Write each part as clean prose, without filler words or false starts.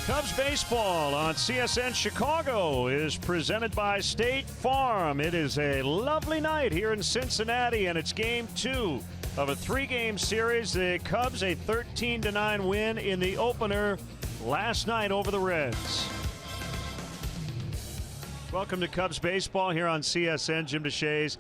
Cubs baseball on CSN Chicago is presented by State Farm. It is a lovely night here in Cincinnati, and it's game 2 of a 3-game series. The Cubs a 13-9 win in the opener last night over the Reds. Welcome to Cubs baseball here on CSN. Jim DeShays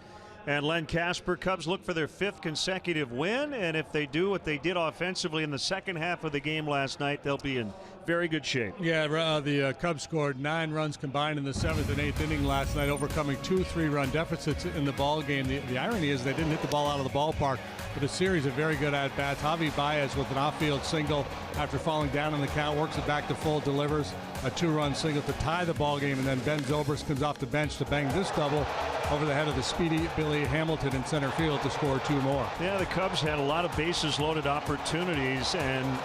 and Len Casper. Cubs look for their 5th consecutive win, and if they do what they did offensively in the second half of the game last night, they'll be in very good shape. Yeah, the Cubs scored 9 runs combined in the 7th and 8th inning last night, overcoming 2 3-run deficits in the ball game. The irony is they didn't hit the ball out of the ballpark, but a series of very good at-bats. Javi Baez with an off-field single after falling down in the count, works it back to full, delivers a 2-run single to tie the ball game, and then Ben Zobrist comes off the bench to bang this double over the head of the speedy Billy Hamilton in center field to score 2 more. Yeah, the Cubs had a lot of bases loaded opportunities, and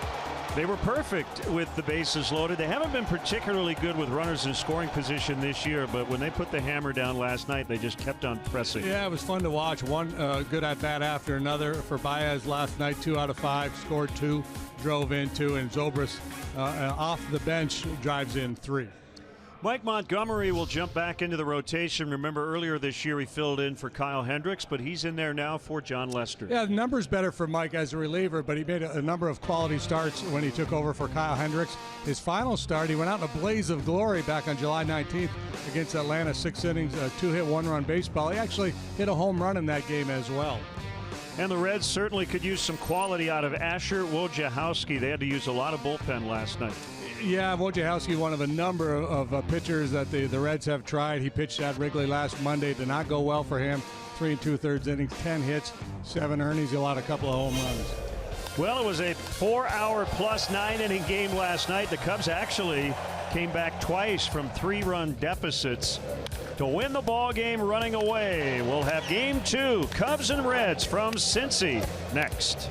they were perfect with the bases loaded. They haven't been particularly good with runners in scoring position this year, but when they put the hammer down last night, they just kept on pressing. Yeah, it was fun to watch. One good at-bat after another for Baez last night. 2 out of 5, scored 2, drove in 2, and Zobrist off the bench drives in 3. Mike Montgomery will jump back into the rotation. Remember, earlier this year he filled in for Kyle Hendricks, but he's in there now for John Lester. Yeah, the numbers better for Mike as a reliever, but he made a number of quality starts when he took over for Kyle Hendricks. His final start, he went out in a blaze of glory back on July 19th against Atlanta. 6 innings, 2-hit, 1-run baseball. He actually hit a home run in that game as well. And the Reds certainly could use some quality out of Asher Wojciechowski. They had to use a lot of bullpen last night. Yeah, Wojciechowski, one of a number of pitchers that the Reds have tried. He pitched at Wrigley last Monday. Did not go well for him. 3 2/3 innings, 10 hits, 7 earnings. He allowed a couple of home runs. Well, it was a 4-hour plus 9-inning game last night. The Cubs actually came back twice from 3-run deficits to win the ball game running away. We'll have game 2, Cubs and Reds from Cincy next.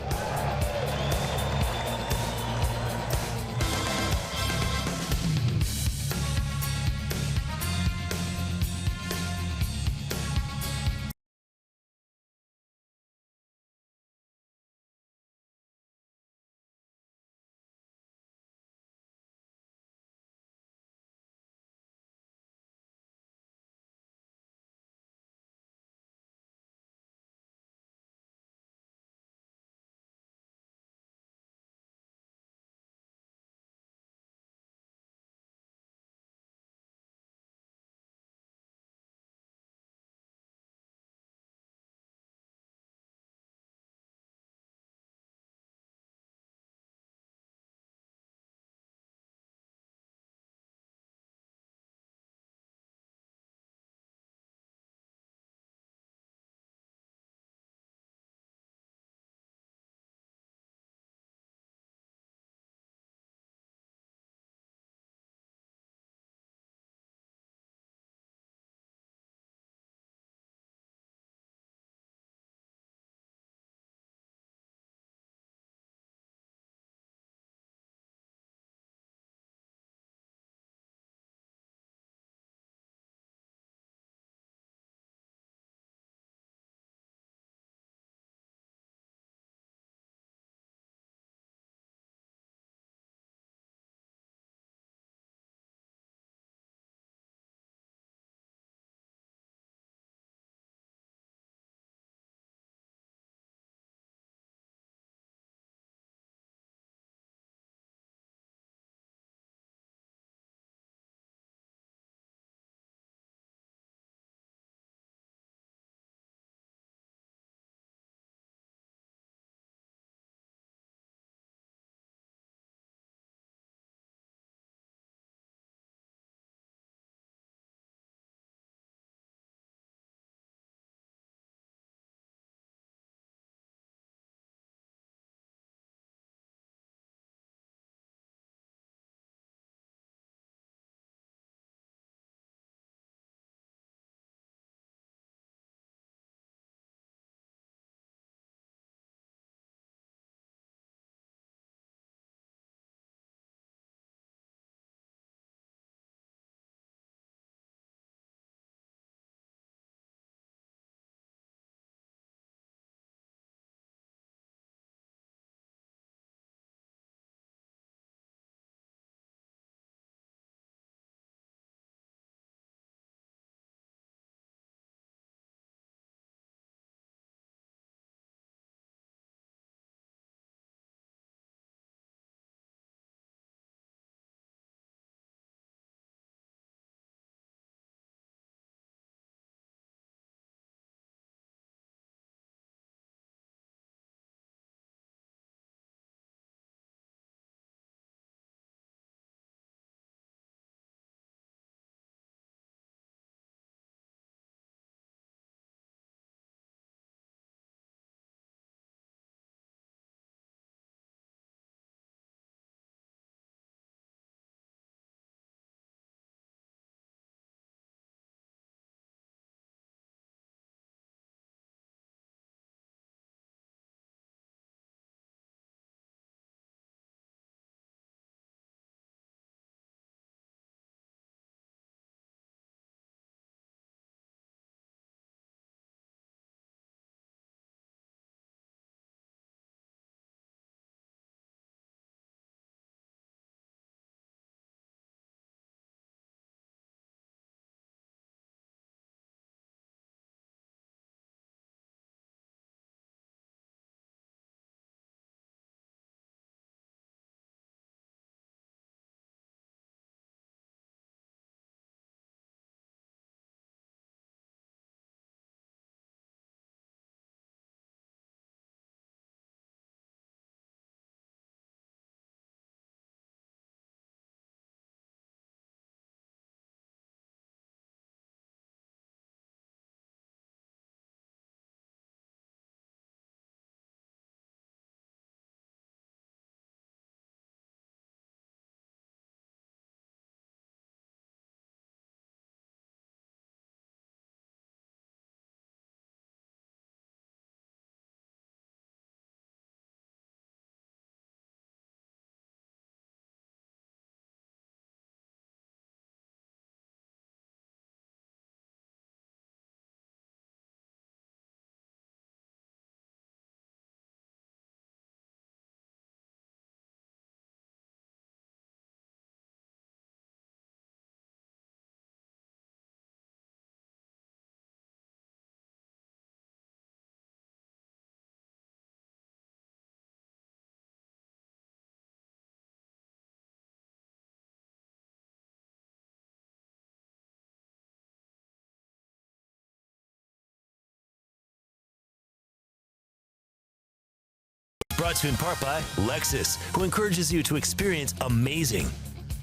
Brought to you in part by Lexus, who encourages you to experience amazing.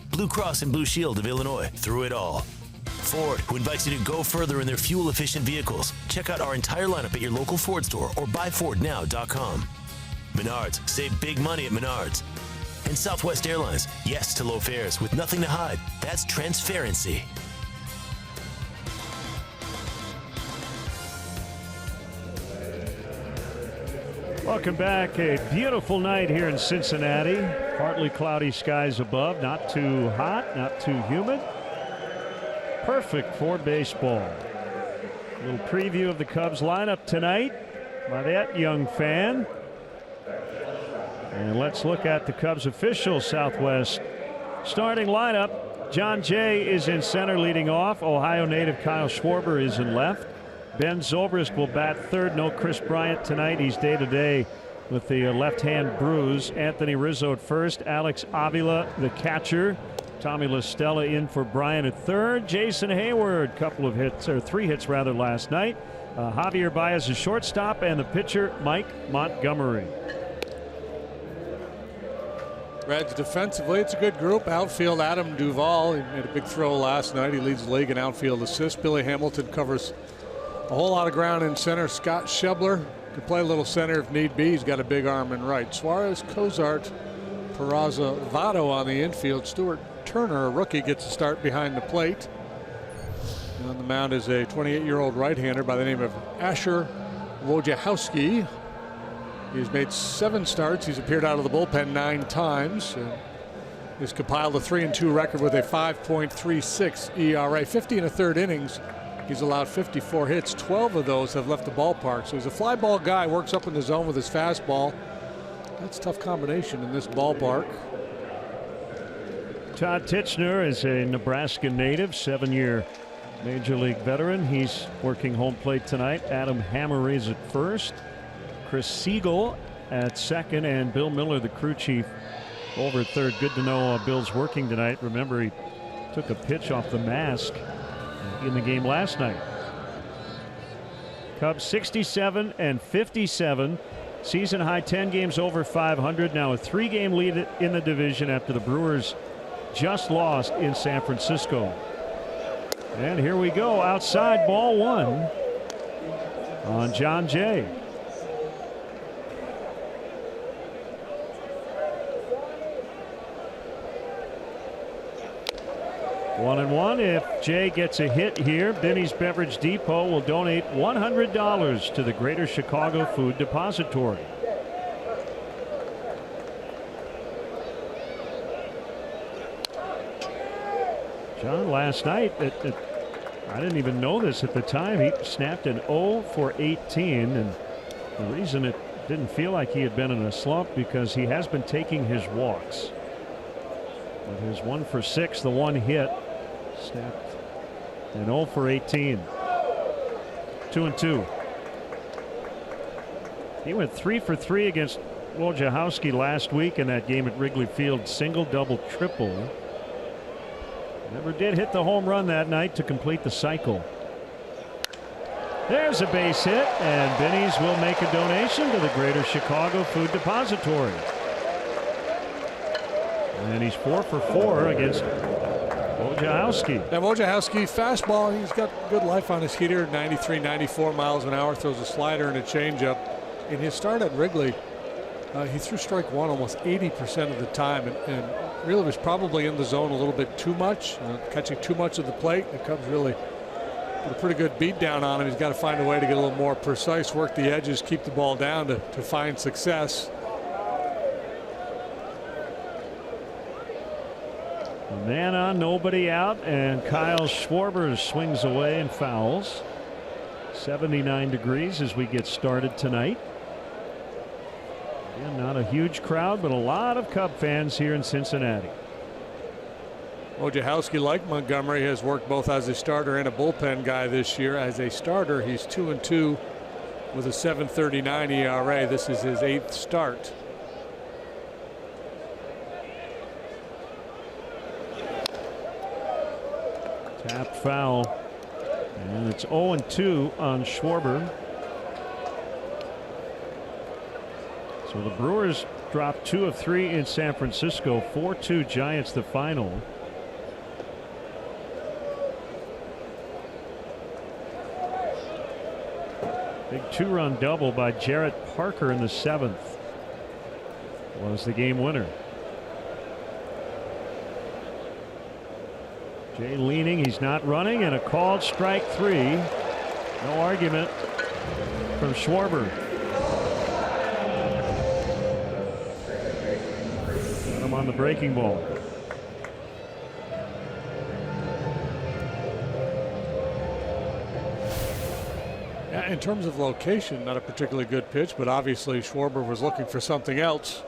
Blue Cross and Blue Shield of Illinois, through it all. Ford, who invites you to go further in their fuel-efficient vehicles. Check out our entire lineup at your local Ford store or buyfordnow.com. Menards, save big money at Menards. And Southwest Airlines, yes to low fares with nothing to hide. That's transparency. Welcome back. A beautiful night here in Cincinnati. Partly cloudy skies above. Not too hot, not too humid. Perfect for baseball. A little preview of the Cubs lineup tonight by that young fan. And let's look at the Cubs official Southwest starting lineup. John Jay is in center leading off. Ohio native Kyle Schwarber is in left. Ben Zobrist will bat third. No Chris Bryant tonight. He's day-to-day with the left-hand bruise. Anthony Rizzo at first. Alex Avila, the catcher. Tommy LaStella in for Bryant at third. Jason Hayward, couple of hits, or 3 hits rather, last night. Javier Baez is shortstop, and the pitcher Mike Montgomery. Reds defensively, it's a good group. Outfield, Adam Duvall. He made a big throw last night. He leads the league in outfield assists. Billy Hamilton covers a whole lot of ground in center. Scott Schebler can play a little center if need be. He's got a big arm in right. Suarez, Cozart, Peraza, Votto on the infield. Stuart Turner, a rookie, gets a start behind the plate. And on the mound is a 28-year-old right-hander by the name of Asher Wojciechowski. He's made 7 starts. He's appeared out of the bullpen 9 times. He's compiled a 3-2 record with a 5.36 ERA. 50 1/3 innings. He's allowed 54 hits. 12 of those have left the ballpark. So he's a fly ball guy. Works up in the zone with his fastball. That's a tough combination in this ballpark. Todd Titchener is a Nebraska native, 7-year Major League veteran. He's working home plate tonight. Adam Hammer is at first. Chris Siegel at second, and Bill Miller, the crew chief, over at third. Good to know Bill's working tonight. Remember, he took a pitch off the mask in the game last night. Cubs 67 and 57. Season high 10 games over 500. Now a 3-game lead in the division after the Brewers just lost in San Francisco. And here we go. Outside, ball 1 on John Jay. 1-1. If Jay gets a hit here, Benny's Beverage Depot will donate $100 to the Greater Chicago Food Depository. John, last night, I didn't even know this at the time, he snapped an 0 for 18, and the reason it didn't feel like he had been in a slump because he has been taking his walks. But his 1 for 6, the 1 hit, snapped an 0 for 18. 2-2. He went 3 for 3 against Wojciechowski last week in that game at Wrigley Field. Single, double, triple. Never did hit the home run that night to complete the cycle. There's a base hit, and Benny's will make a donation to the Greater Chicago Food Depository. And he's 4 for 4 against Wojciechowski. Now Wojciechowski, fastball, he's got good life on his heater, 93, 94 miles an hour, throws a slider and a changeup. In his start at Wrigley, he threw strike 1 almost 80% of the time, and really was probably in the zone a little bit too much, catching too much of the plate. The Cubs really put a pretty good beat down on him. He's got to find a way to get a little more precise, work the edges, keep the ball down to find success. A man on, nobody out, and Kyle Schwarber swings away and fouls. 79 degrees as we get started tonight. Again, not a huge crowd, but a lot of Cub fans here in Cincinnati. Wojciechowski, like Montgomery, has worked both as a starter and a bullpen guy this year. As a starter, he's 2-2 with a 7.39 ERA. This is his 8th start. Tap foul, and it's 0-2 on Schwarber. So the Brewers dropped 2 of 3 in San Francisco. 4-2 Giants the final. Big 2-run double by Jarrett Parker in the 7th was the game winner. Jay leaning, he's not running, and a called strike 3. No argument from Schwarber. Got him on the breaking ball. In terms of location, not a particularly good pitch, but obviously Schwarber was looking for something else.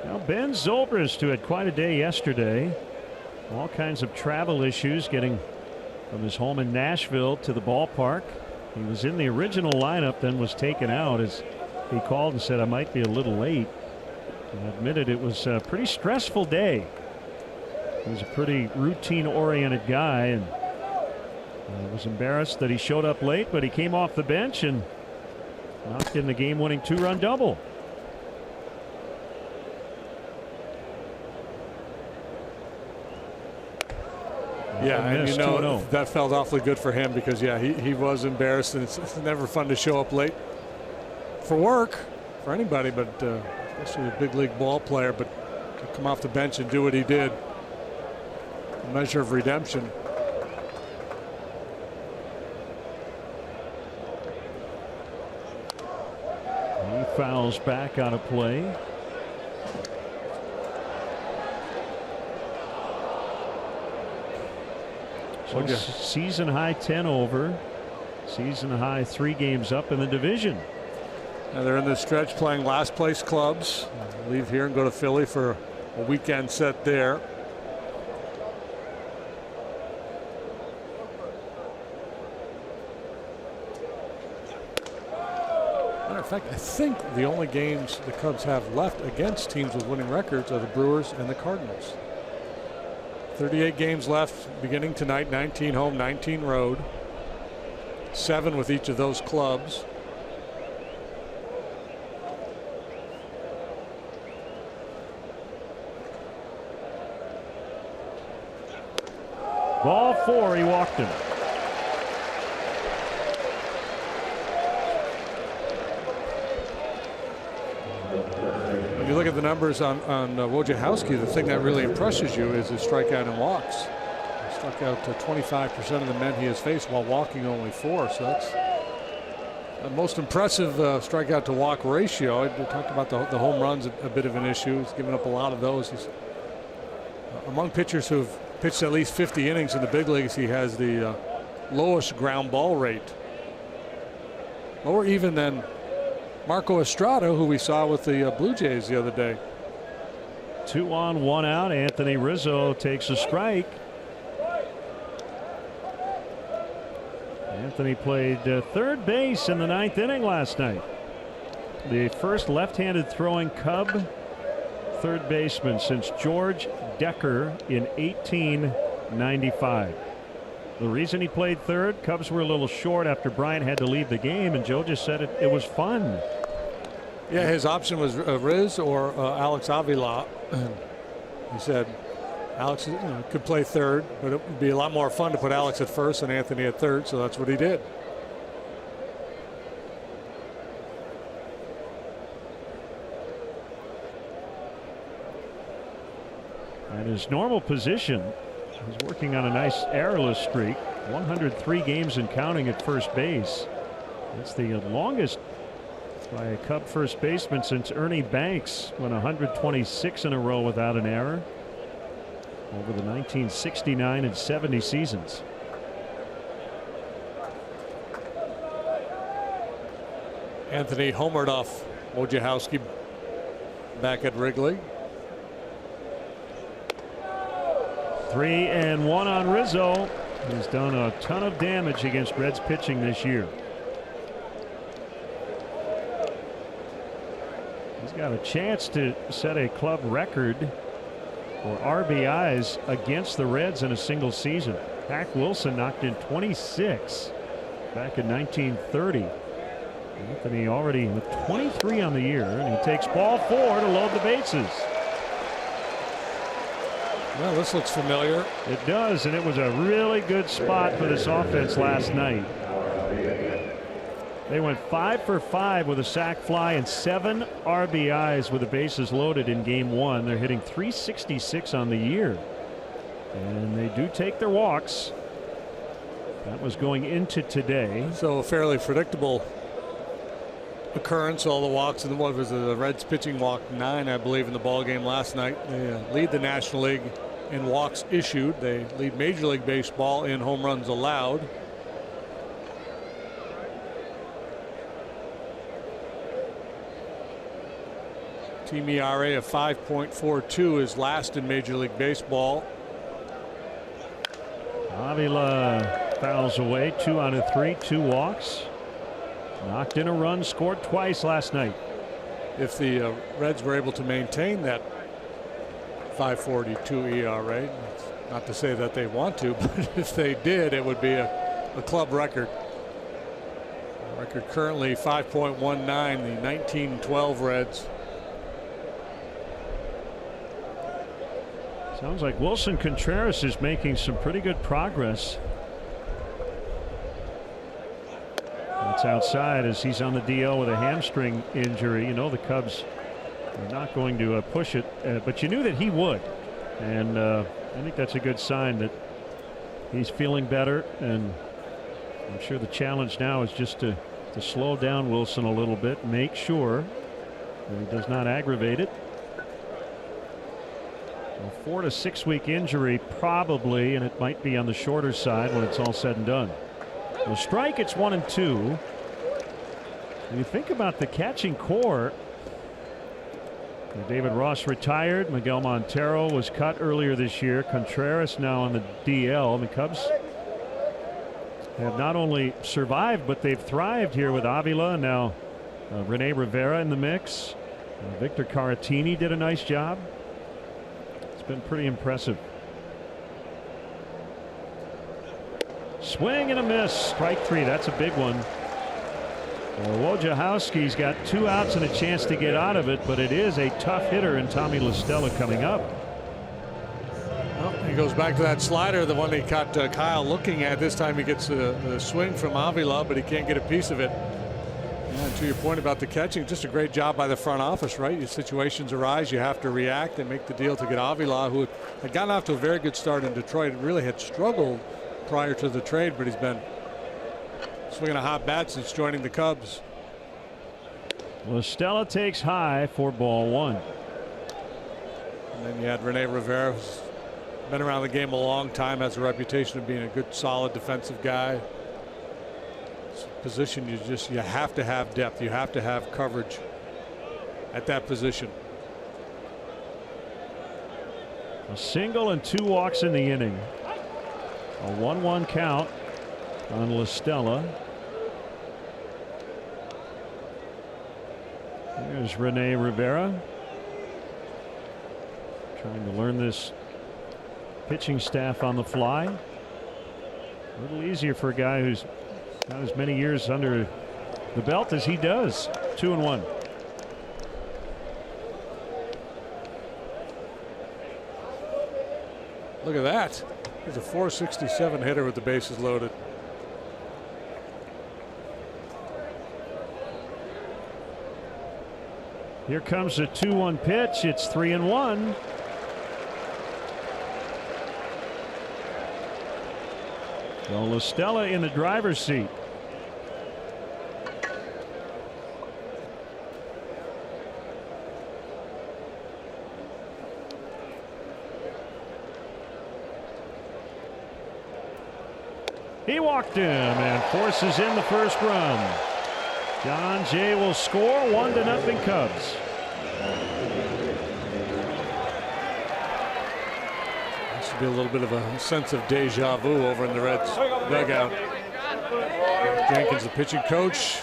Now Ben Zobrist, who had quite a day yesterday, all kinds of travel issues getting from his home in Nashville to the ballpark. He was in the original lineup, then was taken out as he called and said, I might be a little late. And admitted it was a pretty stressful day. He was a pretty routine-oriented guy, and was embarrassed that he showed up late, but he came off the bench and knocked in the game-winning 2-run double. Yeah, and you know 2-0. that felt awfully good for him because yeah, he was embarrassed, and it's never fun to show up late for work for anybody, but especially a big league ball player. But to come off the bench and do what he did, a measure of redemption. He fouls back out of play. So season high 10 over, season high 3 games up in the division. Now they're in the stretch playing last place clubs. Leave here and go to Philly for a weekend set there. Matter of fact, I think the only games the Cubs have left against teams with winning records are the Brewers and the Cardinals. 38 games left beginning tonight, 19 home, 19 road. 7 with each of those clubs. Ball 4, he walked him. When you look at the numbers on Wojciechowski, the thing that really impresses you is his strikeout and walks. He struck out to 25% of the men he has faced while walking only 4. So that's the most impressive strikeout to walk ratio. I talked about the home runs, a bit of an issue. He's given up a lot of those. He's among pitchers who've pitched at least 50 innings in the big leagues. He has the lowest ground ball rate, lower even than Marco Estrada, who we saw with the Blue Jays the other day. 2 on, 1 out. Anthony Rizzo takes a strike. Anthony played third base in the 9th inning last night. The first left-handed throwing Cub third baseman since George Decker in 1895. The reason he played third, Cubs were a little short after Bryant had to leave the game, and Joe just said it was fun. Yeah, his option was Riz or Alex Avila. He said Alex could play third, but it would be a lot more fun to put Alex at first and Anthony at third, so that's what he did. And his normal position, he's working on a nice errorless streak, 103 games and counting at first base. It's the longest by a Cub first baseman since Ernie Banks went 126 in a row without an error over the 1969 and 70 seasons. Anthony homered off Wojciechowski back at Wrigley. 3-1 on Rizzo. He's done a ton of damage against Reds pitching this year. He's got a chance to set a club record for RBIs against the Reds in a single season. Hack Wilson knocked in 26 back in 1930. Anthony already with 23 on the year, and he takes ball 4 to load the bases. Well, this looks familiar. It does, and it was a really good spot for this offense last night. They went 5 for 5 with a sac fly and 7 RBIs with the bases loaded in game 1. They're hitting .366 on the year, and they do take their walks. That was going into today. So a fairly predictable occurrence. All the walks in what was the Reds pitching walk 9, I believe, in the ball game last night. They lead the National League in walks issued. They lead Major League Baseball in home runs allowed. Team ERA of 5.42 is last in Major League Baseball. Avila fouls away 2 out of 3, 2 walks. Knocked in a run, scored twice last night. If the Reds were able to maintain that 5.42 ERA, not to say that they want to, but if they did, it would be a club record. The record currently 5.19, the 1912 Reds. Sounds like Wilson Contreras is making some pretty good progress. That's outside as he's on the DL with a hamstring injury. You know the Cubs are not going to push it, but you knew that he would. And I think that's a good sign that he's feeling better. And I'm sure the challenge now is just to slow down Wilson a little bit, make sure that he does not aggravate it. A 4 to 6 week injury probably, and it might be on the shorter side when it's all said and done. The strike, it's 1-2. When you think about the catching core, David Ross retired. Miguel Montero was cut earlier this year. Contreras now on the DL. The Cubs have not only survived, but they've thrived here with Avila and now Rene Rivera in the mix. Victor Caratini did a nice job. It's been pretty impressive. Swing and a miss. Strike 3. That's a big one. Wojciechowski's got 2 outs and a chance to get out of it, but it is a tough hitter in Tommy La Stella coming up. Well, he goes back to that slider, the one he caught Kyle looking at. This time he gets the swing from Avila, but he can't get a piece of it. And to your point about the catching, just a great job by the front office, right? Your situations arise, you have to react and make the deal to get Avila, who had gotten off to a very good start in Detroit. Really had struggled prior to the trade, but he's been swinging a hot bat since joining the Cubs. La Stella takes high for ball 1. And then you had Rene Rivera, who's been around the game a long time, has a reputation of being a good, solid defensive guy. It's a position you have to have depth. You have to have coverage at that position. A single and 2 walks in the inning. A 1-1 count on La Stella. There's Rene Rivera trying to learn this pitching staff on the fly. A little easier for a guy who's not as many years under the belt as he does. 2-1. Look at that. He's a .467 hitter with the bases loaded. Here comes the 2-1 pitch. It's 3-1. Well, La Stella in the driver's seat. He walked him and forces in the first run. John Jay will score. 1-0 Cubs. This should be a little bit of a sense of deja vu over in the Reds dugout. Jenkins, the pitching coach.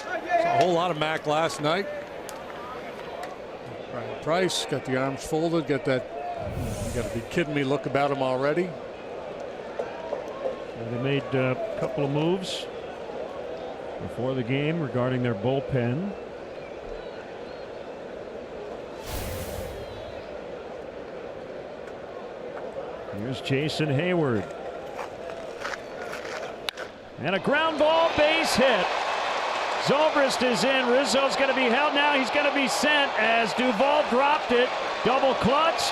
Saw a whole lot of Mac last night. Brian Price got the arms folded, got that, you got to be kidding me look about him already. They made a couple of moves before the game regarding their bullpen. Here's Jason Hayward. And a ground ball, base hit. Zobrist is in. Rizzo's going to be held now. He's going to be sent as Duvall dropped it. Double clutch.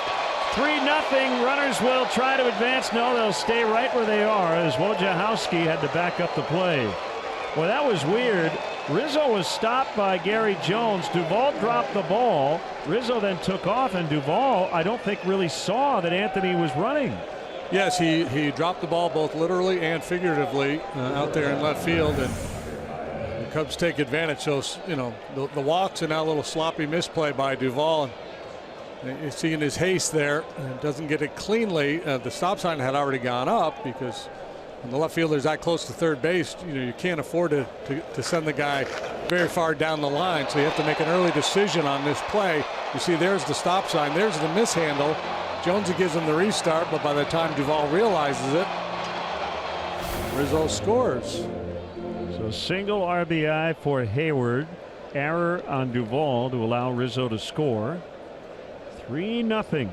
3-0. Runners will try to advance. No, they'll stay right where they are as Wojciechowski had to back up the play. Well, that was weird. Rizzo was stopped by Gary Jones. Duvall dropped the ball. Rizzo then took off, and Duvall, I don't think, really saw that Anthony was running. Yes, he dropped the ball both literally and figuratively out there in left field, and the Cubs take advantage. So, you know, the walks and now a little sloppy misplay by Duvall. And you see in his haste there, doesn't get it cleanly. The stop sign had already gone up because when the left fielder's that close to third base, you know, you can't afford to send the guy very far down the line. So you have to make an early decision on this play. You see, there's the stop sign. There's the mishandle. Jonesy gives him the restart, but by the time Duvall realizes it, Rizzo scores. So single RBI for Hayward. Error on Duvall to allow Rizzo to score. 3-0.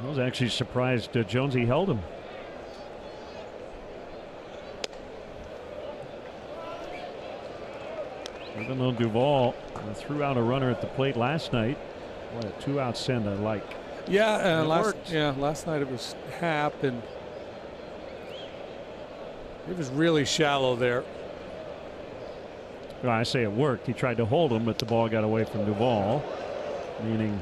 I was actually surprised Jonesy held him. Even though Duvall threw out a runner at the plate last night. What a 2-out send I like. Yeah, last night it was Happ, and it was really shallow there. Well, I say it worked. He tried to hold him, but the ball got away from Duvall, meaning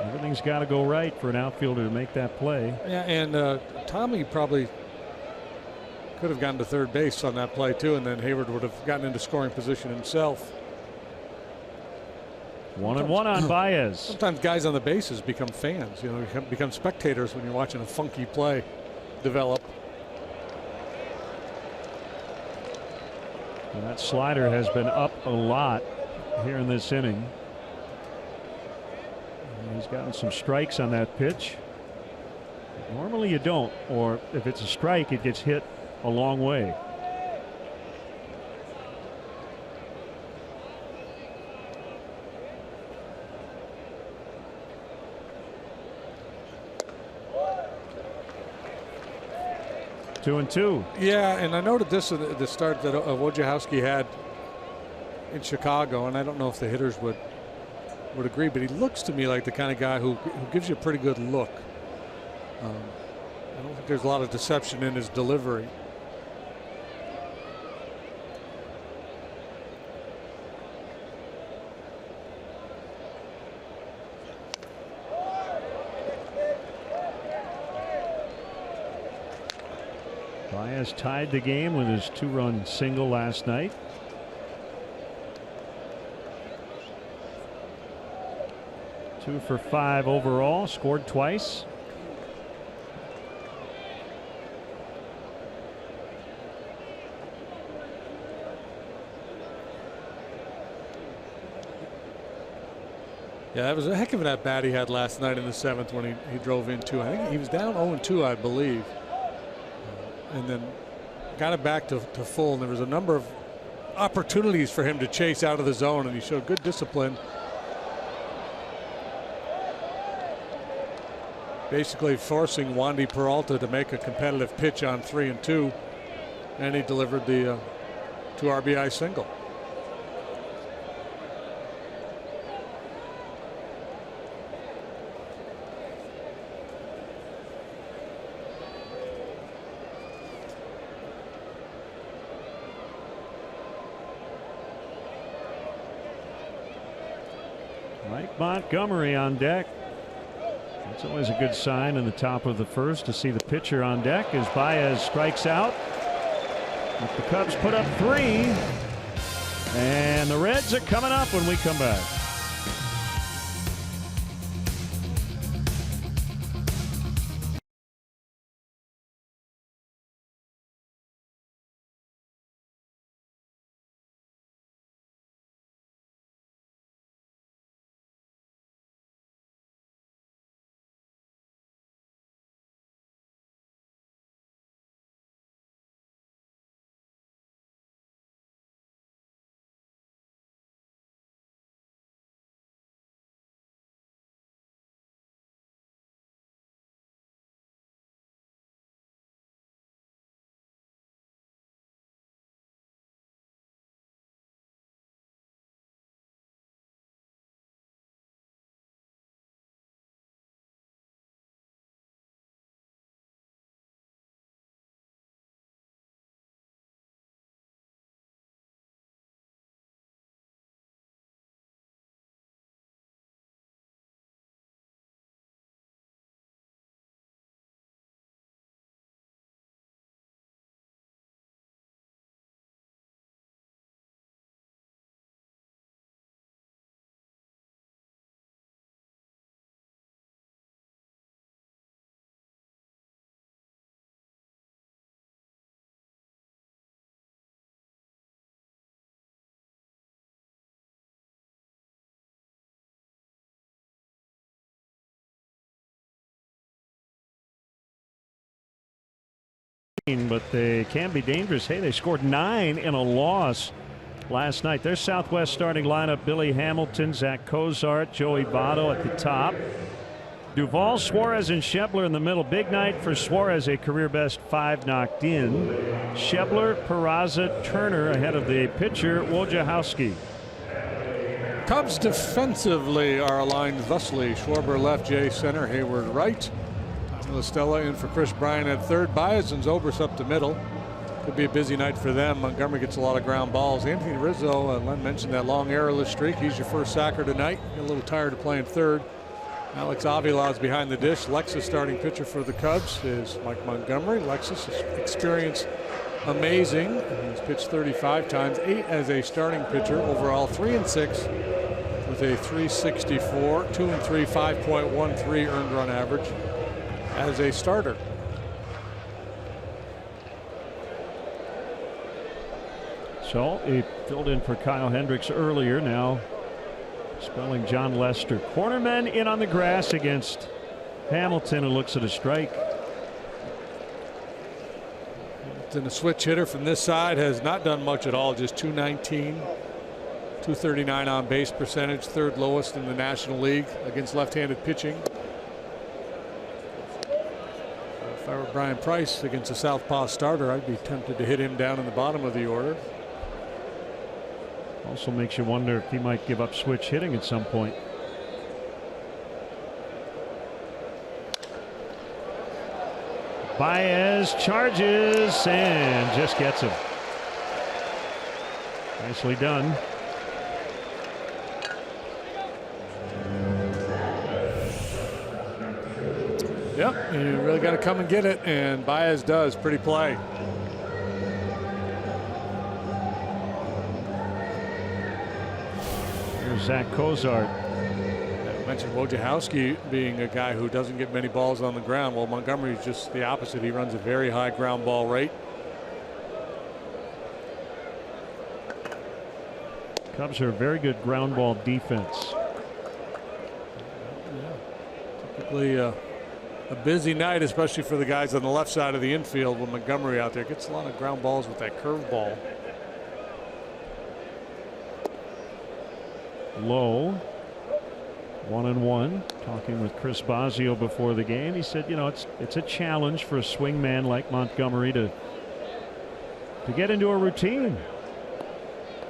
everything's got to go right for an outfielder to make that play. Yeah, and Tommy probably could have gotten to third base on that play too, and then Hayward would have gotten into scoring position himself. 1-1 on Baez. Sometimes guys on the bases become fans. You know, become spectators when you're watching a funky play develop. And that slider has been up a lot here in this inning. And he's gotten some strikes on that pitch. Normally you don't, or if it's a strike, it gets hit a long way. Two and two. Yeah, and I noted this at the start that Wojciechowski had in Chicago, and I don't know if the hitters would agree, but he looks to me like the kind of guy who gives you a pretty good look. I don't think there's a lot of deception in his delivery. Baez tied the game with his 2-run single last night. Two for 5 overall, scored twice. Yeah, that was a heck of an at-bat he had last night in the 7th when he drove in 2. I think he was down 0-2, I believe. And then got it back to full, and there was a number of opportunities for him to chase out of the zone, and he showed good discipline. Basically forcing Wandy Peralta to make a competitive pitch on 3 and 2, and he delivered the 2 RBI single. Mike Montgomery on deck. That's always a good sign in the top of the first to see the pitcher on deck as Baez strikes out. But the Cubs put up 3, and the Reds are coming up when we come back. but they can be dangerous. Hey, they scored 9 in a loss last night. Their Southwest starting lineup: Billy Hamilton, Zach Cozart, Joey Votto at the top. Duvall, Suarez, and Schebler in the middle. Big night for Suarez, a career best 5 knocked in. Schebler, Peraza, Turner ahead of the pitcher Wojciechowski. Cubs defensively are aligned thusly: Schwarber left, Jay center, Hayward right. Stella in for Chris Bryant at third. Baez and Zobrist up the middle. Could be a busy night for them. Montgomery gets a lot of ground balls. Anthony Rizzo, Len mentioned that long errorless streak. He's your first sacker tonight. Get a little tired of playing third. Alex Avila's behind the dish. Lexus starting pitcher for the Cubs is Mike Montgomery. Lexus experience amazing. He's pitched 35 times, 8 as a starting pitcher. Overall 3-6 with a 364, 2-3, 5.13 earned run average as a starter. So he filled in for Kyle Hendricks earlier. Now spelling John Lester. Cornerman in on the grass against Hamilton, who looks at a strike. Then a switch hitter from this side has not done much at all. Just 219, 239 on base percentage, third lowest in the National League against left-handed pitching. If I were Brian Price against a southpaw starter, I'd be tempted to hit him down in the bottom of the order. Also makes you wonder if he might give up switch hitting at some point. Baez charges and just gets him. Nicely done. Yep, you really got to come and get it, and Baez does. Pretty play. Here's Zach Cozart. I mentioned Wojciechowski being a guy who doesn't get many balls on the ground. Well, Montgomery's just the opposite. He runs a very high ground ball rate. Cubs are a very good ground ball defense. Typically a busy night, especially for the guys on the left side of the infield when Montgomery out there gets a lot of ground balls with that curveball. Low. 1-1. Talking with Chris Bosio before the game, he said, you know, it's a challenge for a swing man like Montgomery to get into a routine.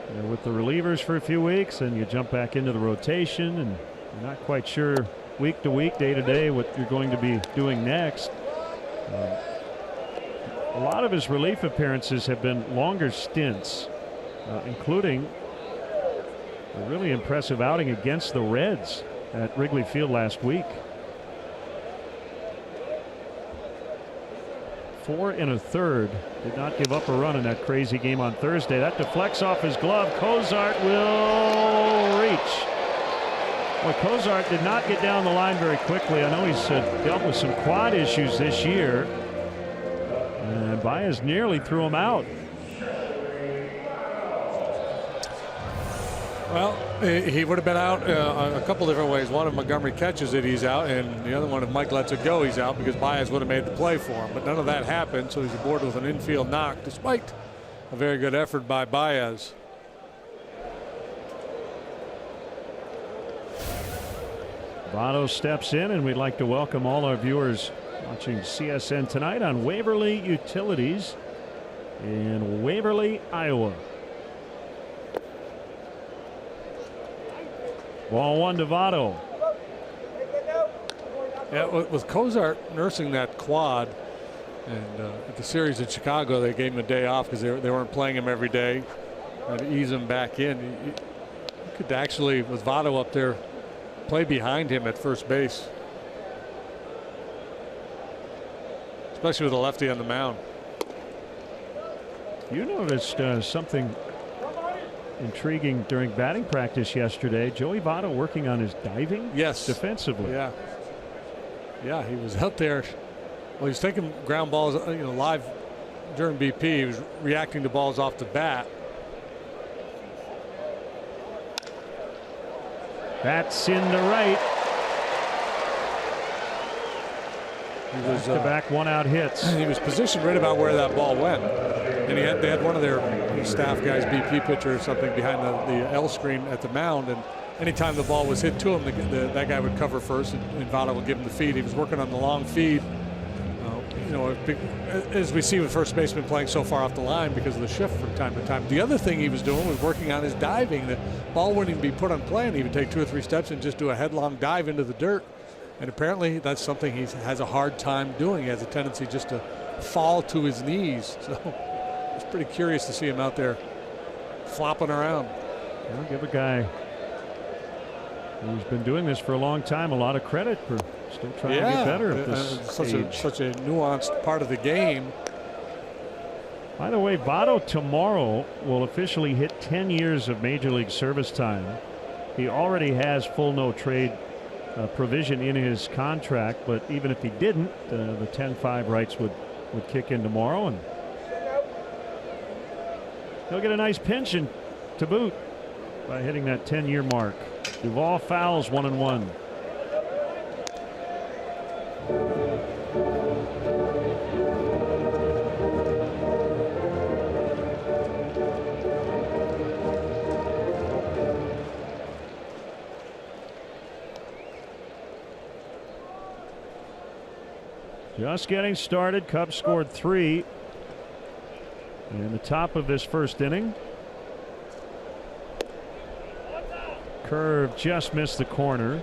You know, with the relievers for a few weeks, and you jump back into the rotation, and you're not quite sure week to week, day to day, what you're going to be doing next. A lot of his relief appearances have been longer stints, including a really impressive outing against the Reds at Wrigley Field last week. 4 1/3. Did not give up a run in that crazy game on Thursday. That deflects off his glove. Cozart will reach. Well, Cozart did not get down the line very quickly. I know he's dealt with some quad issues this year. And Baez nearly threw him out. Well, he would have been out a couple different ways. One, if Montgomery catches it, he's out, and the other one, if Mike lets it go, he's out, because Baez would have made the play for him. But none of that happened, so he's aboard with an infield knock, despite a very good effort by Baez. Votto steps in, and we'd like to welcome all our viewers watching CSN tonight on Waverly Utilities in Waverly, Iowa. Ball 1 to Votto. Yeah, with Cozart nursing that quad, and at the series in Chicago, they gave him a day off because they weren't playing him every day, and to ease him back in. You could actually, with Votto up there, play behind him at first base, especially with a lefty on the mound. You noticed something intriguing during batting practice yesterday. Joey Votto working on his diving. Yes, defensively. Yeah, he was out there. Well, he's taking ground balls, live during BP. He was reacting to balls off the bat. That's in the right. He was back one-out hits. He was positioned right about where that ball went, and they had one of their staff guys, BP pitcher or something, behind the L screen at the mound, and anytime the ball was hit to him, that guy would cover first, and Votto would give him the feed. He was working on the long feed. As we see with first baseman playing so far off the line because of the shift from time to time. The other thing he was doing was working on his diving. The ball wouldn't even be put on play, and he would take 2 or 3 steps and just do a headlong dive into the dirt. And apparently that's something he has a hard time doing. He has a tendency just to fall to his knees. So it's pretty curious to see him out there flopping around. I'll give a guy who's been doing this for a long time a lot of credit for still trying to get better at this such a nuanced part of the game. By the way, Votto tomorrow will officially hit 10 years of Major League service time. He already has full no-trade provision in his contract, but even if he didn't, the 10-5 rights would kick in tomorrow, and he'll get a nice pension to boot by hitting that 10-year mark. Duvall fouls 1-1. Just getting started. Cubs scored 3 in the top of this first inning. Curve just missed the corner.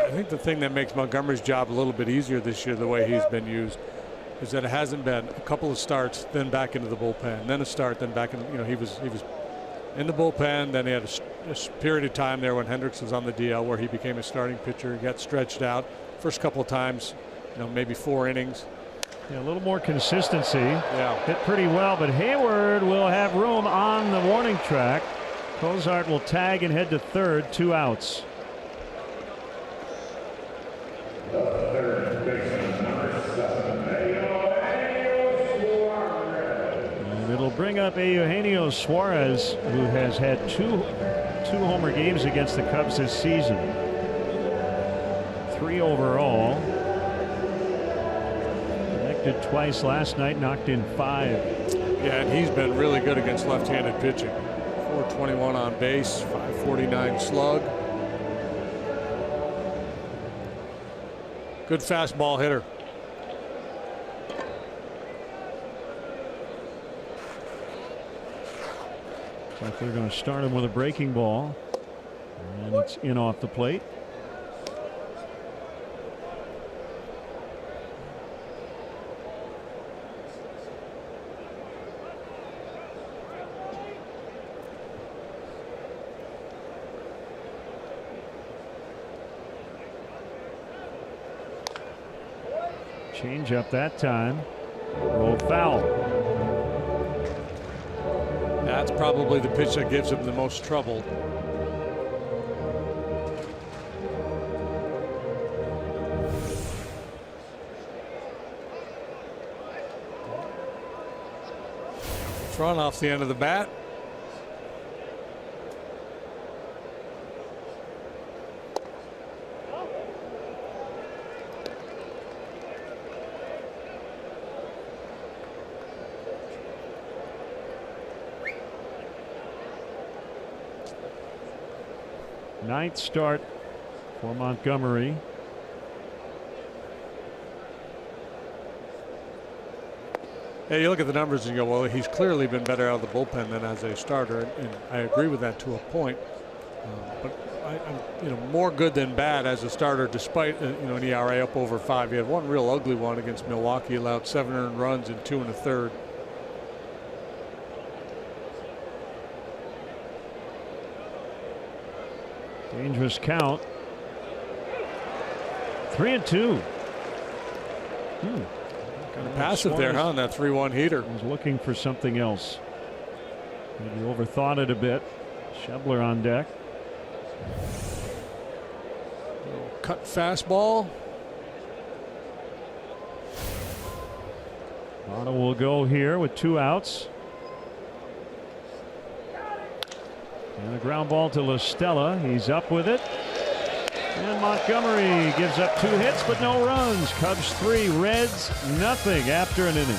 I think the thing that makes Montgomery's job a little bit easier this year, the way he's been used, is that it hasn't been a couple of starts, then back into the bullpen, then a start, then back in. He was in the bullpen. Then he had a period of time there when Hendricks was on the DL where he became a starting pitcher. He got stretched out. First couple of times, maybe 4 innings. Yeah, a little more consistency. Yeah. Hit pretty well, but Hayward will have room on the warning track. Cozart will tag and head to third, 2 outs. And it'll bring up Eugenio Suarez, who has had two homer games against the Cubs this season. 3 overall. Connected twice last night, knocked in 5. Yeah, and he's been really good against left-handed pitching. 421 on base, 549 slug. Good fastball hitter. Looks like they're going to start him with a breaking ball, and it's in off the plate. Change up that time. Rolled foul. That's probably the pitch that gives him the most trouble. Thrown off the end of the bat. Ninth start for Montgomery. Yeah, you look at the numbers and you go, well, he's clearly been better out of the bullpen than as a starter, and I agree with that to a point. But I'm more good than bad as a starter, despite an ERA up over 5. He had one real ugly one against Milwaukee, allowed 7 earned runs in 2 1/3. Dangerous count. 3-2. Kind of passive there, huh? On that 3-1 heater. Was looking for something else. Maybe overthought it a bit. Schebler on deck. Cut fastball. Votto will go here with 2 outs. And a ground ball to La Stella. He's up with it. And Montgomery gives up 2 hits but no runs. Cubs 3, Reds nothing after an inning.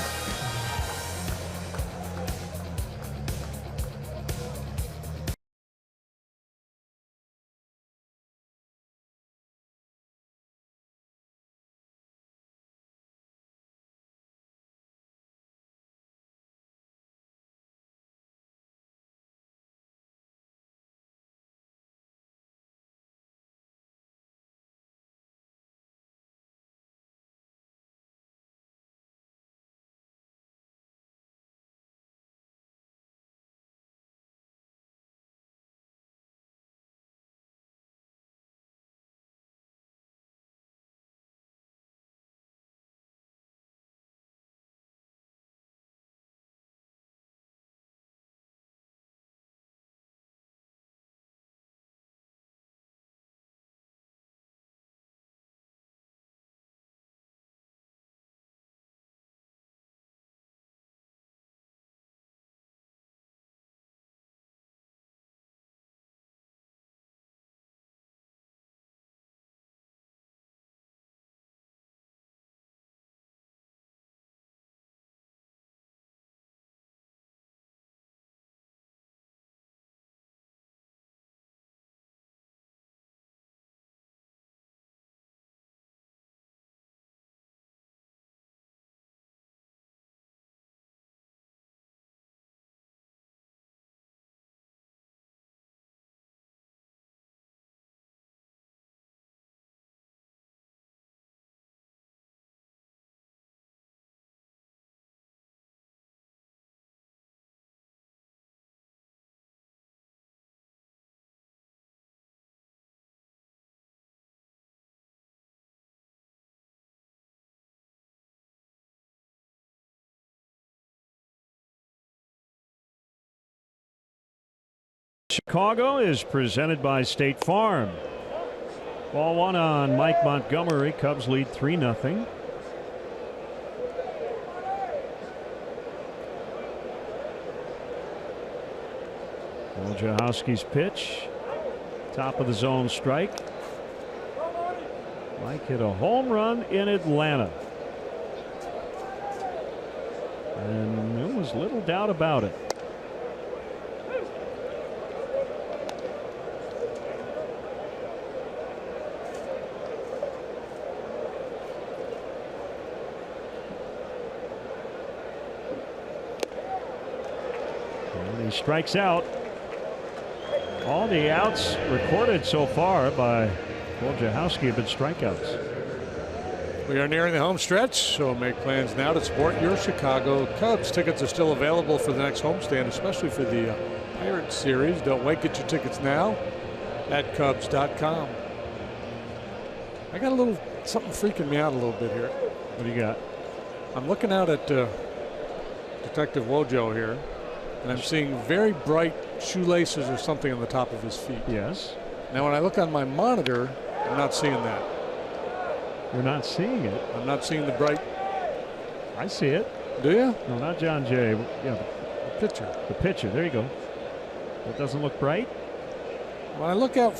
Chicago is presented by State Farm. Ball 1 on Mike Montgomery. Cubs lead 3-0. Wojciechowski's pitch. Top of the zone strike. Mike hit a home run in Atlanta. And there was little doubt about it. Strikes out. All the outs recorded so far by Wojciechowski have been strikeouts. We are nearing the home stretch, so make plans now to support your Chicago Cubs. Tickets are still available for the next homestand, especially for the Pirates series. Don't wait, get your tickets now at Cubs.com. I got a little something freaking me out a little bit here. What do you got? I'm looking out at Detective Wojo here. And I'm seeing very bright shoelaces or something on the top of his feet. Yes. Now, when I look on my monitor, I'm not seeing that. You're not seeing it? I'm not seeing the bright. I see it. Do you? No, not John Jay. Yeah, the pitcher. The pitcher. There you go. It doesn't look bright? When I look out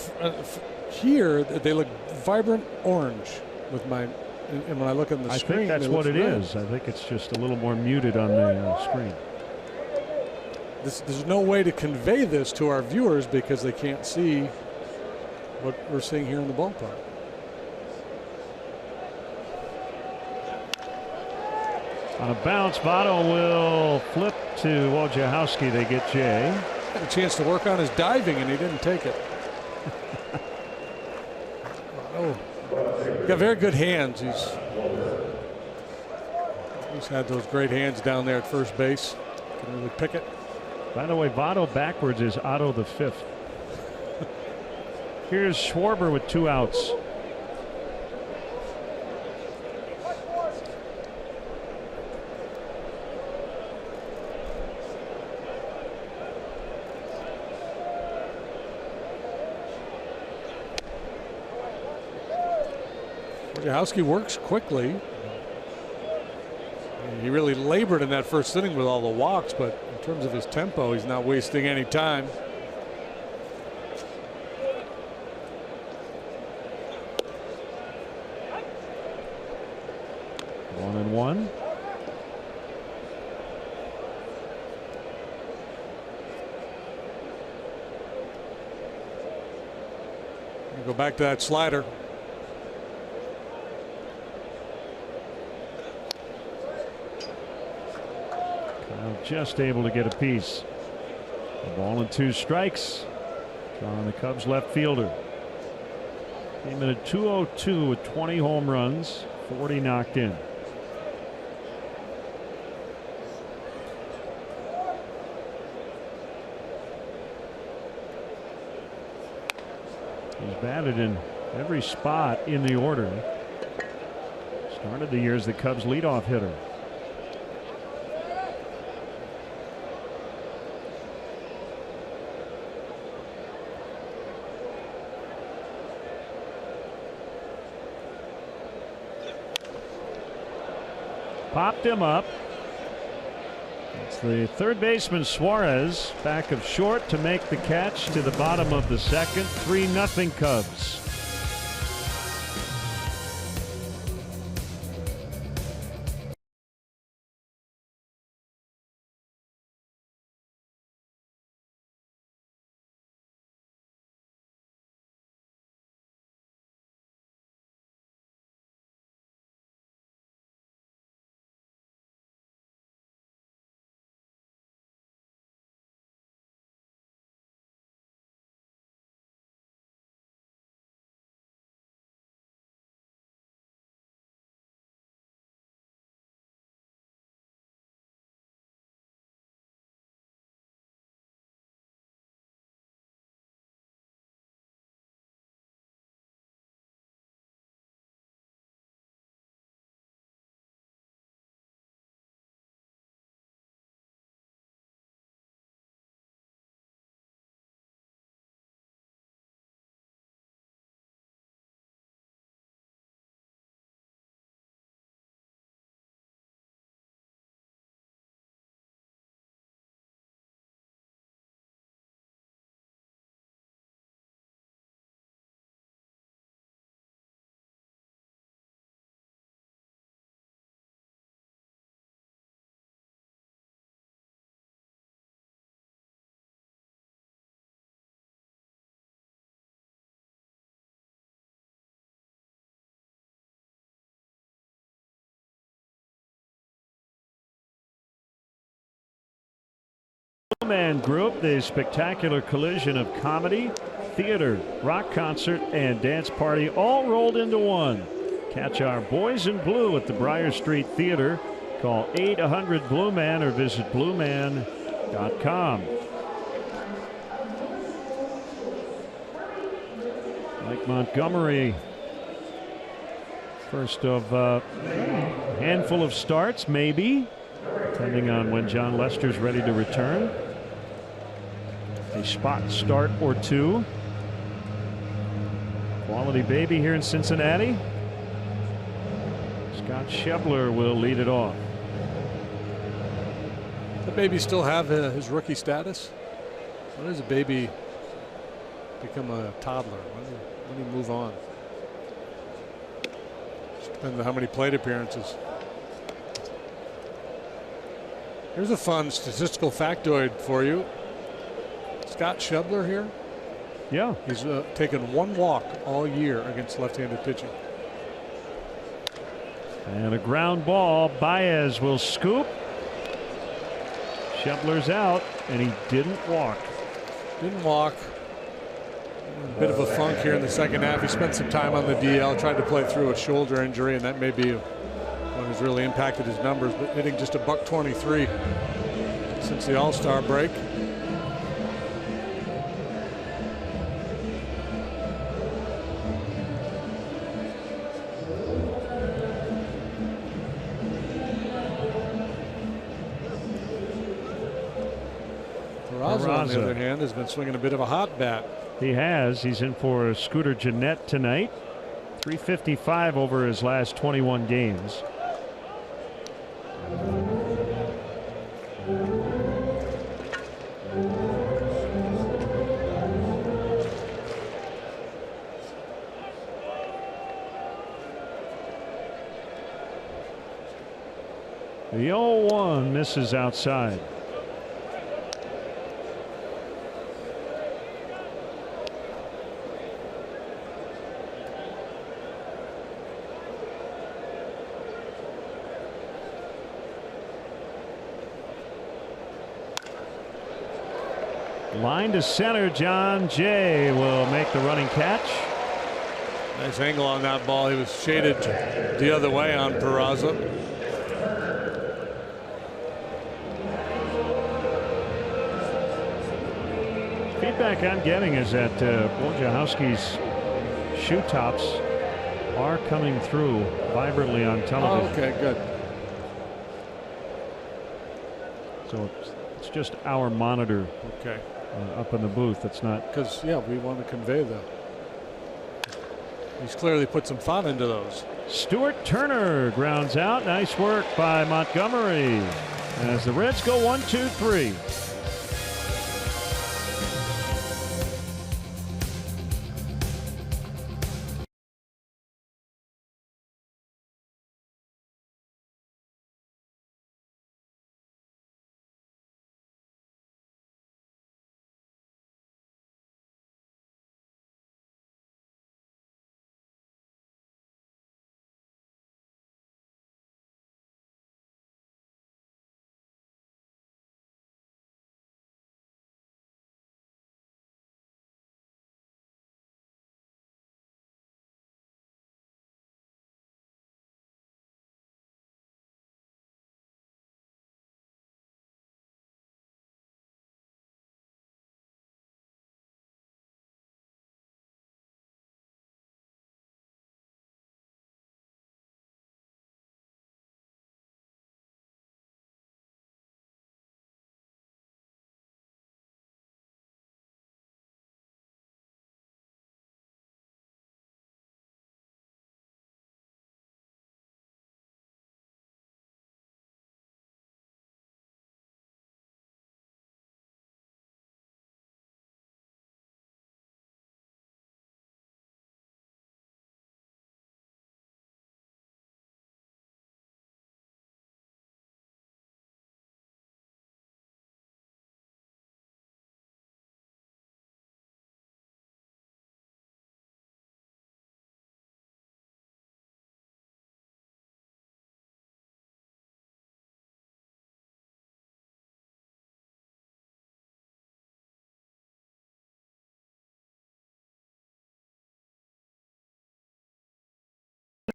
here, they look vibrant orange with my. And when I look on the screen, I think that's what it is. I think it's just a little more muted on the screen. There's no way to convey this to our viewers because they can't see what we're seeing here in the ballpark. On a bounce, Votto will flip to Wojciechowski. They get Jay. Had a chance to work on his diving and he didn't take it. Oh, got very good hands. He's had those great hands down there at first base. Can really pick it. By the way, Votto backwards is Otto the 5th. Here's Schwarber with 2 outs. Wojciechowski works quickly. He really labored in that first inning with all the walks, but in terms of his tempo, he's not wasting any time. 1-1. Go back to that slider. Kyle just able to get a piece. A ball and 2 strikes. On the Cubs left fielder. Came in at 202 with 20 home runs, 40 knocked in. He's batted in every spot in the order. Started the year as the Cubs leadoff hitter. Popped him up. It's the third baseman Suarez back of short to make the catch to the bottom of the second. 3-0 Cubs. Man group, the spectacular collision of comedy, theater, rock concert, and dance party all rolled into one. Catch our Boys in Blue at the Briar Street Theater. Call 800-BLUE-MAN or visit blueman.com. Mike Montgomery, first of a handful of starts, maybe, depending on when John Lester's ready to return. A spot start or two. Quality baby here in Cincinnati. Scott Schebler will lead it off. Does the baby still have his rookie status? When does a baby become a toddler? When do you move on? Just depends on how many plate appearances. Here's a fun statistical factoid for you. Scott Schebler here. Yeah. He's taken 1 walk all year against left-handed pitching. And a ground ball. Baez will scoop. Schebler's out, and he didn't walk. Didn't walk. A bit of a funk here in the second half. He spent some time on the DL, tried to play through a shoulder injury, and that may be what has really impacted his numbers, but hitting just a .123 since the All-Star break. On the other hand, has been swinging a bit of a hot bat. He has. He's in for Scooter Gennett tonight. 355 over his last 21 games. The 0-1 misses outside. Line to center. John Jay will make the running catch. Nice angle on that ball. He was shaded the other way on Peraza. Feedback I'm getting is that Wojciechowski's shoe tops are coming through vibrantly on television. Oh, okay, good. So it's just our monitor. Okay. Up in the booth. It's not, because yeah, we want to convey that. He's clearly put some thought into those. Stuart Turner grounds out. Nice work by Montgomery as the Reds go 1-2-3.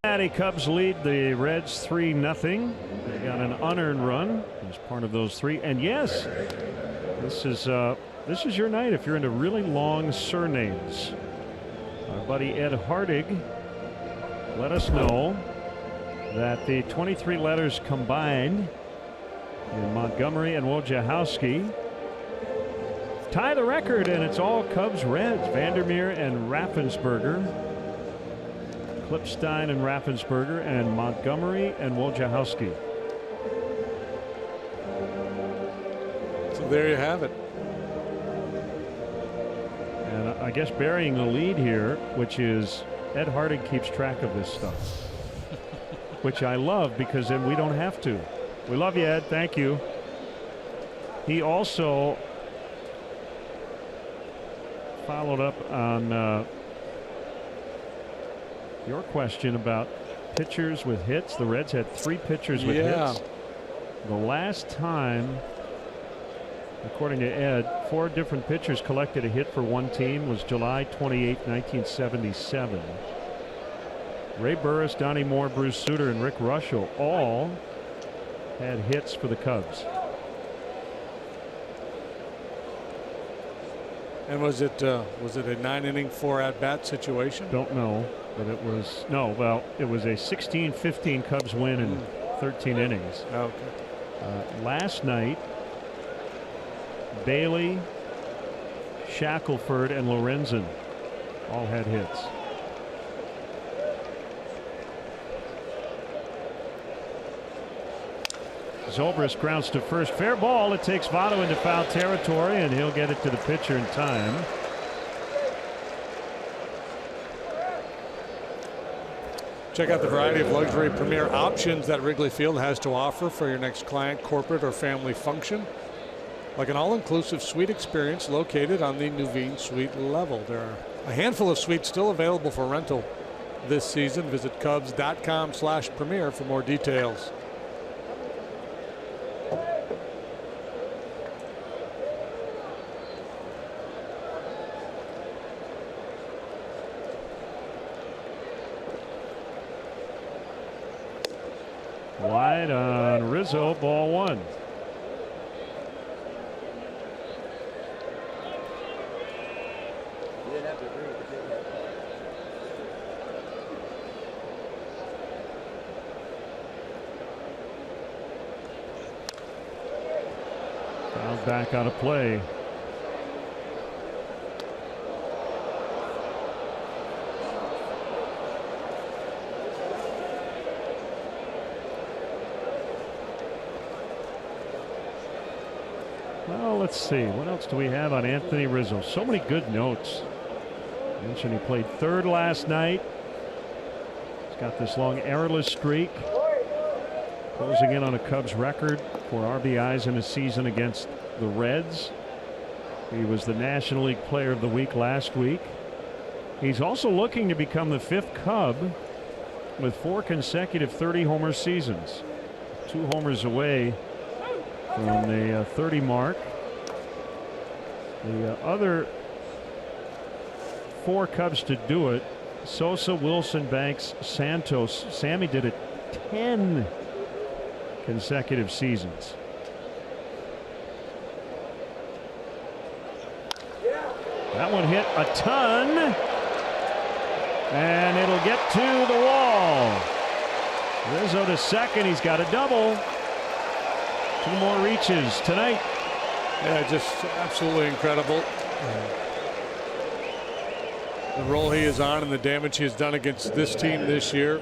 Cincinnati Cubs lead the Reds 3-0. They got an unearned run as part of those three. And yes, this is your night if you're into really long surnames. Our buddy Ed Hardig let us know that the 23 letters combined in Montgomery and Wojciechowski tie the record, and it's all Cubs Reds. Vandermeer and Raffensperger, Klipstein and Raffensperger, and Montgomery and Wojciechowski. So there you have it. And I guess burying the lead here, which is Ed Hardig keeps track of this stuff, which I love because then we don't have to. We love you, Ed. Thank you. He also followed up on your question about pitchers with hits. The Reds had 3 pitchers with hits. The last time, according to Ed, 4 different pitchers collected a hit for one team was July 28, 1977. Ray Burris, Donnie Moore, Bruce Sutter, and Rick Russell all had hits for the Cubs. And was it a 9-inning 4 at-bat situation? Don't know, but it was it was a 16-15 Cubs win in 13 innings. Okay. Last night, Bailey, Shackelford, and Lorenzen all had hits. Zobrist grounds to first. Fair ball. It takes Votto into foul territory, and he'll get it to the pitcher in time. Check out the variety of luxury premier options that Wrigley Field has to offer for your next client, corporate, or family function. Like an all-inclusive suite experience located on the Nuveen suite level. There are a handful of suites still available for rental this season. Visit Cubs.com/premier for more details. Wide on Rizzo, ball one. Fouled back out of play. Well, let's see. What else do we have on Anthony Rizzo? So many good notes. Mentioned he played third last night. He's got this long errorless streak. Closing in on a Cubs record for RBIs in a season against the Reds. He was the National League Player of the Week last week. He's also looking to become the 5th Cub with 4 consecutive 30-homer seasons. 2 homers away from the 30 mark. The other 4 Cubs to do it: Sosa, Wilson, Banks, Santos. Sammy did it 10 consecutive seasons. That one hit a ton, and it'll get to the wall. Rizzo to second. He's got a double. 2 more reaches tonight. Yeah, just absolutely incredible. The role he is on and the damage he has done against this team this year.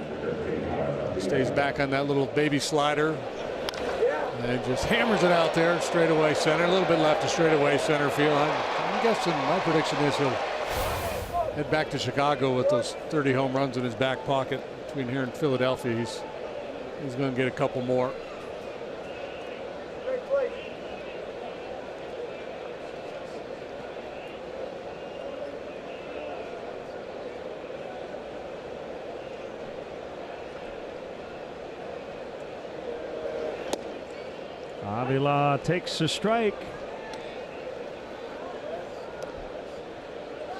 Stays back on that little baby slider and just hammers it out there straightaway center. A little bit left to straightaway center field. I'm guessing my prediction is he'll head back to Chicago with those 30 home runs in his back pocket. Between here and Philadelphia, he's going to get a couple more. Avila takes a strike.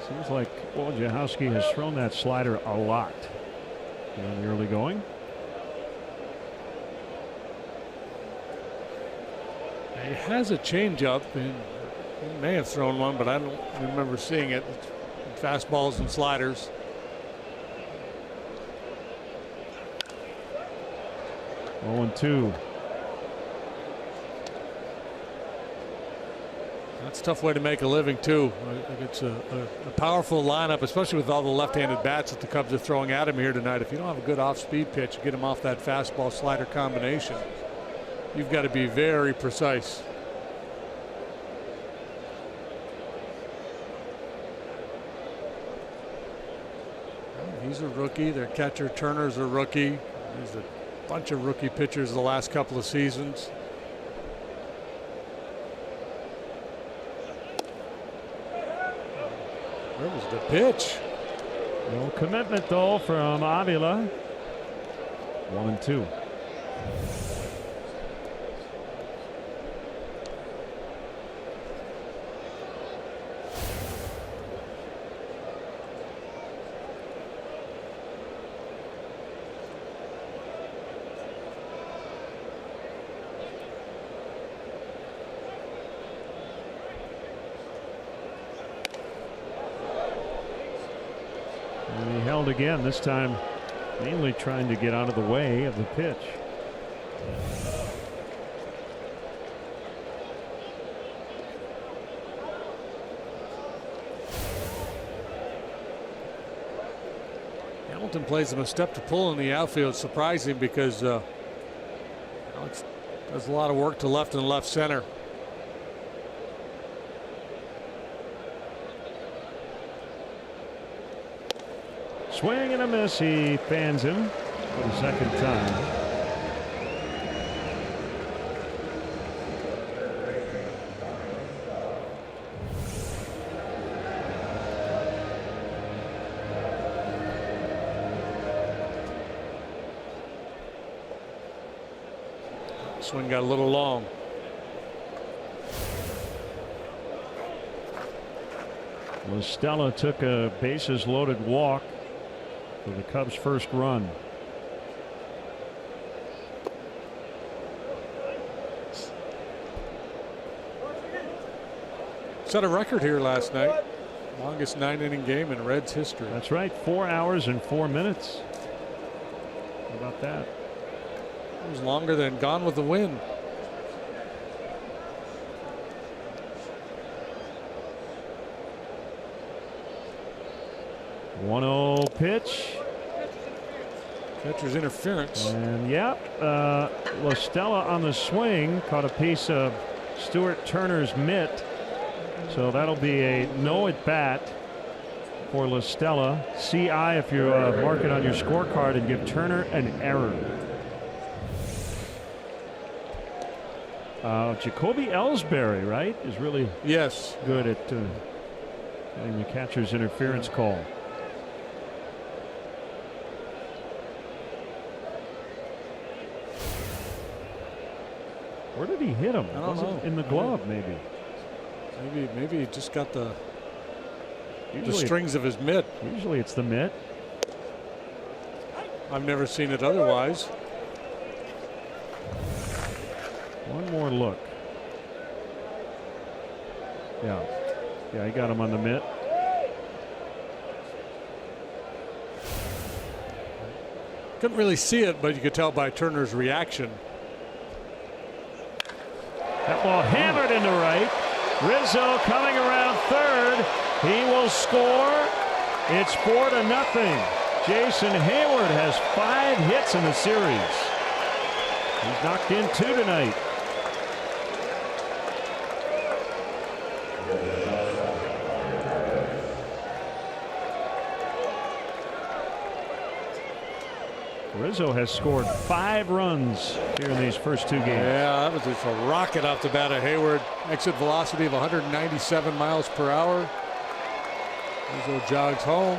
Seems like Wojciechowski has thrown that slider a lot in the early going. He has a changeup, and he may have thrown one, but I don't remember seeing it. Fastballs and sliders. Oh, and 2. That's a tough way to make a living, too. It's a powerful lineup, especially with all the left-handed bats that the Cubs are throwing at him here tonight. If you don't have a good off-speed pitch, get him off that fastball slider combination. You've got to be very precise. He's a rookie. Their catcher Turner's a rookie. There's a bunch of rookie pitchers the last couple of seasons. Where was the pitch? No commitment though from Avila. 1-2. And he held again, this time mainly trying to get out of the way of the pitch. Hamilton plays him a step to pull in the outfield. Surprising because Alex does a lot of work to left and left center. Swing and a miss. He fans him. for the second time. Swing got a little long. Stella took a bases loaded walk for the Cubs' first run. Set a record here last night. Longest 9-inning game in Reds history. That's right, 4 hours and 4 minutes. How about that? It was longer than Gone with the Wind. One-zero pitch. Catcher's interference. And yeah, La Stella on the swing caught a piece of Stuart Turner's mitt. So that'll be a no at bat for La Stella. CI if you mark it on your scorecard and give Turner an error. Jacoby Ellsbury, right, is really good at getting the catcher's interference call. Where did he hit him? I don't know. In the glove, maybe. Maybe he just got the strings of his mitt. Usually it's the mitt. I've never seen it otherwise. One more look. Yeah, he got him on the mitt. Couldn't really see it, but you could tell by Turner's reaction. That ball hammered into right. Rizzo coming around third. He will score. It's 4-0. Jason Hayward has 5 hits in the series. He's knocked in 2 tonight. Rizzo has scored 5 runs here in these first 2 games. Yeah, that was just a rocket off the bat of Hayward. Exit velocity of 197 miles per hour. Rizzo jogs home.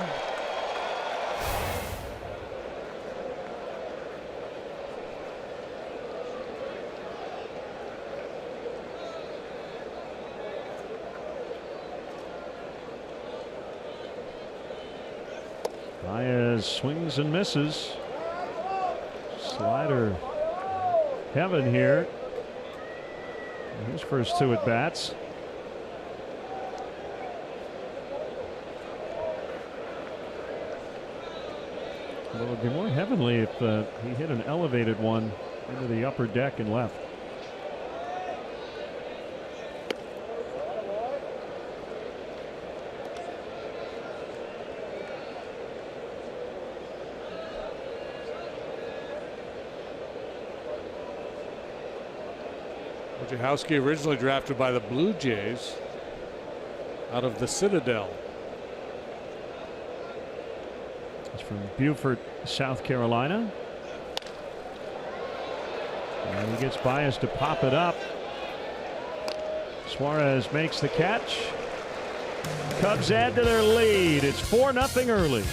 Baez swings and misses. Slider heaven here. His first 2 at bats. Well, it would be more heavenly if he hit an elevated one into the upper deck and left. Wojciechowski originally drafted by the Blue Jays out of the Citadel. It's from Beaufort, South Carolina. And he gets Baez to pop it up. Suarez makes the catch. Cubs add to their lead. It's 4-0 early.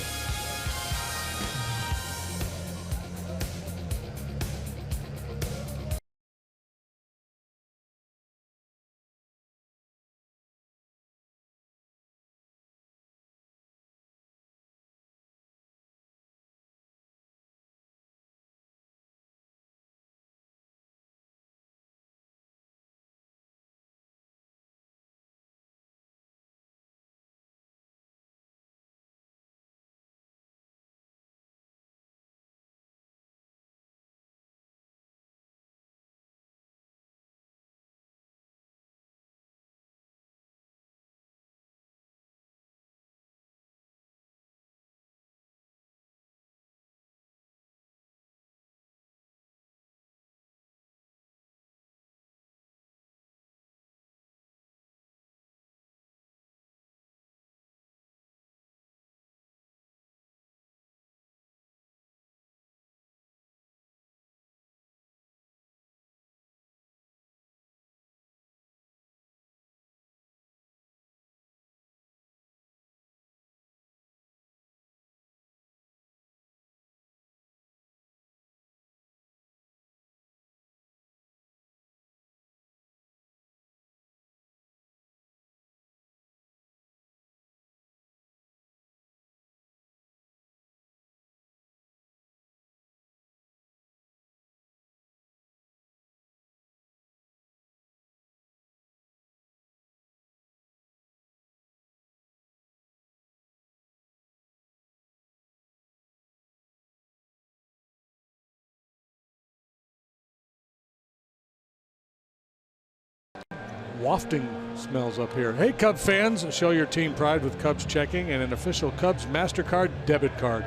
wafting smells up here. Hey, Cub fans, show your team pride with Cubs checking and an official Cubs MasterCard debit card.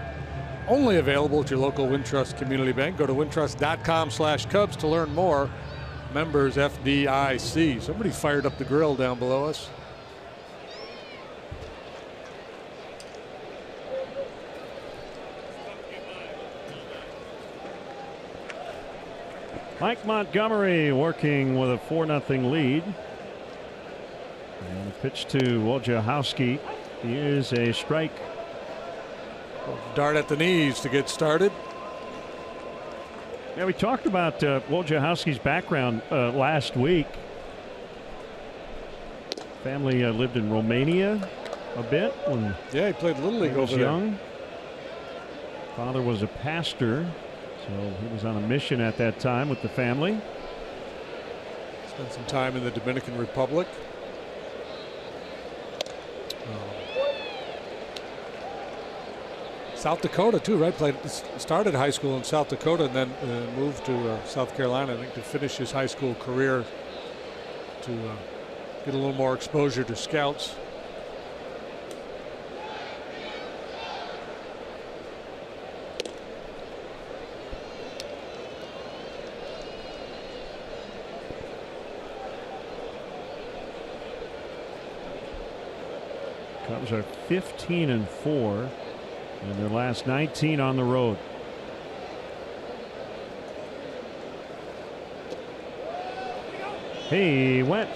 Only available at your local Wintrust Community Bank. Go to wintrust.com/Cubs to learn more. Members FDIC. Somebody fired up the grill down below us. Mike Montgomery working with a 4-0 lead. And a pitch to Wojciechowski. Here's a strike. Dart at the knees to get started. Yeah, we talked about Wojciechowski's background last week. Family lived in Romania a bit when he played Little League he was over young. there. Father was a pastor, so he was on a mission at that time with the family. Spent some time in the Dominican Republic. South Dakota too, right? Started high school in South Dakota and then moved to South Carolina, I think, to finish his high school career, to get a little more exposure to scouts. Cubs are 15-4. in their last 19 on the road. He went.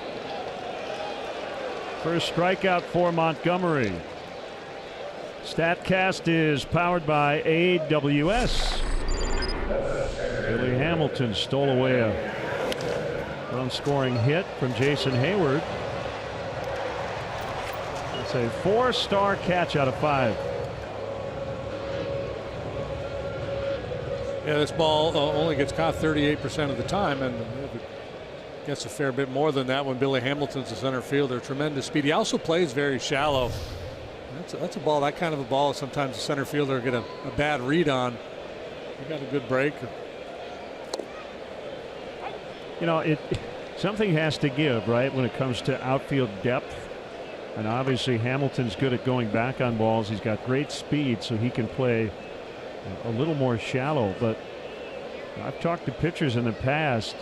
First strikeout for Montgomery. StatCast is powered by AWS. Billy Hamilton stole away a run-scoring hit from Jason Hayward. It's a 4-star catch out of 5. Yeah, this ball only gets caught 38% of the time, and gets a fair bit more than that when Billy Hamilton's a center fielder. Tremendous speed. He also plays very shallow. That's a ball, that kind of a ball, sometimes the center fielder get a bad read on. He got a good break. You know, something has to give, right, when it comes to outfield depth. And obviously Hamilton's good at going back on balls. He's got great speed, so he can play a little more shallow. But I've talked to pitchers in the past.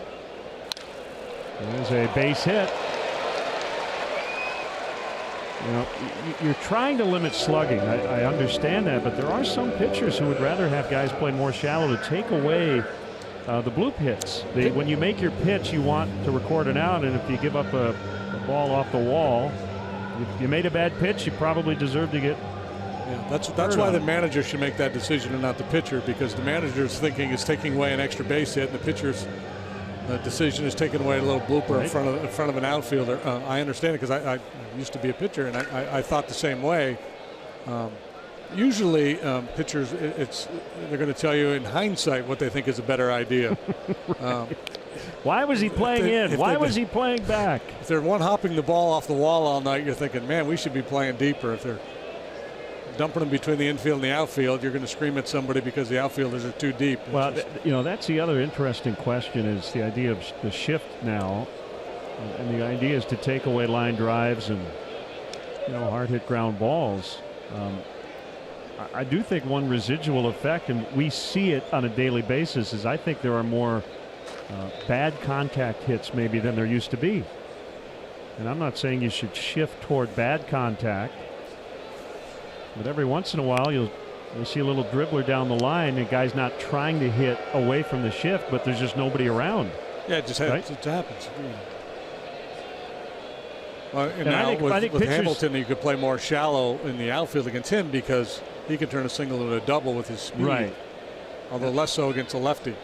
There's a base hit. You know, you're trying to limit slugging. I understand that, but there are some pitchers who would rather have guys play more shallow to take away the bloop hits. When you make your pitch, you want to record an out, and if you give up a ball off the wall, if you made a bad pitch, you probably deserve to get. Yeah, that's why the manager should make that decision and not the pitcher, because the manager's thinking is taking away an extra base hit, and the pitcher's decision is taking away a little blooper right in front of an outfielder. I understand it because I used to be a pitcher, and I thought the same way. Usually pitchers, they're going to tell you in hindsight what they think is a better idea. Why was he playing in? Why was he playing back? If they're one-hopping the ball off the wall all night, you're thinking, man, we should be playing deeper. If they're dumping them between the infield and the outfield, you're going to scream at somebody because the outfielders are too deep. Well, you know, that's the other interesting question, is the idea of the shift now. And the idea is to take away line drives and, you know, hard hit ground balls. I do think one residual effect, and we see it on a daily basis, is I think there are more bad contact hits maybe than there used to be. And I'm not saying you should shift toward bad contact, but every once in a while you'll see a little dribbler down the line, and the guy's not trying to hit away from the shift, but there's just nobody around. Yeah, it just happens. Right? It happens. Well, and I think with Hamilton, you could play more shallow in the outfield against him because he can turn a single into a double with his speed. Right. Although less so against a lefty.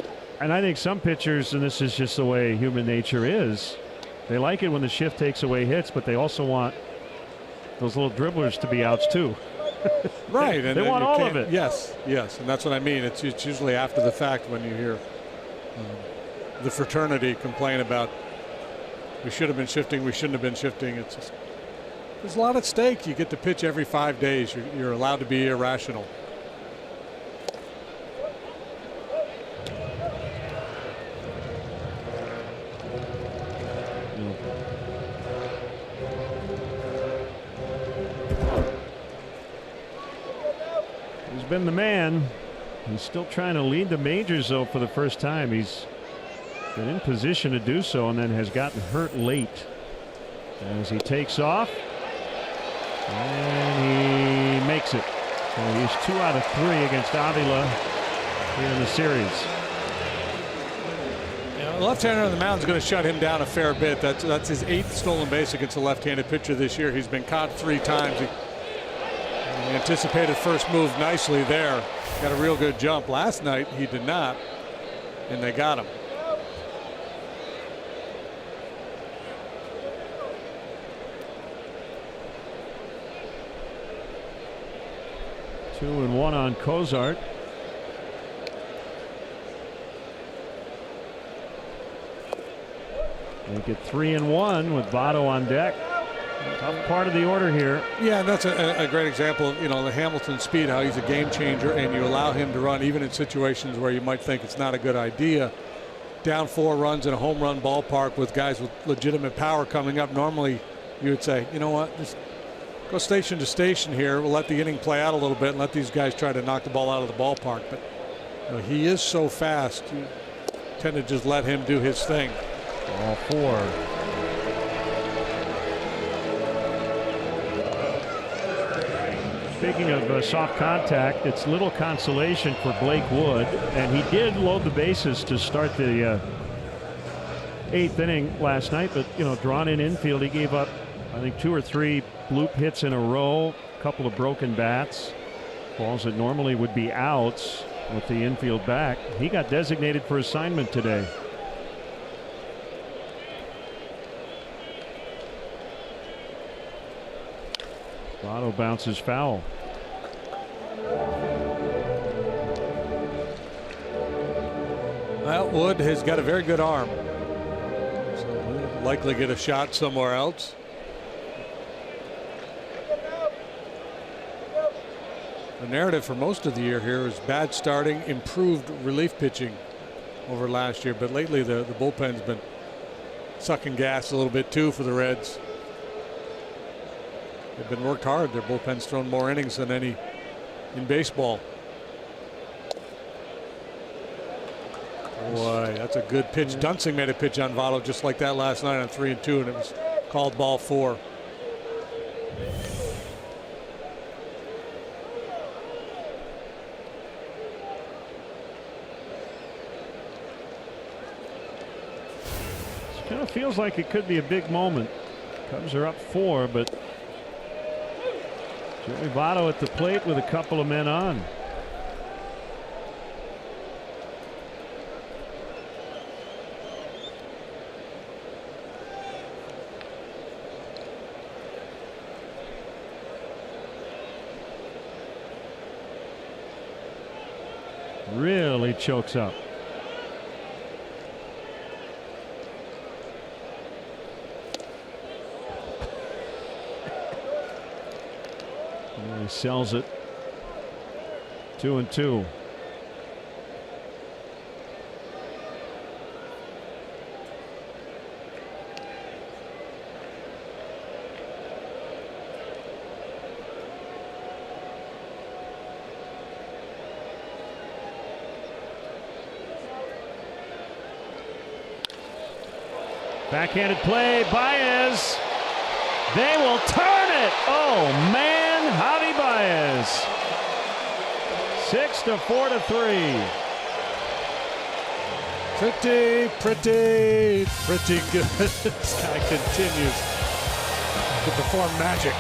And I think some pitchers, and this is just the way human nature is, they like it when the shift takes away hits, but they also want those little dribblers to be outs too. Right. They want all of it. Yes, and that's what I mean. It's usually after the fact when you hear the fraternity complain about we should have been shifting, we shouldn't have been shifting. It's just, there's a lot at stake. You get to pitch every 5 days. You're allowed to be irrational. been the man. He's still trying to lead the majors, though, for the first time. He's been in position to do so and then has gotten hurt late. As he takes off, and he makes it. So he's 2 out of 3 against Avila here in the series. The left-hander on the mound is going to shut him down a fair bit. That's his 8th stolen base against a left-handed pitcher this year. He's been caught 3 times. He anticipated first move nicely there. Got a real good jump. Last night he did not, and they got him. Two and one on Cozart. Make it 3 and 1 with Votto on deck. Tough part of the order here. Yeah, and that's a great example of, the Hamilton speed, how he's a game changer, and you allow him to run even in situations where you might think it's not a good idea. Down 4 runs in a home run ballpark with guys with legitimate power coming up. Normally you would say, you know what, just go station to station here. We'll let the inning play out a little bit and let these guys try to knock the ball out of the ballpark. But he is so fast, you tend to just let him do his thing. All 4. Speaking of soft contact, it's little consolation for Blake Wood, and he did load the bases to start the 8th inning last night, but drawn in infield, he gave up I think 2 or 3 bloop hits in a row, a couple of broken bats, balls that normally would be outs with the infield back. He got designated for assignment today. Votto bounces foul. Well, Wood has got a very good arm, so he'll likely get a shot somewhere else. The narrative for most of the year here is bad starting, improved relief pitching over last year, but lately the bullpen's been sucking gas a little bit too for the Reds. They've been worked hard. Their bullpen's thrown more innings than any in baseball. Boy, that's a good pitch. Dunsing made a pitch on Votto just like that last night on 3-2, and it was called ball 4. It kind of feels like it could be a big moment. Cubs are up 4, but Joey Votto at the plate with a couple of men on. Really chokes up. He sells it. 2-2. Backhanded play, Baez. They will turn it. Oh man, Javi Baez. 6-4 to 3. Pretty good. This guy continues to perform magic.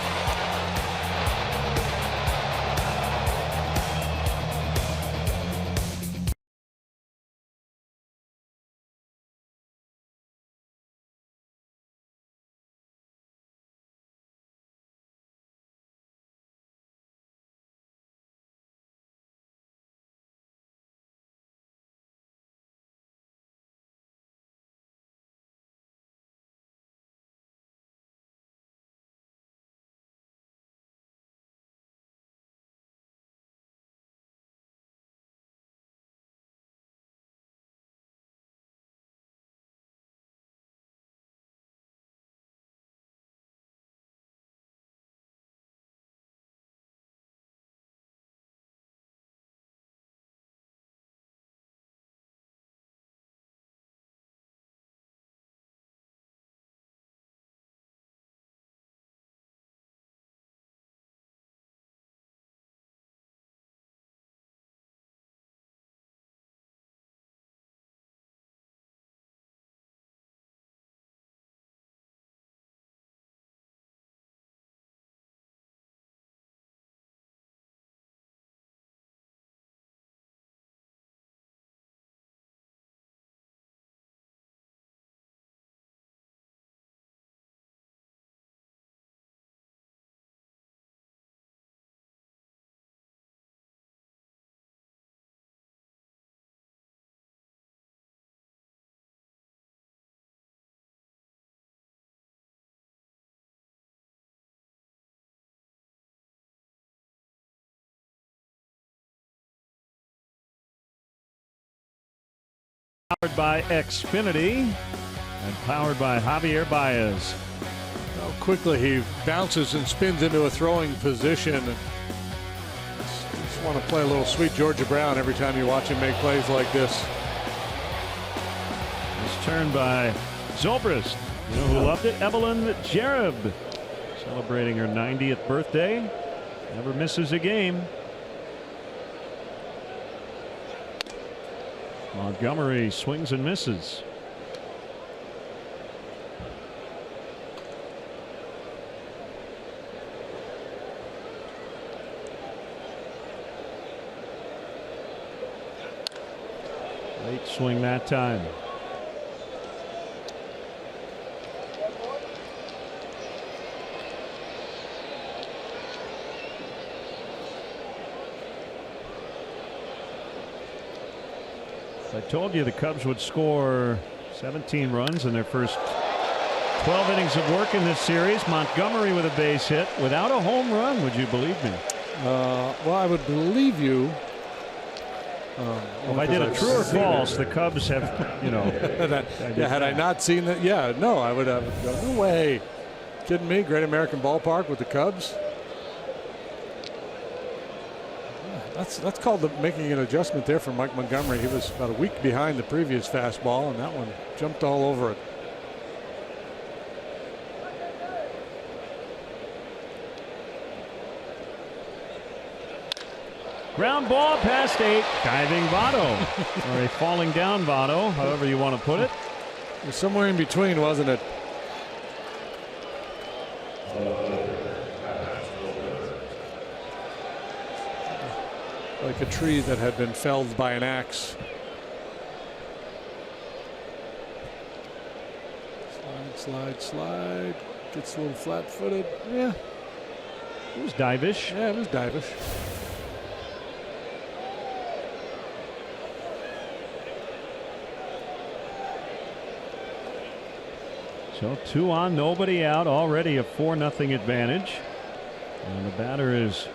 Powered by Xfinity and powered by Javier Baez. How quickly he bounces and spins into a throwing position. Just want to play a little Sweet Georgia Brown every time you watch him make plays like this. This turn by Zobrist. You know who loved it? Evelyn Jareb, celebrating her 90th birthday. Never misses a game. Montgomery swings and misses. Late swing that time. I told you the Cubs would score 17 runs in their first 12 innings of work in this series. Montgomery with a base hit without a home run. Would you believe me? Well, I would believe you. If I did a true or false, the Cubs have, you know. Had I not seen that, no, I would have gone, no way. Kidding me? Great American Ballpark with the Cubs. That's called making an adjustment there for Mike Montgomery. He was about a week behind the previous fastball, and that one jumped all over it. Ground ball past 8. Diving Votto. Or a falling down Votto, however you want to put it. It was somewhere in between, wasn't it? Like a tree that had been felled by an axe. Slide. Gets a little flat-footed. Yeah. It was divish. Yeah, it was divish. So 2 on, nobody out. Already a 4-0 advantage. And the batter is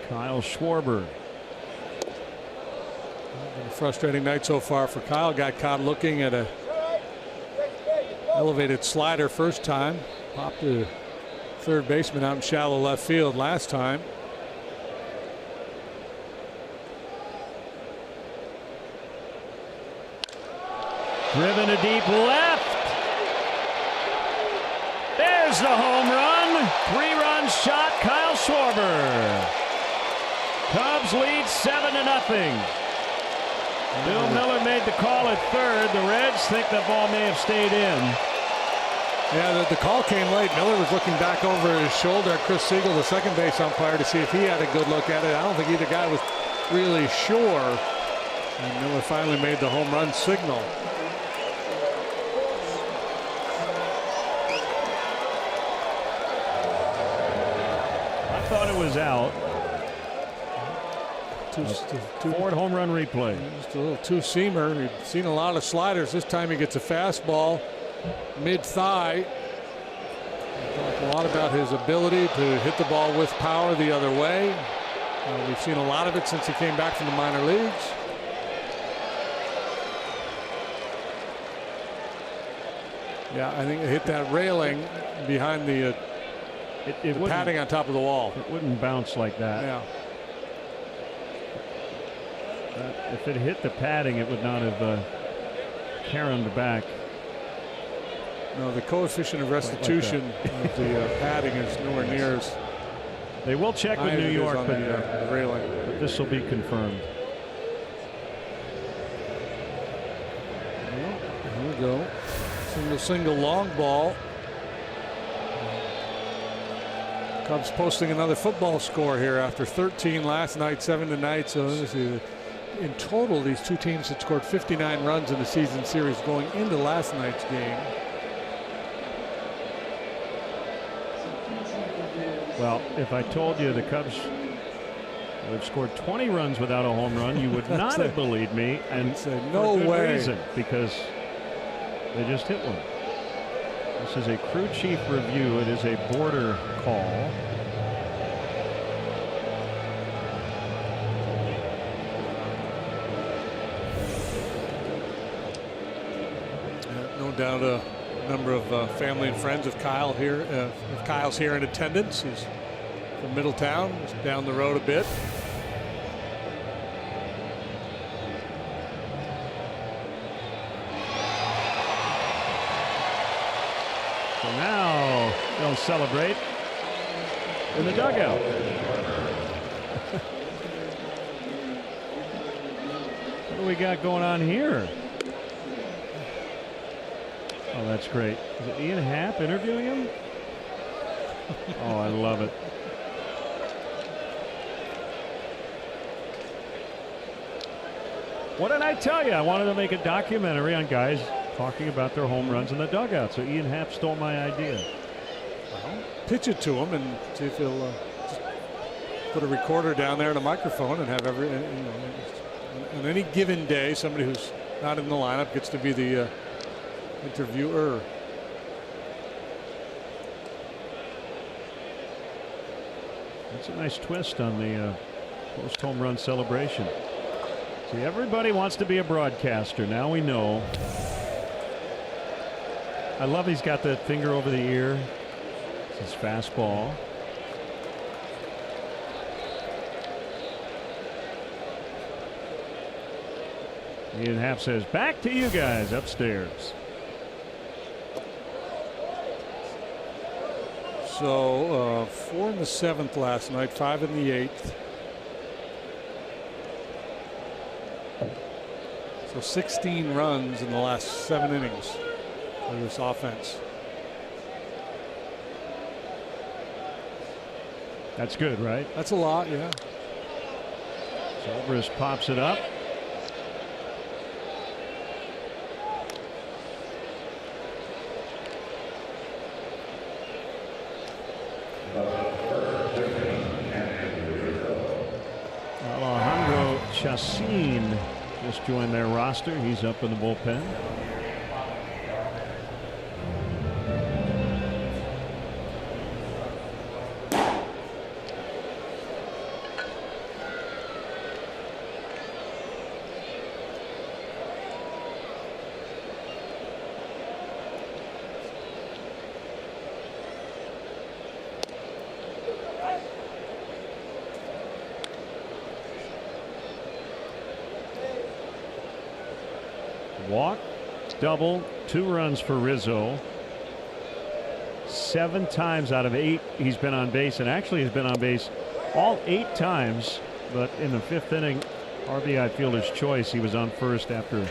Kyle Schwarber. Been a frustrating night so far for Kyle. Got caught looking at a elevated slider first time. Popped the third baseman out in shallow left field last time. Driven to deep left. There's the home run. 3-run shot, Kyle Schwarber. Cubs lead 7-0. Bill Miller made the call at third. The Reds think the ball may have stayed in. Yeah, the call came late. Miller was looking back over his shoulder at Chris Siegel, the second base umpire, to see if he had a good look at it. I don't think either guy was really sure. And Miller finally made the home run signal. I thought it was out. Ford home run replay. Just a little two-seamer. We've seen a lot of sliders. This time he gets a fastball mid-thigh. Talk a lot about his ability to hit the ball with power the other way. We've seen a lot of it since he came back from the minor leagues. Yeah, I think it hit that railing behind the padding on top of the wall. It wouldn't bounce like that. Yeah. If it hit the padding, it would not have caromed back. No, the coefficient of restitution of the padding is nowhere near as. They will check with New York, but this will be confirmed. Well, here we go. Single long ball. Cubs posting another football score here after 13 last night, 7 tonight. So this is, in total, these two teams had scored 59 runs in the season series going into last night's game. Well, if I told you the Cubs would have scored 20 runs without a home run, you would not have believed me, and say no for good way. reason, because they just hit one. This is a crew chief review. It is a border call. down to a number of family and friends of Kyle here. Of Kyle's here in attendance. He's from Middletown, he's down the road a bit. So now they'll celebrate in the dugout. What do we got going on here? Oh, that's great. Is it Ian Happ interviewing him? Oh, I love it. What did I tell you? I wanted to make a documentary on guys talking about their home runs in the dugout. So Ian Happ stole my idea. Well, pitch it to him and see if he'll just put a recorder down there and a microphone and have on any given day, somebody who's not in the lineup gets to be the interviewer. That's a nice twist on the post home run celebration. See, everybody wants to be a broadcaster. Now we know. I love he's got the finger over the ear. It's his fastball. Ian Happ says, back to you guys upstairs. So 4 in the 7th last night, 5 in the 8th. So 16 runs in the last 7 innings of this offense. That's good, right? That's a lot, yeah. Zobrist pops it up. CHN AT CIN just joined their roster. He's up in the bullpen. Walk, double, 2 runs for Rizzo. 7 times out of 8 he's been on base, and actually he's been on base all 8 times. But in the 5th inning, RBI fielder's choice, he was on first after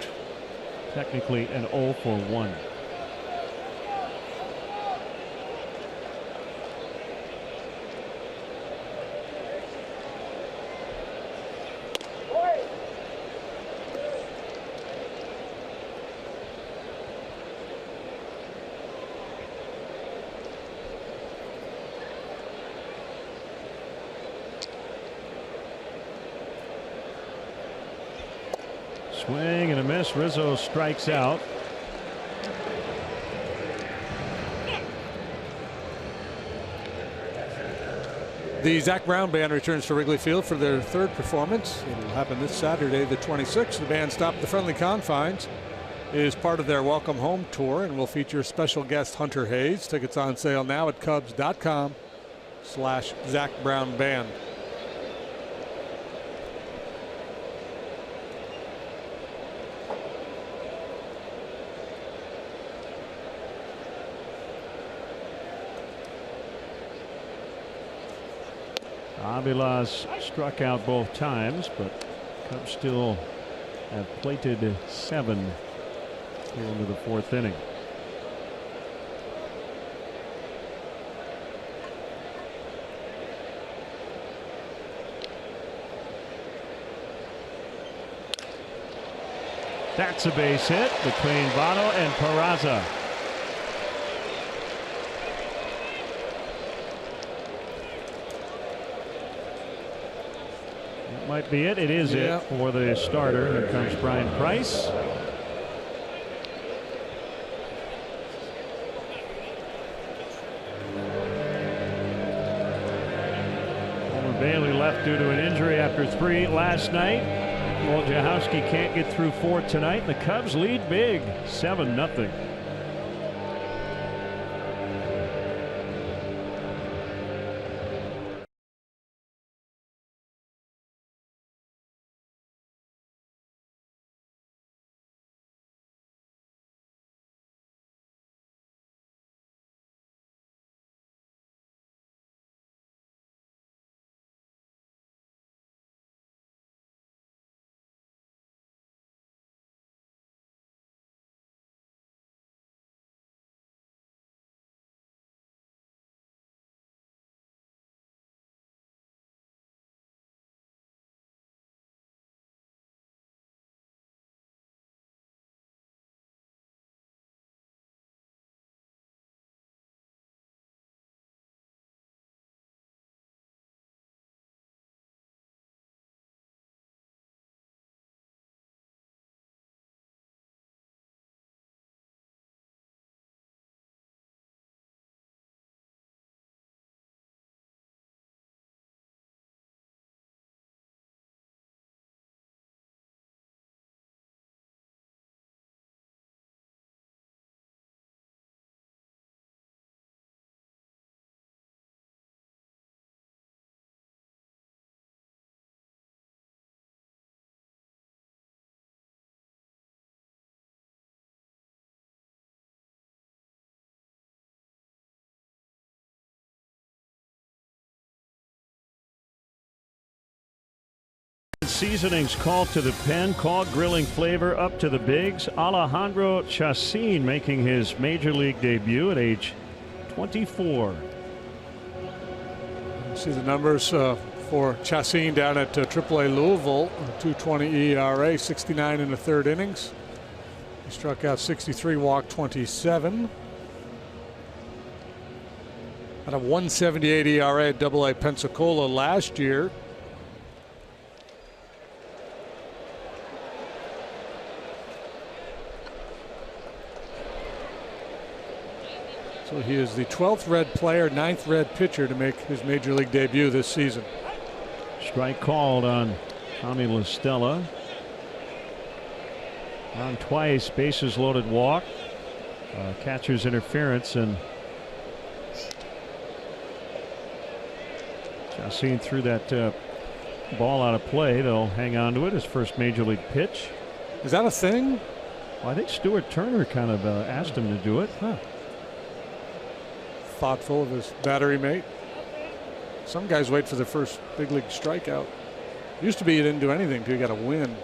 technically an 0 for 1. Swing and a miss. Rizzo strikes out. The Zach Brown Band returns to Wrigley Field for their 3rd performance. It will happen this Saturday, the 26th. The band stopped the friendly confines. It is part of their Welcome Home tour and will feature special guest Hunter Hayes. Tickets on sale now at Cubs.com/Zach Brown Band. Avila's struck out both times, but Cubs still have plated 7 here into the 4th inning. That's a base hit between Votto and Peraza. Might be it. It is it for the starter. Here comes Brian Price. Homer Bailey left due to an injury after 3 last night. Wojciechowski can't get through 4 tonight. The Cubs lead big, 7-0. seasonings called to the pen, called grilling flavor up to the bigs. Alejandro Chacin making his major league debut at age 24. See the numbers for Chacin down at AAA Louisville. 2.20 ERA, 69 in the third innings. He struck out 63, walked 27. Had a 1.78 ERA at AA Pensacola last year. So he is the 12th red player, 9th red pitcher to make his major league debut this season. Strike called on Tommy La Stella. On twice, bases loaded walk. Catcher's interference, and Chacin threw that ball out of play. They'll hang on to it. His first major league pitch. Is that a thing? Well, I think Stuart Turner kind of asked him to do it. Huh. Thoughtful of his battery mate. Some guys wait for their first big league strikeout. Used to be you didn't do anything till you got a win.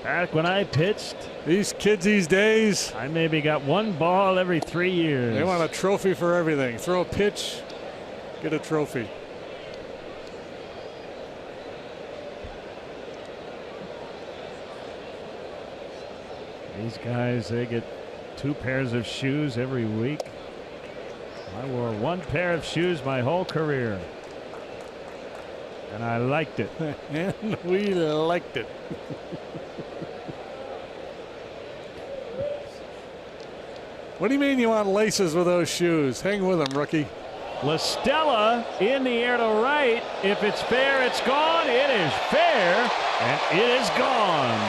Back when I pitched, these kids these days, I maybe got one ball every 3 years. They want a trophy for everything. Throw a pitch, get a trophy. These guys, they get 2 pairs of shoes every week. I wore 1 pair of shoes my whole career, and I liked it. And we liked it. What do you mean you want laces with those shoes? Hang with them, rookie. La Stella in the air to right. If it's fair, it's gone. It is fair, and it is gone.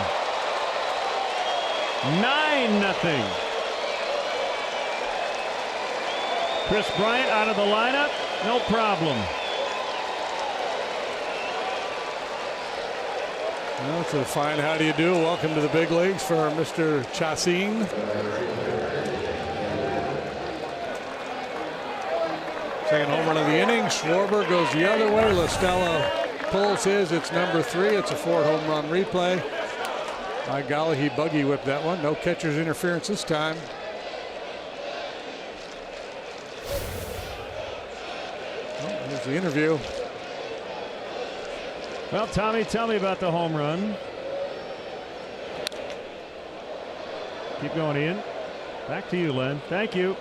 9-0. Chris Bryant out of the lineup, no problem. Well, it's a fine how do you do. Welcome to the big leagues for Mr. Chacin. Second home run of the inning. Schwarber goes the other way. La Stella pulls his. It's number 3. It's a Ford home run replay. By golly, he buggy whipped that one. No catcher's interference this time. Oh, there's the interview. Well, Tommy, tell me about the home run. Keep going, Ian. Back to you, Len. Thank you.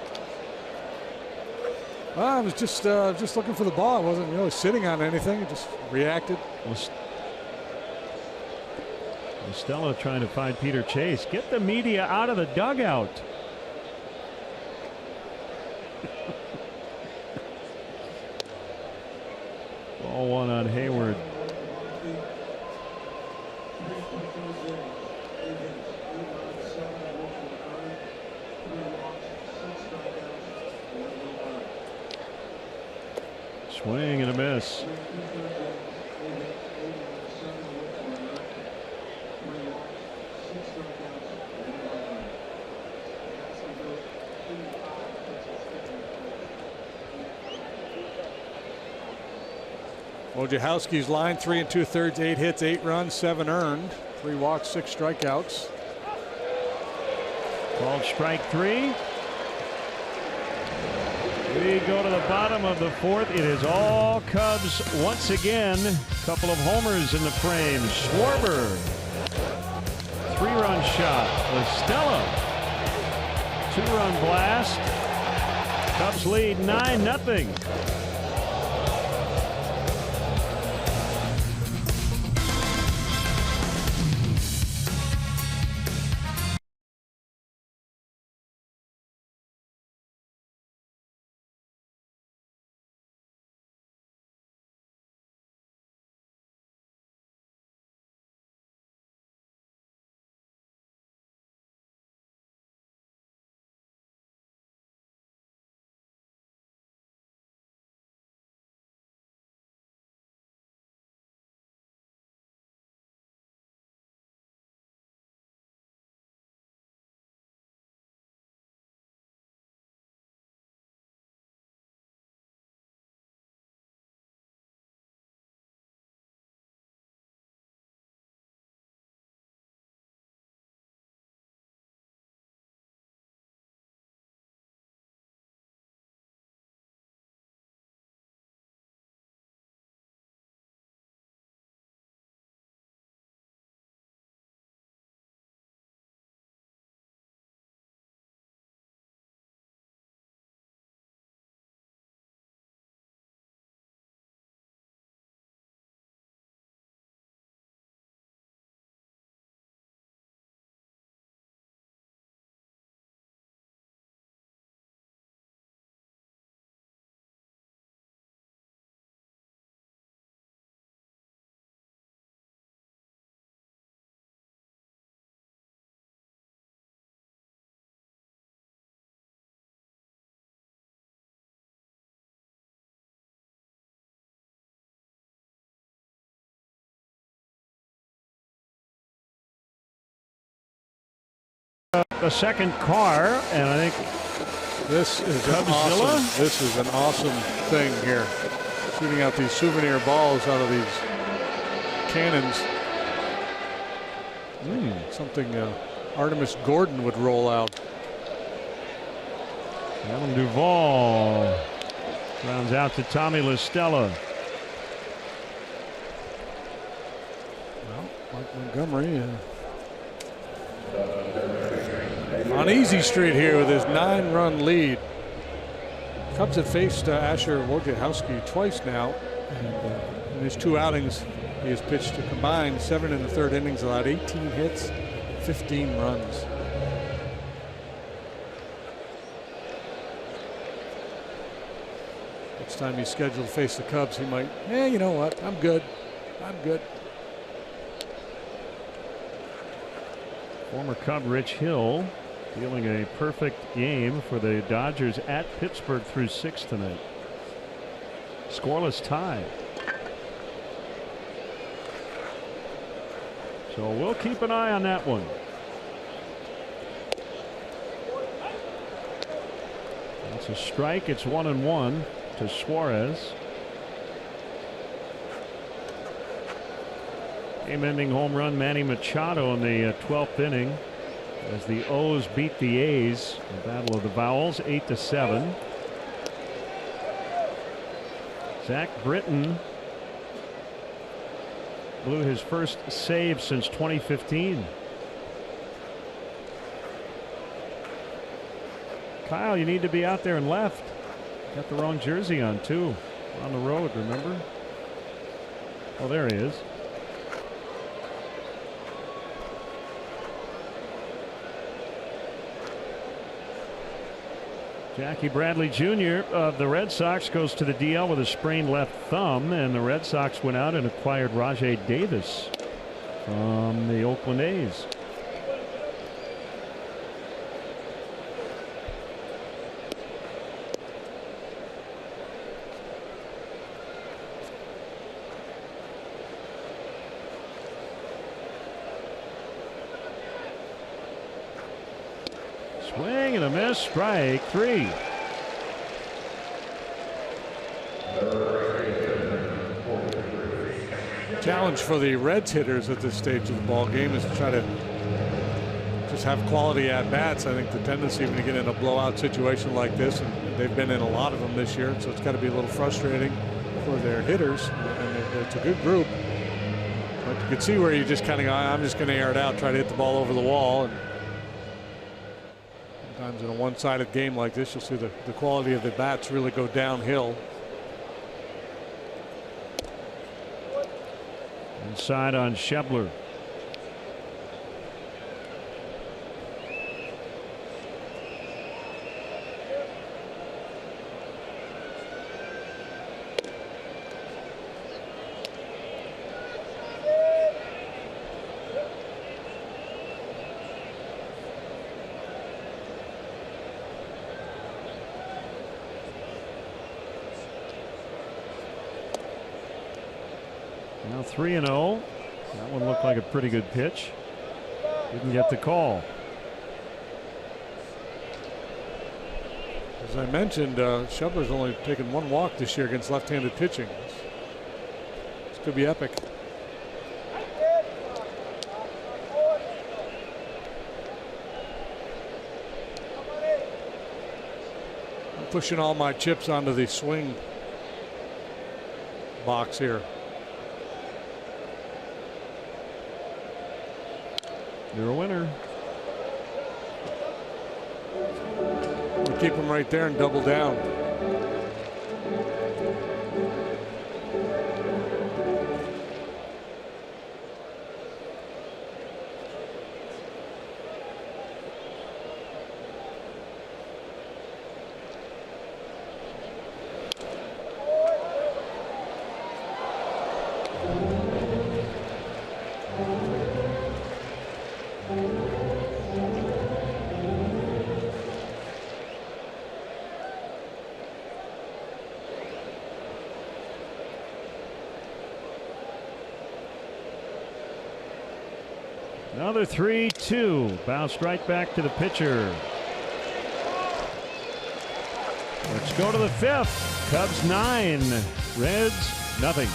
Well, I was just looking for the ball. I wasn't really sitting on anything. I just reacted. Stella trying to find Peter Chase. Get the media out of the dugout. Ball 1 on Hayward. Swing and a miss. Wojciechowski's line, 3 2/3, 8 hits, 8 runs, 7 earned, 3 walks, 6 strikeouts. Called strike 3. We go to the bottom of the 4th. It is all Cubs once again. Couple of homers in the frame. Schwarber, 3-run shot. La Stella, 2-run blast. Cubs lead 9-0. a second car, and I think this is an awesome thing here. Shooting out these souvenir balls out of these cannons. Something Artemis Gordon would roll out. Adam Duvall rounds out to Tommy LaStella. Well, Mike Montgomery on easy street here with his 9-run lead. Cubs have faced Asher Wojciechowski twice now, and in his 2 outings he has pitched a combined 7 in the 3rd innings, allowed 18 hits, 15 runs. Next time he's scheduled to face the Cubs, he might, you know what, I'm good. Former Cub Rich Hill dealing a perfect game for the Dodgers at Pittsburgh through 6 tonight. Scoreless tie. So we'll keep an eye on that one. That's a strike. It's 1-1 to Suarez. Game-ending home run, Manny Machado in the 12th inning as the O's beat the A's. The Battle of the Vowels, 8-7. Zach Britton blew his first save since 2015. Kyle, you need to be out there and left. Got the wrong jersey on too. On the road, remember? Oh, there he is. Jackie Bradley Jr. of the Red Sox goes to the DL with a sprained left thumb, and the Red Sox went out and acquired Rajay Davis from the Oakland A's. Swing and a miss, strike 3. Challenge for the Reds hitters at this stage of the ball game is to try to just have quality at bats. I think the tendency when you get in a blowout situation like this, and they've been in a lot of them this year, so it's got to be a little frustrating for their hitters. And it's a good group, but you can see where you just kind of go, I'm just going to air it out, try to hit the ball over the wall. And sometimes in a one-sided game like this, you'll see the quality of the bats really go downhill. Inside on Schebler. Now 3-0. That one looked like a pretty good pitch. Didn't get the call. As I mentioned, Schebler's only taken 1 walk this year against left-handed pitching. This could be epic. I'm pushing all my chips onto the swing box here. You're a winner. We'll keep them right there and double down. Another 3-2. Bounced right back to the pitcher. Let's go to the fifth. Cubs 9, Reds nothing.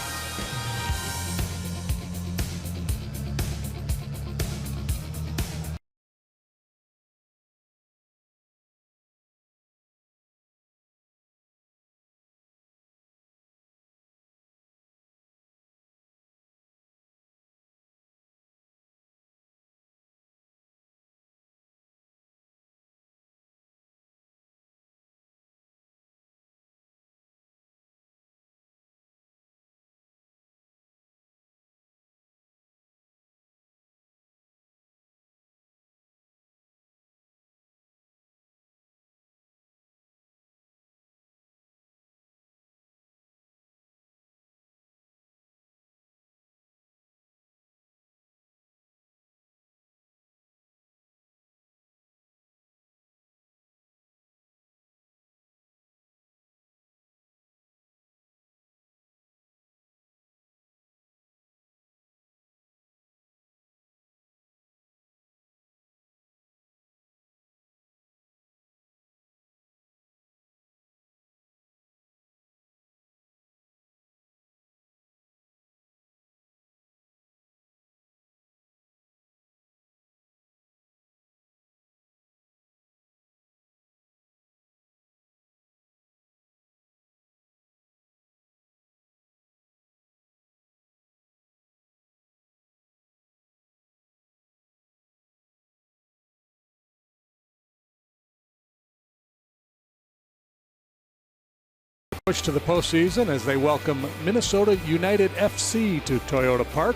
Push to the postseason as they welcome Minnesota United FC to Toyota Park.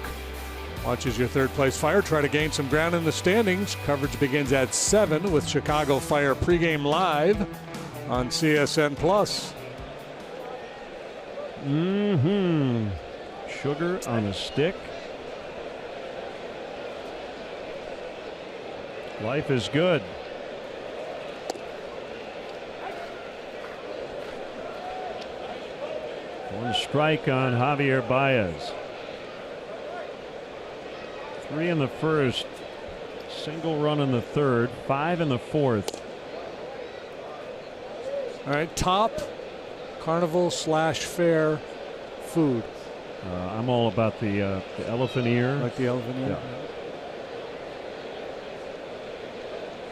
Watch as your third place Fire try to gain some ground in the standings. Coverage begins at 7 with Chicago Fire pregame live on CSN Plus. Sugar on a stick. Life is good. One strike on Javier Baez. 3 in the first, single run in the third, 5 in the fourth. All right, top carnival / fair food. I'm all about the elephant ear. Like the elephant ear?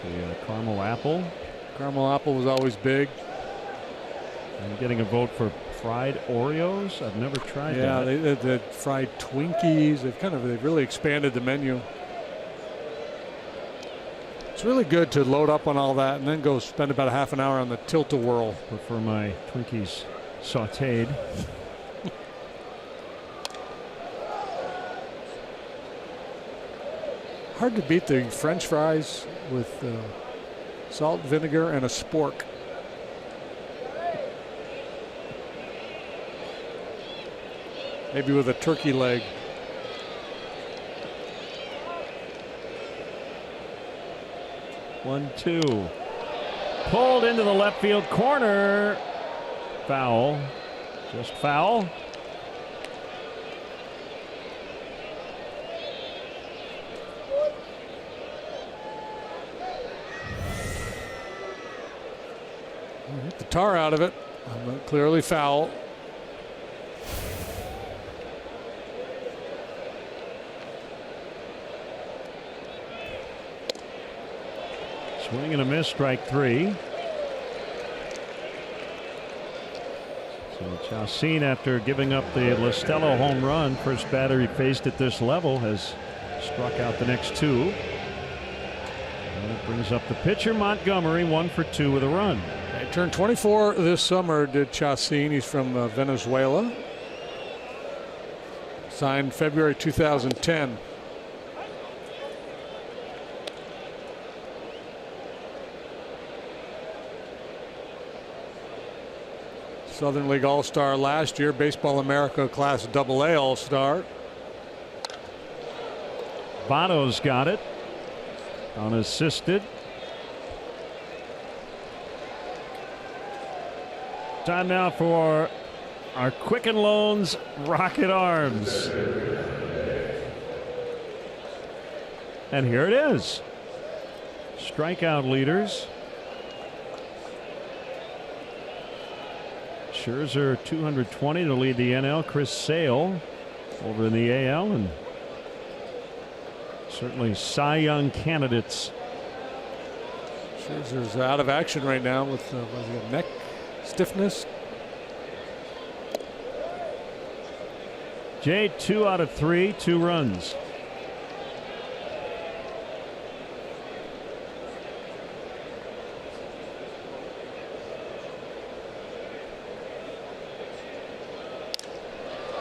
Yeah. The caramel apple. Caramel apple was always big. I'm getting a vote for fried Oreos. I've never tried that. Yeah, the fried Twinkies. They've really expanded the menu. It's really good to load up on all that and then go spend about a half an hour on the tilt-a-whirl. Prefer my Twinkies sautéed. Hard to beat the French fries with salt, vinegar, and a spork. Maybe with a turkey leg. One, two. Pulled into the left field corner. Foul. Just foul. Hit the tar out of it. Clearly foul. Swing and a miss, strike 3. So Chacin, after giving up the Listello home run, first batter he faced at this level, has struck out the next 2. And it brings up the pitcher Montgomery, 1 for 2 with a run. He turned 24 this summer, did Chacin. He's from Venezuela. Signed February 2010. Southern League All-Star last year, Baseball America Class AA All-Star. Votto's got it. Unassisted. Time now for our Quicken Loans Rocket Arms. And here it is. Strikeout leaders. Scherzer 220 to lead the NL. Chris Sale over in the AL, and certainly Cy Young candidates. Scherzer's out of action right now with neck stiffness. Jay, 2 out of 3, 2 runs.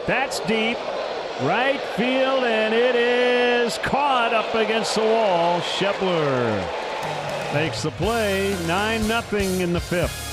That's deep. Right field, and it is caught up against the wall. Schepler makes the play. 9-0 in the 5th.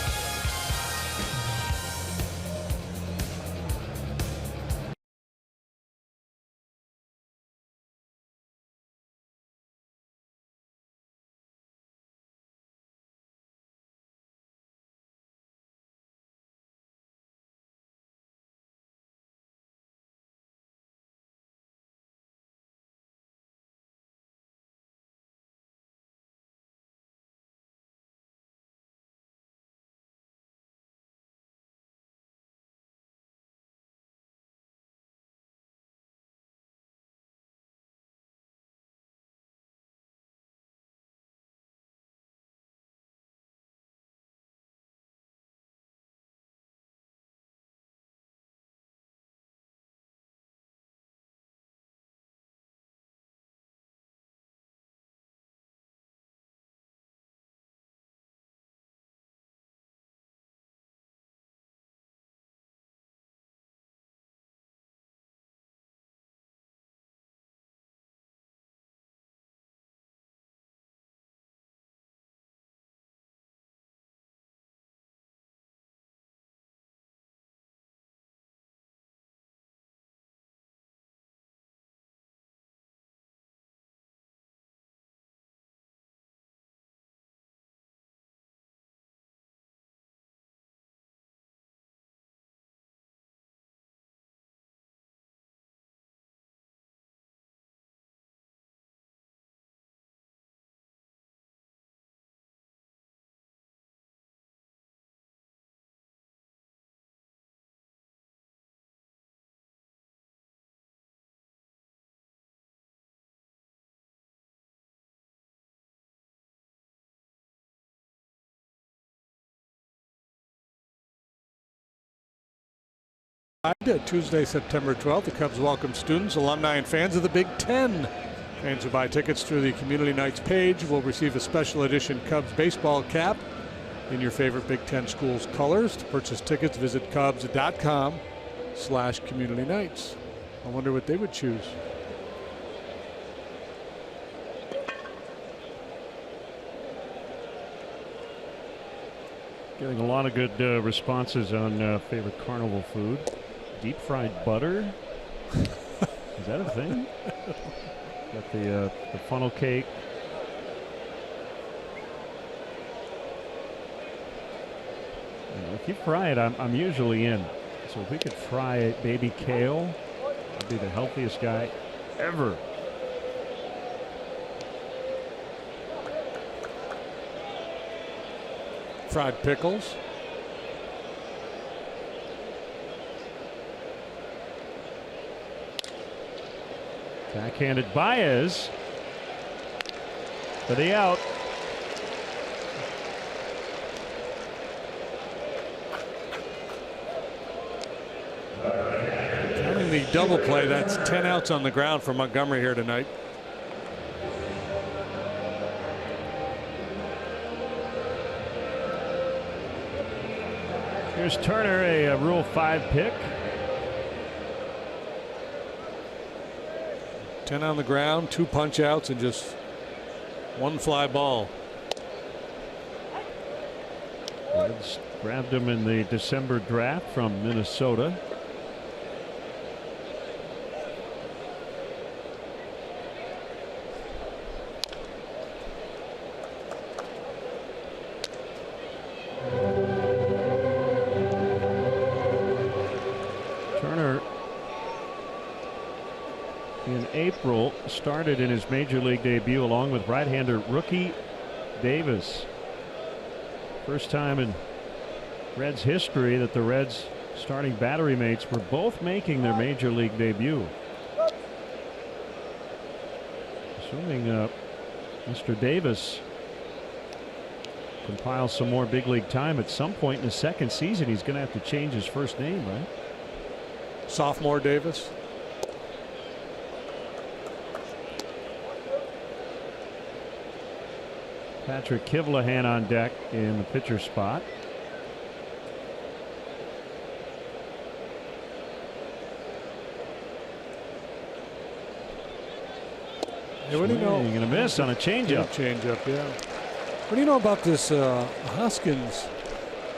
Tuesday, September 12th, the Cubs welcome students, alumni, and fans of the Big Ten. Fans who buy tickets through the Community Nights page will receive a special edition Cubs baseball cap in your favorite Big Ten school's colors. To purchase tickets, visit Cubs.com/communitynights. I wonder what they would choose. Getting a lot of good responses on favorite carnival food. Deep fried butter. Is that a thing? Got the funnel cake. You know, if you fry it, I'm usually in. So if we could fry baby kale, I'd be the healthiest guy ever. Fried pickles. Backhanded Baez for the out. Counting the double play, that's 10 outs on the ground for Montgomery here tonight. Here's Turner, a Rule 5 pick. 10 on the ground, 2 punch outs, and just 1 fly ball. Reds grabbed him in the December draft from Minnesota. April, started in his major league debut along with right-hander rookie Davis. First time in Reds history that the Reds starting battery mates were both making their major league debut. Assuming Mr. Davis compiles some more big league time at some point in his second season, he's going to have to change his first name, right? Sophomore Davis. Patrick Kivlahan on deck in the pitcher spot. Hey, what do you know? Going to miss on a changeup. Changeup, yeah. What do you know about this Hoskins?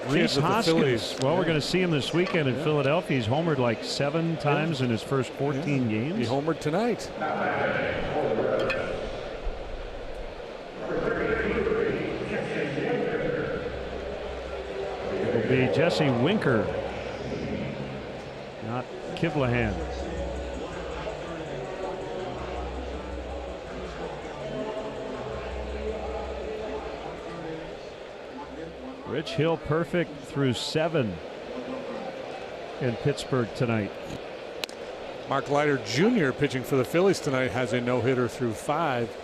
Rhys Hoskins. Well, we're going to see him this weekend in Philadelphia. He's homered like 7 times in his first 14 games. He homered tonight. It'll be Jesse Winker, not Kivlahan. Rich Hill perfect through 7 in Pittsburgh tonight. Mark Leiter Jr. pitching for the Phillies tonight has a no-hitter through 5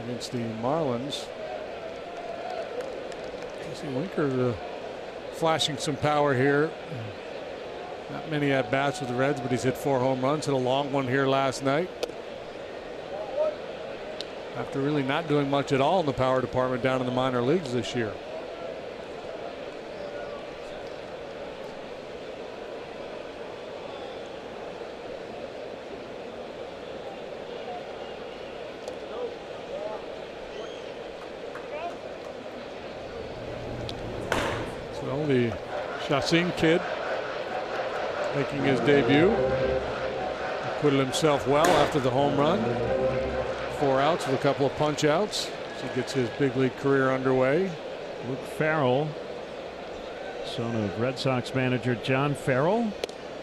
against the Marlins. Jesse Winker flashing some power here. Not many at-bats with the Reds, but he's hit 4 home runs. Hit a long one here last night. After really not doing much at all in the power department down in the minor leagues this year. The Chacin kid making his debut. Acquitted himself well after the home run. 4 outs with a couple of punch outs. So he gets his big league career underway. Luke Farrell, son of Red Sox manager John Farrell,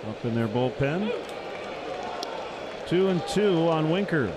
up in their bullpen. 2-2 on Winker.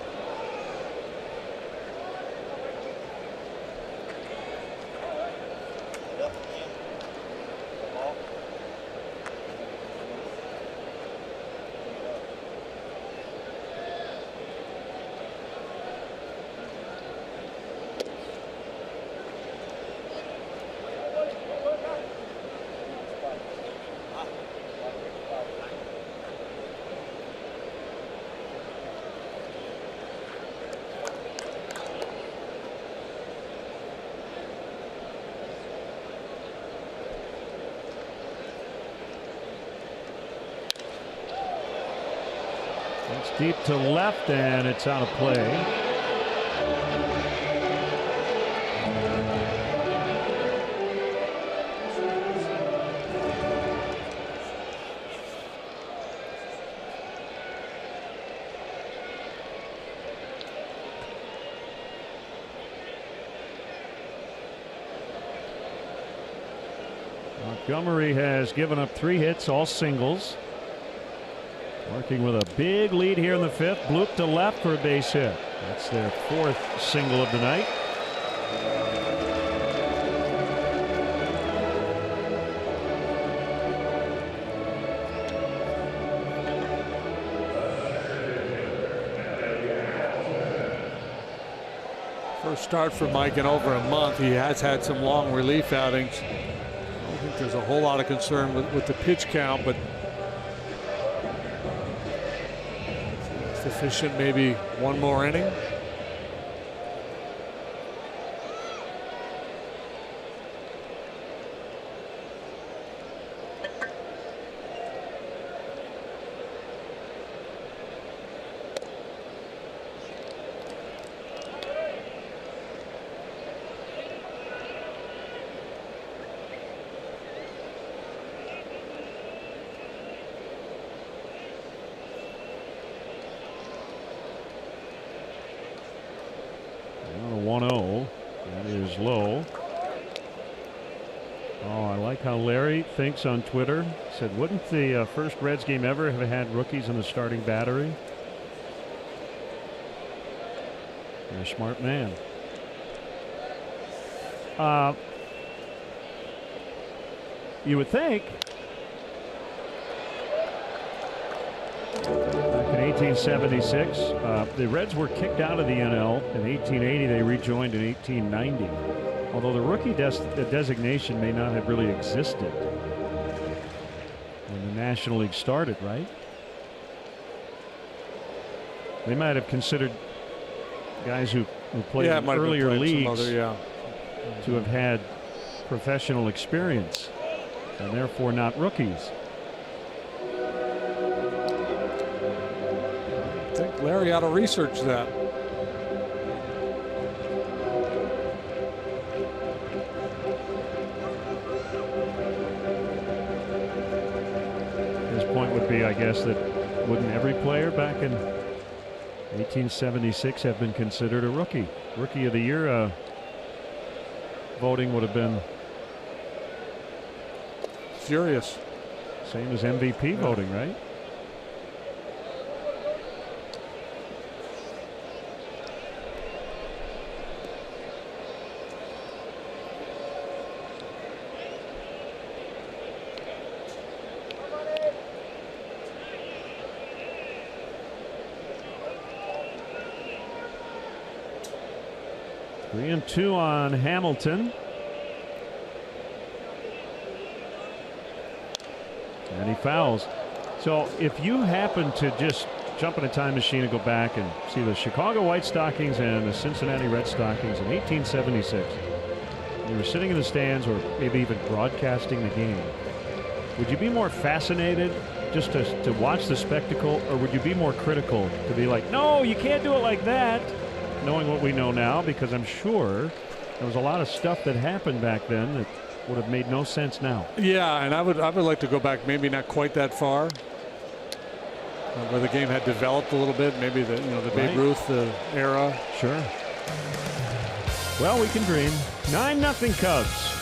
It's deep to left, and it's out of play. Montgomery has given up 3 hits, all singles. Working with a big lead here in the 5th. Bloop to left for a base hit. That's their 4th single of the night. First start for Mike in over a month. He has had some long relief outings. I don't think there's a whole lot of concern with the pitch count, but sufficient, maybe one more inning. Thinks on Twitter, said, wouldn't the first Reds game ever have had rookies in the starting battery? You're a smart man. You would think back in 1876, the Reds were kicked out of the NL. In 1880, they rejoined in 1890. Although the rookie designation may not have really existed when the National League started, right? They might have considered guys who played in earlier leagues to have had professional experience and therefore not rookies. I think Larry ought to research that. His point would be, I guess, that wouldn't every player back in 1876 have been considered a rookie? Rookie of the Year voting would have been furious. Same as MVP voting, right? Three and two on Hamilton. And he fouls. So if you happen to just jump in a time machine and go back and see the Chicago White Stockings and the Cincinnati Red Stockings in 1876, you were sitting in the stands or maybe even broadcasting the game, would you be more fascinated just to watch the spectacle, or would you be more critical to be like, no, you can't do it like that, knowing what we know now? Because I'm sure there was a lot of stuff that happened back then that would have made no sense now. Yeah, and I would like to go back, maybe not quite that far, where the game had developed a little bit, maybe the Babe Ruth era. Sure. Well, we can dream. 9-0 Cubs.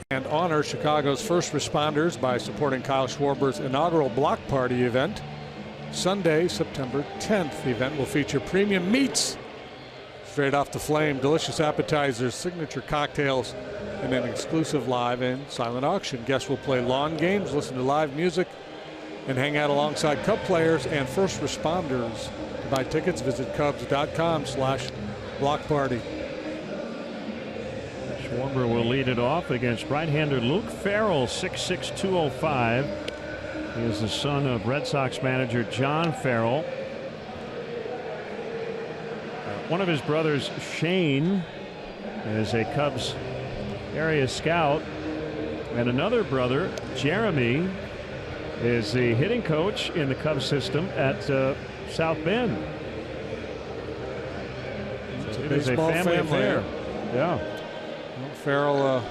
And honor Chicago's first responders by supporting Kyle Schwarber's inaugural block party event. Sunday, September 10th. The event will feature premium meats, straight off the flame, delicious appetizers, signature cocktails, and an exclusive live and silent auction. Guests will play lawn games, listen to live music, and hang out alongside Cub players and first responders. To buy tickets, visit Cubs.com/blockparty. Schwarber will lead it off against right-hander Luke Farrell, 6'6", 205. He is the son of Red Sox manager John Farrell. One of his brothers, Shane, is a Cubs area scout, and another brother, Jeremy, is the hitting coach in the Cubs system at South Bend. It is a family affair. Yeah. Well, Farrell,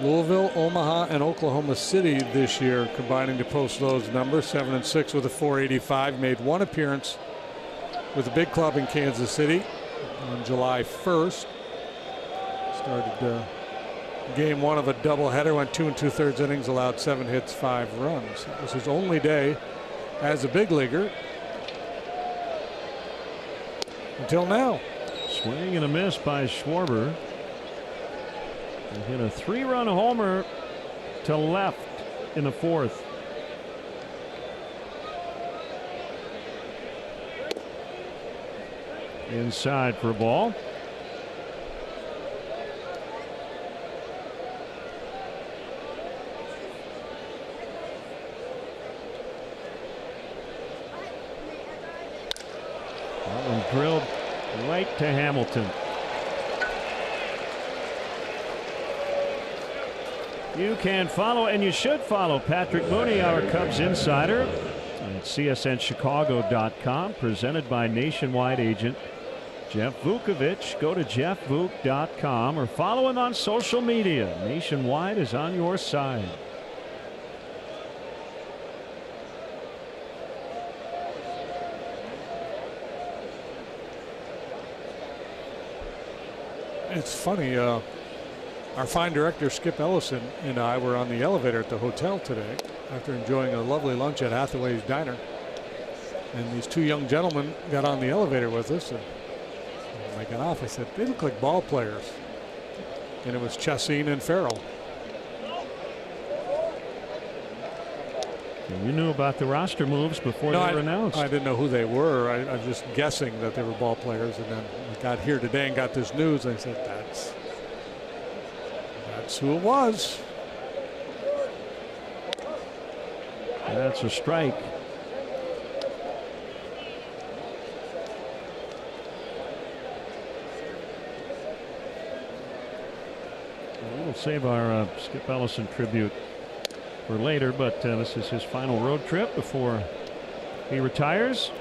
Louisville, Omaha, and Oklahoma City this year combining to post those numbers. 7-6 with a .485. Made one appearance with the big club in Kansas City on July 1st. Started game one of a doubleheader, went 2 2/3 innings, allowed 7 hits, 5 runs. It was his only day as a big leaguer until now. Swing and a miss by Schwarber. He hit a 3-run homer to left in the 4th. Inside for a ball. That one drilled right to Hamilton. You can follow, and you should follow, Patrick Mooney, our Cubs insider, at CSNChicago.com, presented by Nationwide agent Jeff Vukovich. Go to jeffvuk.com or follow him on social media. Nationwide is on your side. It's funny, our fine director Skip Ellison and I were on the elevator at the hotel today after enjoying a lovely lunch at Hathaway's Diner, and these 2 young gentlemen got on the elevator with us, and when I got off I said, they look like ball players, and it was Chacin and Farrell. You knew about the roster moves before they were announced. I didn't know who they were. I was just guessing that they were ball players, and then I got here today and got this news. And I said, that's who it was. That's a strike. We'll save our Skip Ellison tribute for later, but this is his final road trip before he retires.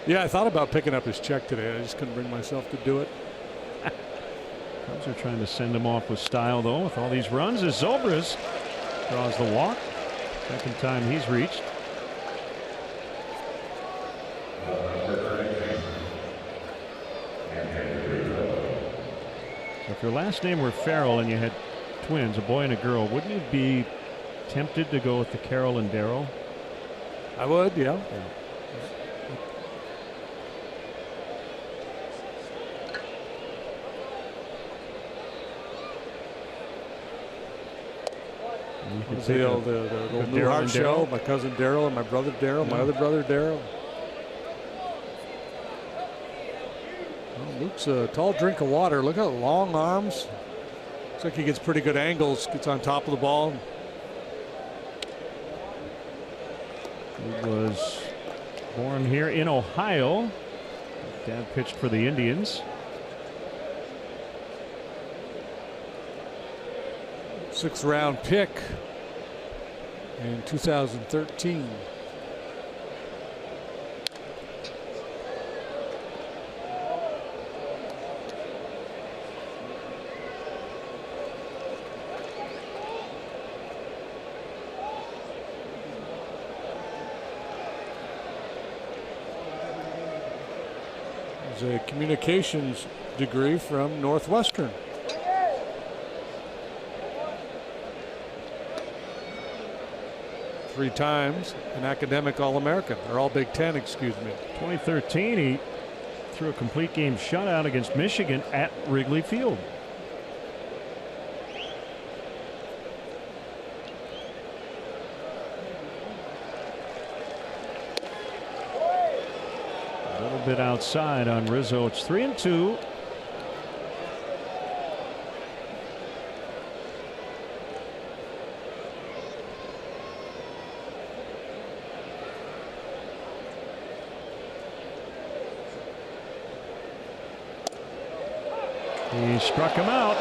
Yeah, I thought about picking up his check today. I just couldn't bring myself to do it. Cubs are trying to send him off with style, though, with all these runs, as Zobrist draws the walk. Second time he's reached. So if your last name were Farrell and you had twins, a boy and a girl, wouldn't you be tempted to go with the Carol and Darrell? I would, yeah. The Newhart show, my cousin Darrell and my brother Darrell, my other brother Darrell. Well, Luke's a tall drink of water. Look at long arms. Looks like he gets pretty good angles, gets on top of the ball. He was born here in Ohio. Dad pitched for the Indians. 6th round pick in 2013. A communications degree from Northwestern. Three times an academic All-American, or All Big Ten, excuse me. 2013, he threw a complete game shutout against Michigan at Wrigley Field. Bit outside on Rizzo. It's 3-2. He struck him out.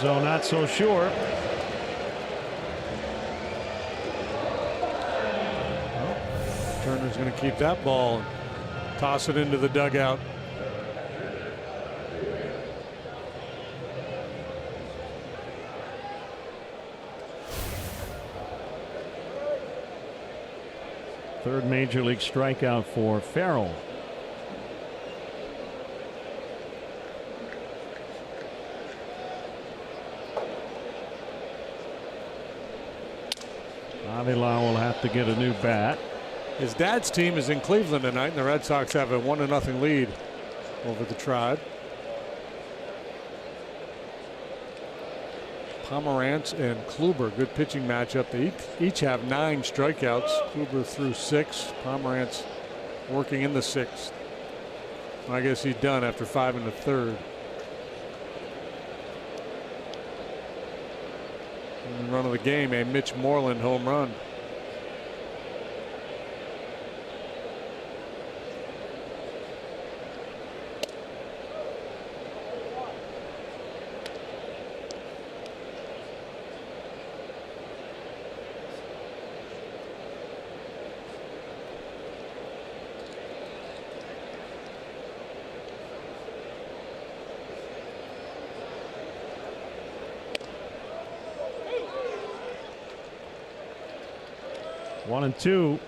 So not so sure. Turner's going to keep that ball and toss it into the dugout. Third major league strikeout for Farrell. Avila will have to get a new bat. His dad's team is in Cleveland tonight, and the Red Sox have a 1-0 lead over the Tribe. Pomerantz and Kluber, good pitching matchup. They each have 9 strikeouts. Kluber threw 6. Pomerantz working in the 6th. I guess he's done after 5 in the 3rd. In the run of the game, a Mitch Moreland home run. One and two.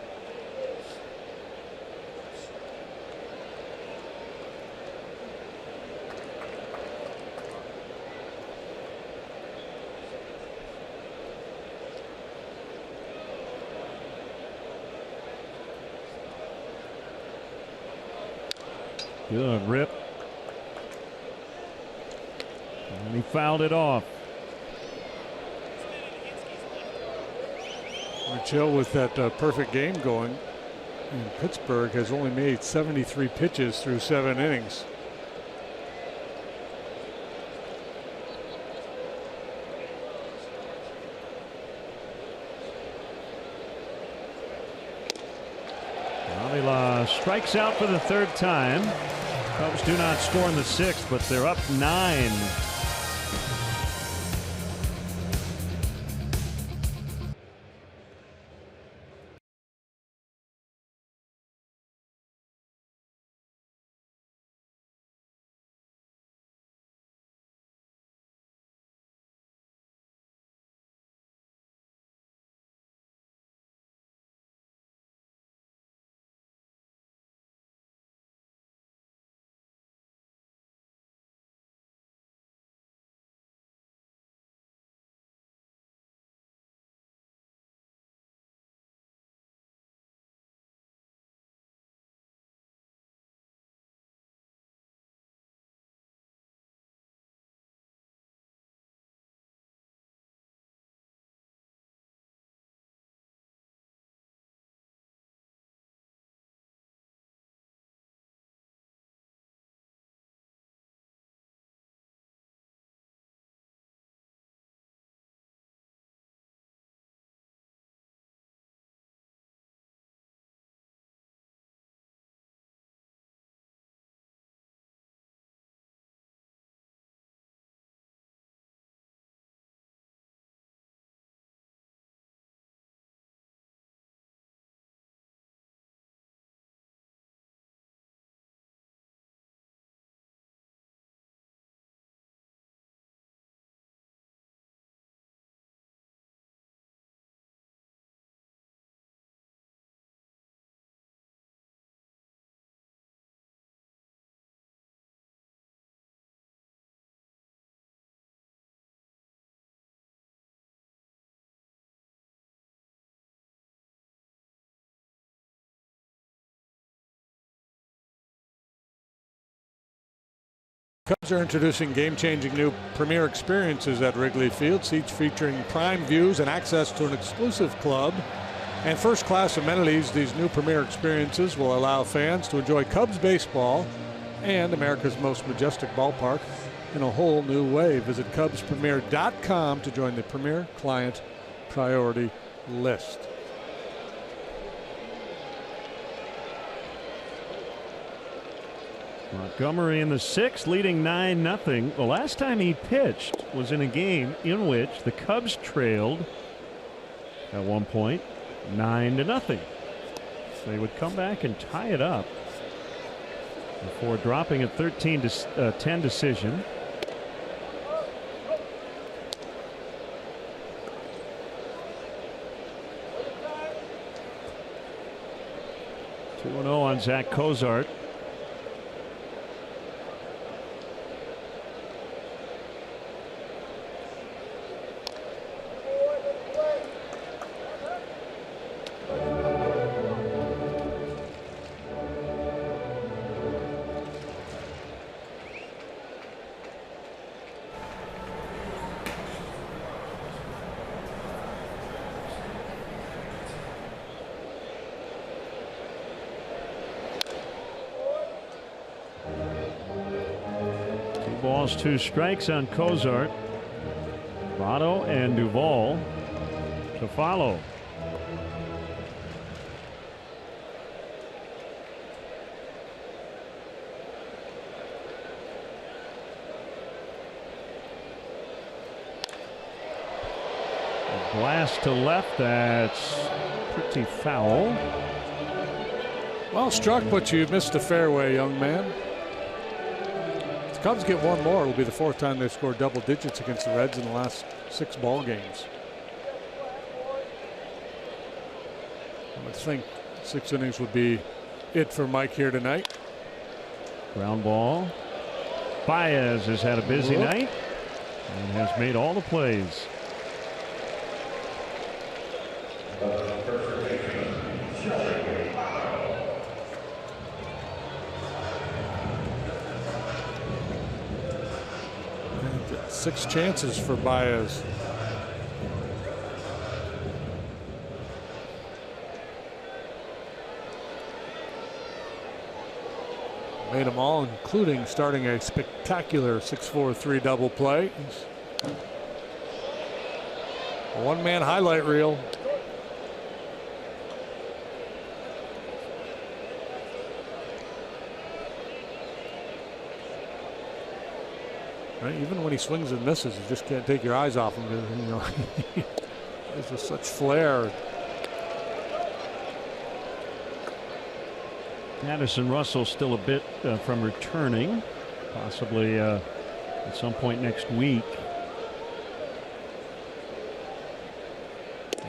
Good rip. And he fouled it off. Chill with that perfect game going. And Pittsburgh has only made 73 pitches through 7 innings. Avila strikes out for the 3rd time. Cubs do not score in the 6th, but they're up 9. Cubs are introducing game-changing new premier experiences at Wrigley Field, each featuring prime views and access to an exclusive club and first-class amenities. These new premier experiences will allow fans to enjoy Cubs baseball and America's most majestic ballpark in a whole new way. Visit CubsPremier.com to join the Premier Client Priority List. Montgomery in the sixth, leading 9-0. The last time he pitched was in a game in which the Cubs trailed at one point 9-0. They would come back and tie it up before dropping a 13-10 decision. Two 2-0 on Zach Cozart. Balls, 2 strikes on Cozart. Votto and Duvall to follow. A blast to left, that's pretty foul. Well struck, but you missed the fairway, young man. Cubs get one more. It will be the 4th time they've scored double digits against the Reds in the last 6 ball games. I would think 6 innings would be it for Mike here tonight. Ground ball. Baez has had a busy night and has made all the plays. Six chances for Baez. Made them all, including starting a spectacular 6-4-3 double play. A one-man highlight reel. Right? Even when he swings and misses, you just can't take your eyes off him. You know, there's just such flair. Addison Russell still a bit from returning, possibly at some point next week.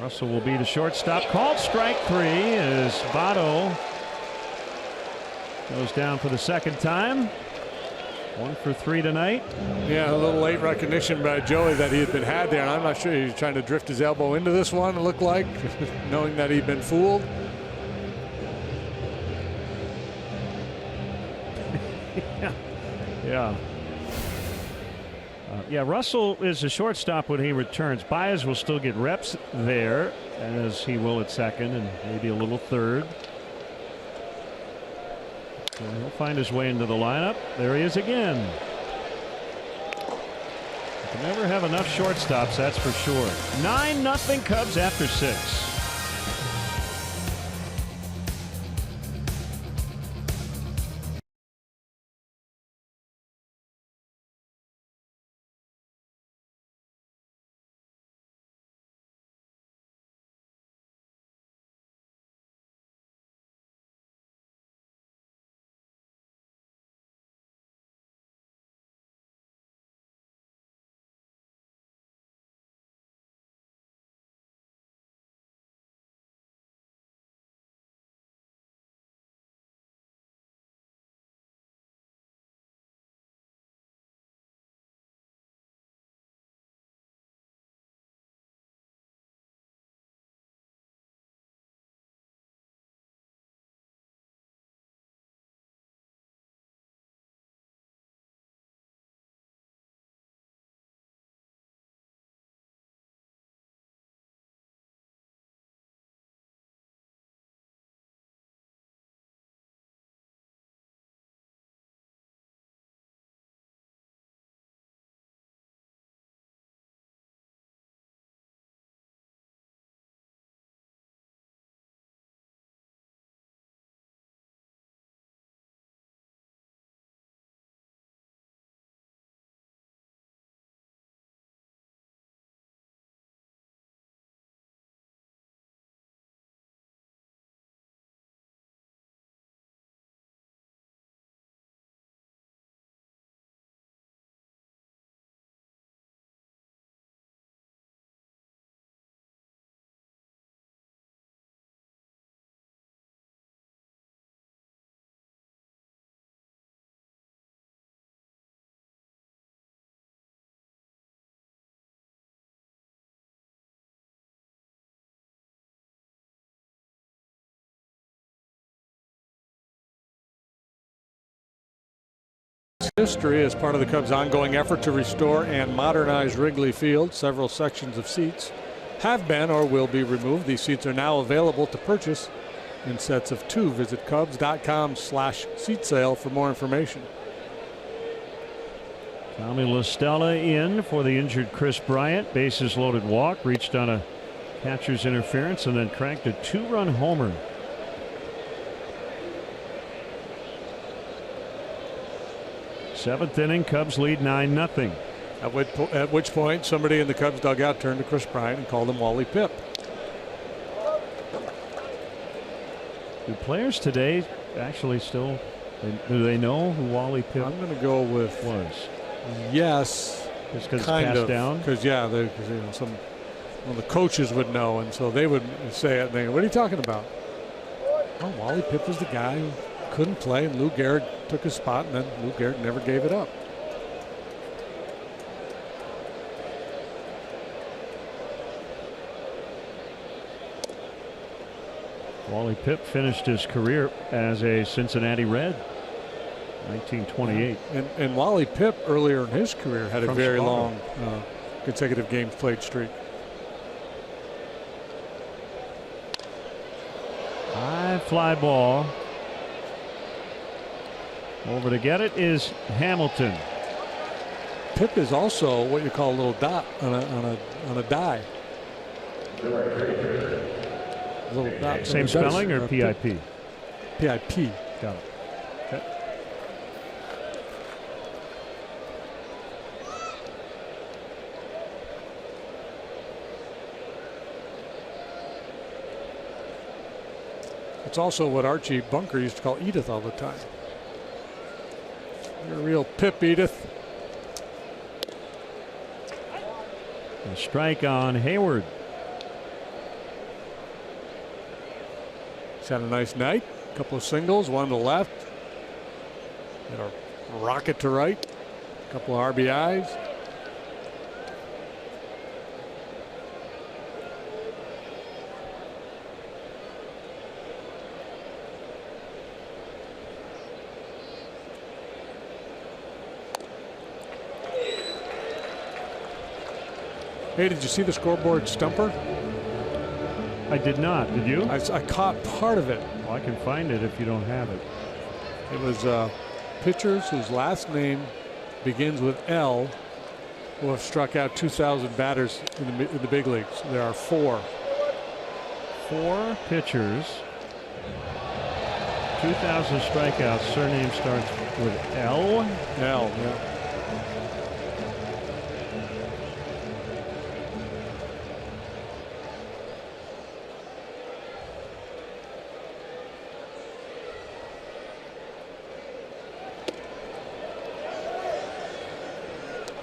Russell will be the shortstop. Called strike 3 as Votto goes down for the 2nd time. 1 for 3 tonight. Yeah, a little late recognition by Joey that he had been had there. And I'm not sure he was trying to drift his elbow into this one, it looked like, knowing that he'd been fooled. Yeah. Yeah, Russell is a shortstop when he returns. Baez will still get reps there, as he will at 2nd and maybe a little 3rd. So he'll find his way into the lineup. There he is again. You can never have enough shortstops, that's for sure. 9-0 Cubs after 6. history as part of the Cubs' ongoing effort to restore and modernize Wrigley Field. Several sections of seats have been or will be removed. These seats are now available to purchase in sets of 2. Visit Cubs.com/seat sale for more information. Tommy La Stella in for the injured Chris Bryant. Bases loaded walk, reached on a catcher's interference, and then cranked a 2-run homer. Seventh inning, Cubs lead 9-0. At which point somebody in the Cubs dugout turned to Chris Bryant and called him Wally Pipp. Do players today actually still, do they know who Wally Pipp I'm going to go with was? Yes. Just because it's passed down? Because, yeah, some of the coaches would know, and so they would say it, and they go, what are you talking about? Oh, Wally Pipp was the guy who couldn't play, and Lou Gehrig took his spot, and then Lou Gehrig never gave it up. Wally Pipp finished his career as a Cincinnati Red. 1928. And Wally Pipp earlier in his career had a very Chicago. long consecutive games played streak. High fly ball. Over to get it is Hamilton. Pipp is also what you call a little dot on a die. A little dot. Same spelling or PIP? PIP. Got it. Okay. It's also what Archie Bunker used to call Edith all the time. You're a real Pip, Edith. A strike on Hayward. He's had a nice night. A couple of singles, one to left. Had a rocket to right. A couple of RBIs. Hey, did you see the scoreboard stumper? I did not. Did you? I caught part of it. Well, I can find it if you don't have it. It was pitchers whose last name begins with L who have struck out 2,000 batters in the big leagues. There are 4. 4 pitchers. 2,000 strikeouts. Surname starts with L. L, yeah.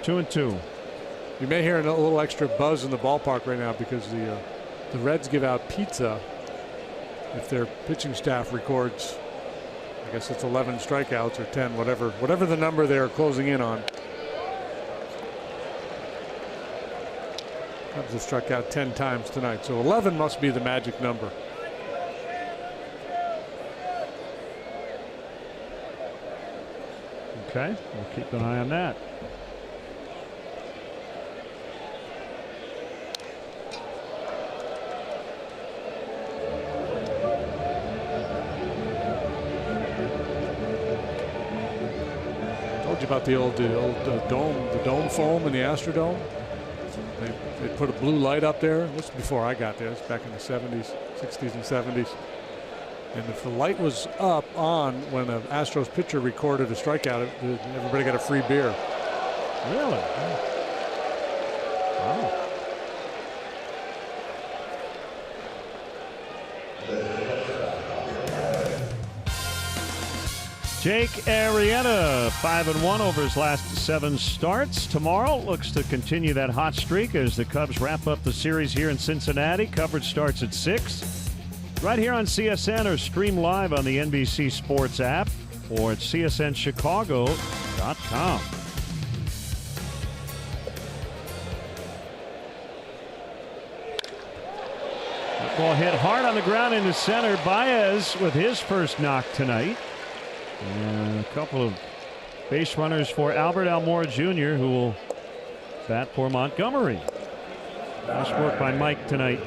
Two and two. You may hear a little extra buzz in the ballpark right now because the Reds give out pizza if their pitching staff records, I guess it's 11 strikeouts or 10, whatever the number they're closing in on. Cubs have struck out 10 times tonight, so 11 must be the magic number. Okay, we'll keep an eye on that. About the old dome foam in the Astrodome. They put a blue light up there. This is before I got there. It's back in the 70s, 60s, and 70s. And if the light was up on when an Astros pitcher recorded a strikeout, everybody got a free beer. Really? Wow. Jake Arrieta, 5-1 over his last 7 starts. Tomorrow looks to continue that hot streak as the Cubs wrap up the series here in Cincinnati. Coverage starts at 6. Right here on CSN or stream live on the NBC Sports app or at csnchicago.com. That ball hit hard on the ground into center. Baez with his first knock tonight. And a couple of Base runners for Albert Almora Jr., who will bat for Montgomery. Nice work by Mike tonight.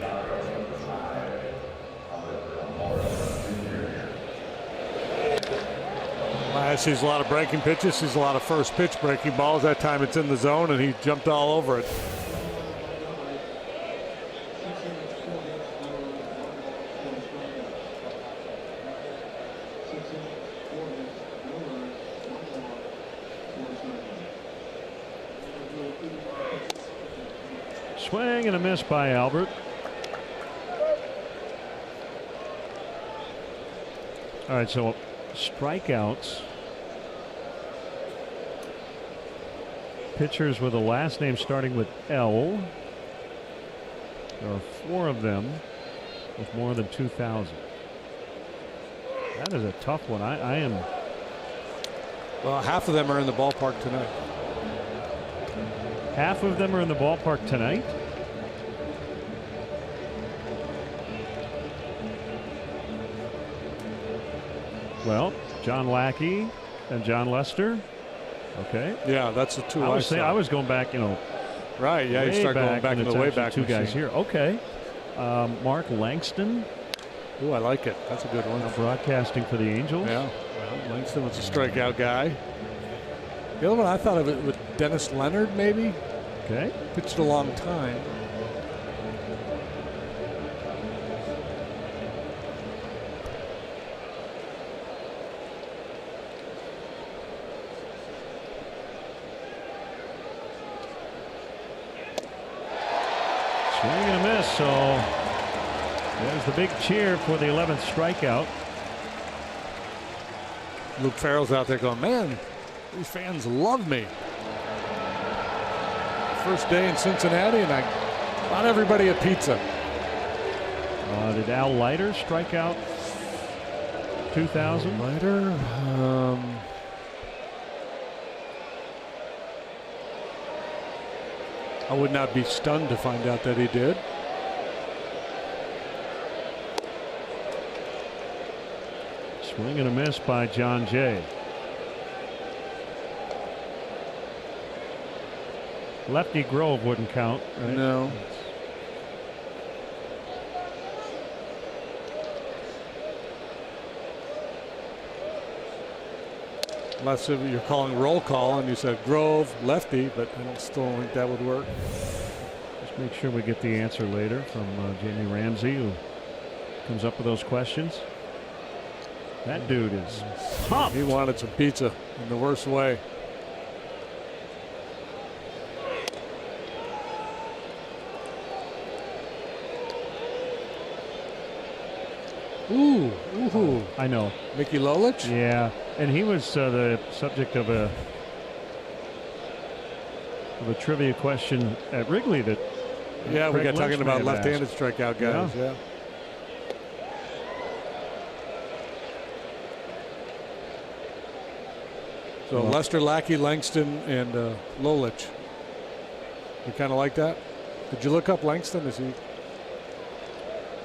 I sees a lot of breaking pitches, sees a lot of first pitch breaking balls. That time it's in the zone, and he jumped all over it. Swing and a miss by Albert. All right, so strikeouts. Pitchers with a last name starting with L. There are 4 of them with more than 2,000. That is a tough one. I am. Well, half of them are in the ballpark tonight. Half of them are in the ballpark tonight. Well, John Lackey and John Lester. Okay. Yeah, that's the 2 I saw. I was going back, Right, yeah, you start going back in the way back 2 machine. guys here. Okay. Mark Langston. Ooh, I like it. That's a good one. Broadcasting for the Angels. Yeah. Well, Langston was a strikeout guy. The other one I thought of it with Dennis Leonard, maybe. Okay. Pitched a long time. Swing and a miss, so there's the big cheer for the 11th strikeout. Luke Farrell's out there going, man, these fans love me. First day in Cincinnati, and I bought everybody a pizza. Did Al Leiter strike out 2,000? Leiter? I would not be stunned to find out that he did. Swing and a miss by John Jay. Lefty Grove wouldn't count, right? No. Unless you're calling roll call and you said Grove, lefty, but I still don't think that would work. Just make sure we get the answer later from Jamie Ramsey, who comes up with those questions. That dude is pumped. He wanted some pizza in the worst way. Ooh, ooh. I know. Mickey Lolich? Yeah, and he was the subject of a trivia question at Wrigley that. Yeah, we got Craig talking Lynch about may have left-handed asked. strikeout guys. Yeah. So Well, Lester, Lackey, Langston, and Lolich. You kind of like that? Did you look up Langston? Is he?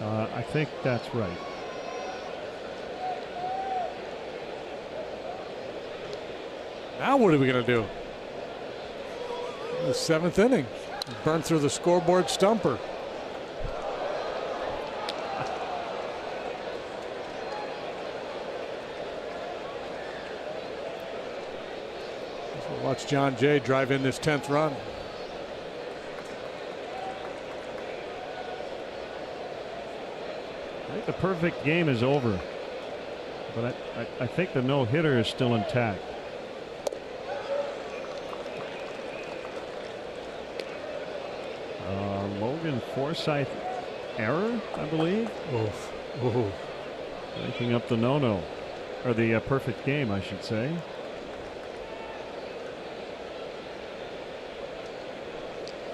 I think that's right. Now what are we going to do? The 7th inning. Burn through the scoreboard stumper. Watch John Jay drive in this 10th run. I think the perfect game is over, but I think the no-hitter is still intact. Logan Forsythe error, I believe. Oof. Ooh. Making up the no-no, or the perfect game, I should say.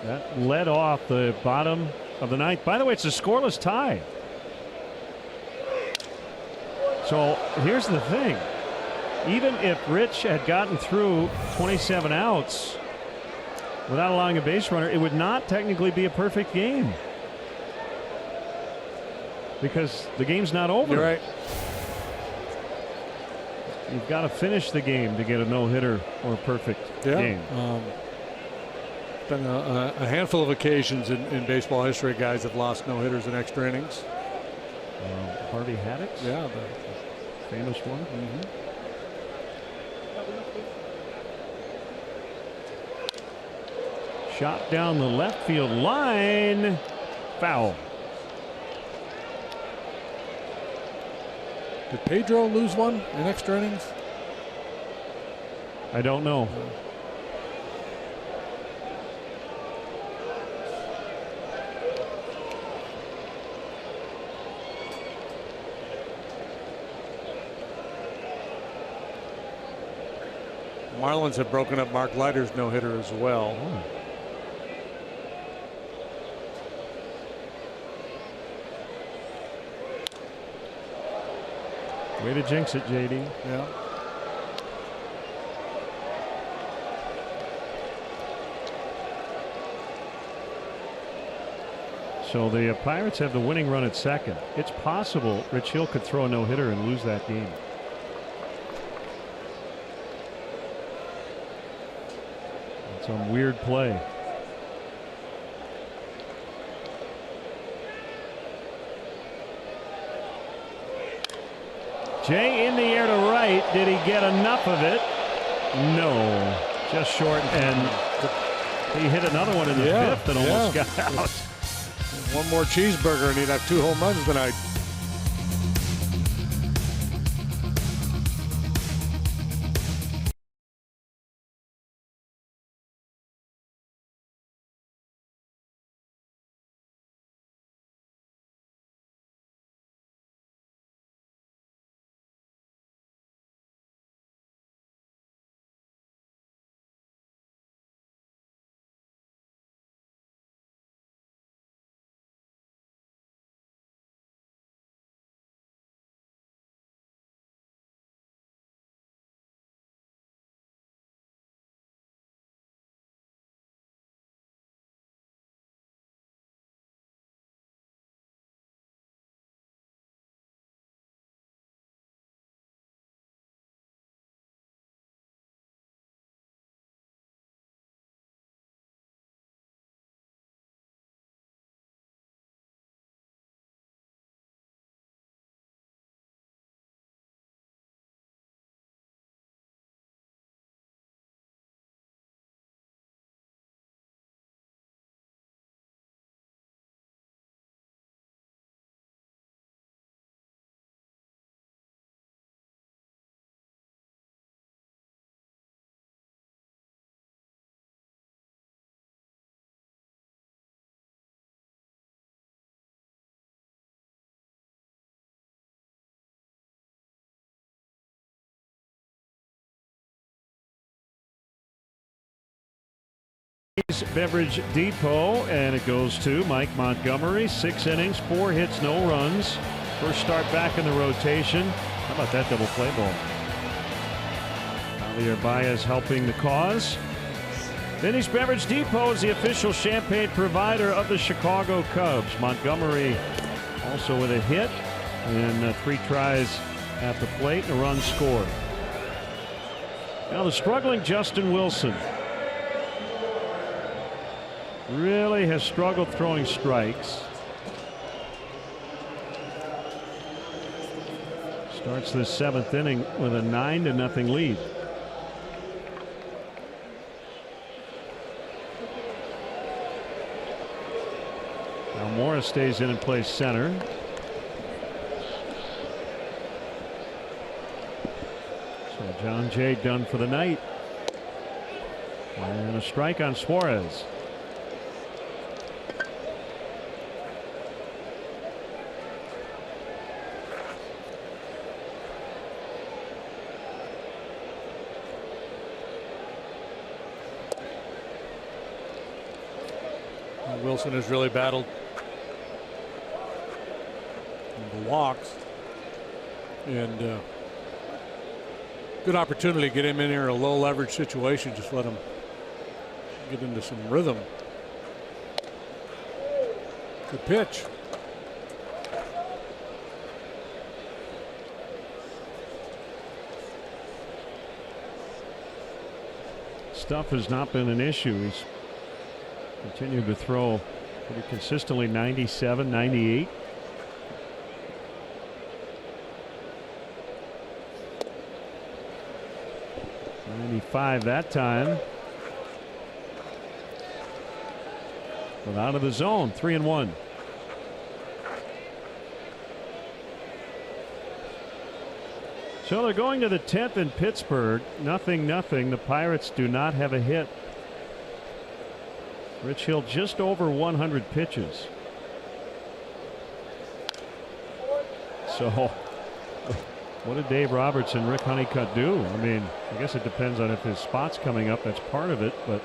That led off the bottom of the 9th. By the way, it's a scoreless tie. So here's the thing. Even if Rich had gotten through 27 outs without allowing a base runner, it would not technically be a perfect game, because the game's not over. You're right. You've got to finish the game to get a no-hitter or a perfect game. Been a handful of occasions in baseball history guys have lost no-hitters in extra innings. Harvey Haddix? Yeah, the famous one. Shot down the left field line. Foul. Did Pedro lose one in extra innings? I don't know. Marlins have broken up Mark Leiter's no-hitter as well. Way to jinx it, JD. Yeah. So the Pirates have the winning run at second. It's possible Rich Hill could throw a no-hitter and lose that game. Some weird play. Jay in the air to right. Did he get enough of it? No. Just short, and he hit another one in the fifth and almost got out. One more cheeseburger and he'd have 2 home runs tonight. Beverage Depot, and it goes to Mike Montgomery. 6 innings, 4 hits, no runs. First start back in the rotation. How about that double play ball? Javier Baez helping the cause. Vinny's Beverage Depot is the official champagne provider of the Chicago Cubs. Montgomery also with a hit and 3 tries at the plate and a run scored. Now the struggling Justin Wilson really has struggled throwing strikes. Starts the 7th inning with a 9-0 lead. Now Morris stays in and plays center. So John Jay done for the night. And a strike on Suarez. Wilson has really battled the walks, and good opportunity to get him in here in a low leverage situation. Just let him get into some rhythm. Good pitch. stuff has not been an issue. He's continued to throw pretty consistently, 97, 98. .95 that time. But out of the zone, 3-1. So they're going to the 10th in Pittsburgh. 0-0. The Pirates do not have a hit. Rich Hill just over 100 pitches. So what did Dave Roberts and Rick Honeycutt do? I mean, I guess it depends on if his spot's coming up. That's part of it. But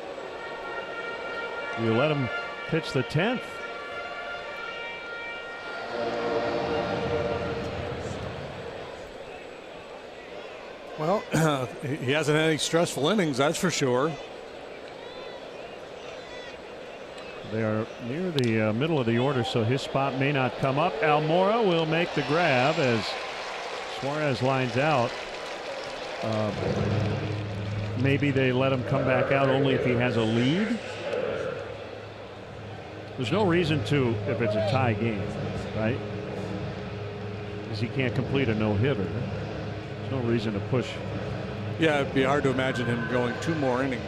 you let him pitch the 10th. Well, he hasn't had any stressful innings, that's for sure. They are near the middle of the order, so his spot may not come up. Almora will make the grab as Suarez lines out. Maybe they let him come back out only if he has a lead. There's no reason to if it's a tie game, right? Because he can't complete a no-hitter. No reason to push. Yeah, it'd be hard to imagine him going 2 more innings.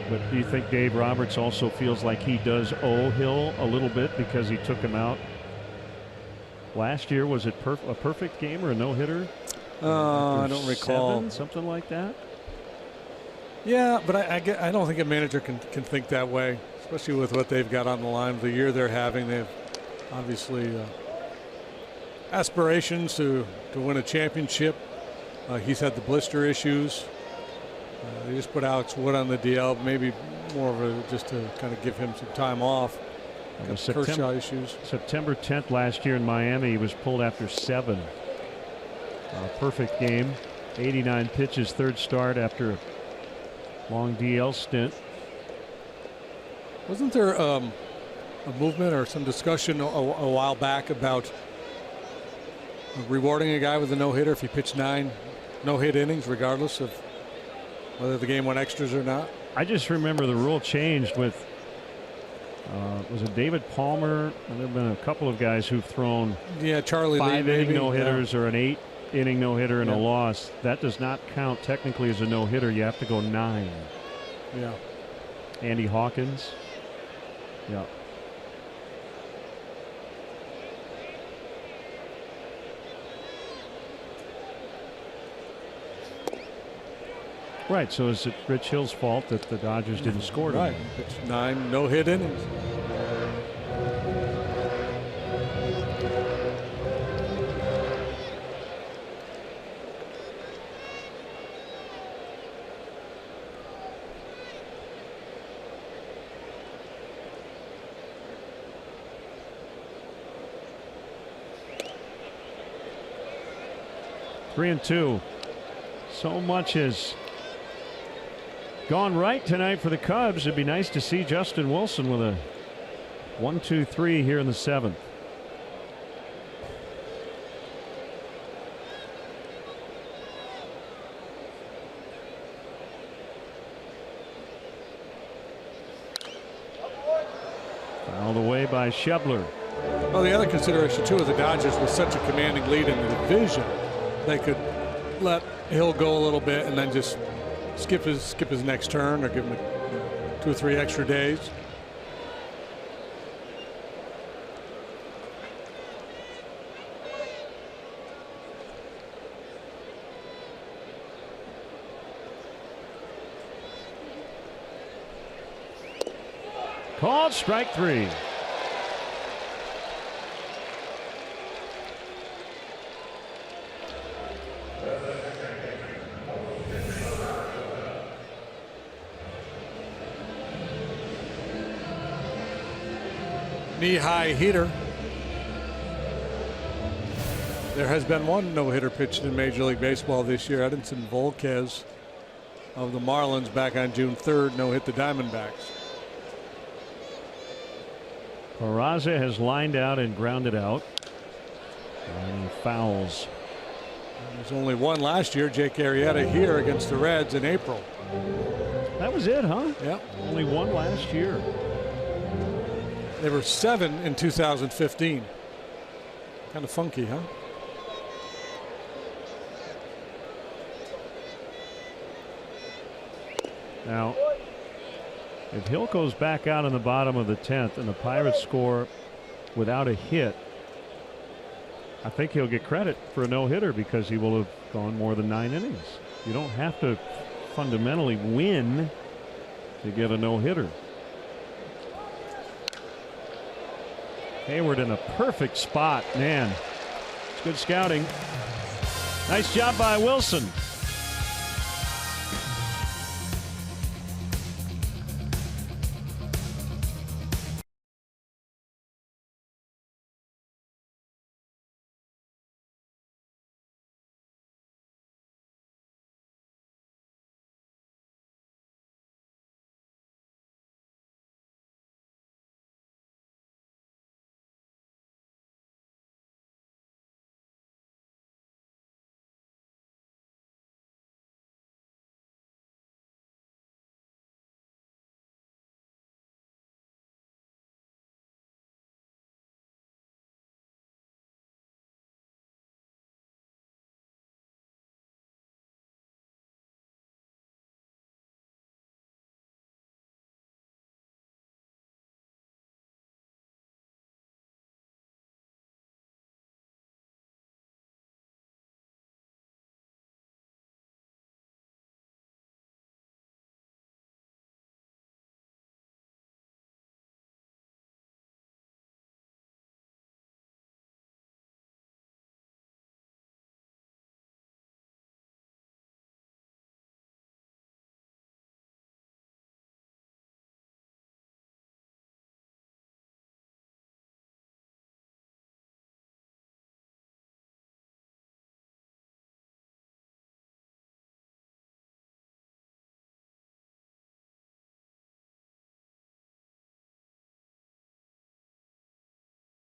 But do you think Dave Roberts also feels like he does owe Hill a little bit because he took him out last year? Was it a perfect game or a no-hitter? I don't recall. 7, something like that. Yeah, but I don't think a manager can think that way, especially with what they've got on the line, the year they're having. They've obviously aspirations to win a championship. He's had the blister issues. They just put Alex Wood on the DL, maybe more of just to kind of give him some time off. Kershaw issues. September 10th last year in Miami, he was pulled after 7. Perfect game. 89 pitches, 3rd start after a long DL stint. Wasn't there a movement or some discussion a while back about rewarding a guy with a no-hitter if he pitched 9 no-hit innings, regardless of whether the game went extras or not? I just remember the rule changed with was it David Palmer? And there have been a couple of guys who've thrown Charlie 5-inning no-hitters or an 8-inning no-hitter and a loss. That does not count technically as a no-hitter. You have to go 9. Yeah. Andy Hawkins. Yeah. Right, so is it Rich Hill's fault that the Dodgers didn't score tonight? Right, pitched 9 no-hit innings. Three and 2. So much has gone right tonight for the Cubs. It'd be nice to see Justin Wilson with a 1-2-3 here in the 7th. Fouled away by Schebler. Well, the other consideration too of the Dodgers was such a commanding lead in the division, they could let Hill go a little bit and then just skip his next turn or give him 2 or 3 extra days. Called strike 3. Knee-high heater. There has been one no-hitter pitched in Major League Baseball this year. Edinson Volquez of the Marlins back on June 3rd no-hit the Diamondbacks. Peraza has lined out and grounded out. And he fouls There's only one last year, Jake Arrieta, here against the Reds in April. That was it, huh? Yep. Only one last year. There were 7 in 2015. Kind of funky, huh? Now, if Hill goes back out in the bottom of the 10th and the Pirates score without a hit, I think he'll get credit for a no-hitter because he will have gone more than 9 innings. You don't have to fundamentally win to get a no-hitter. Hayward in a perfect spot. Man, it's good scouting. Nice job by Wilson.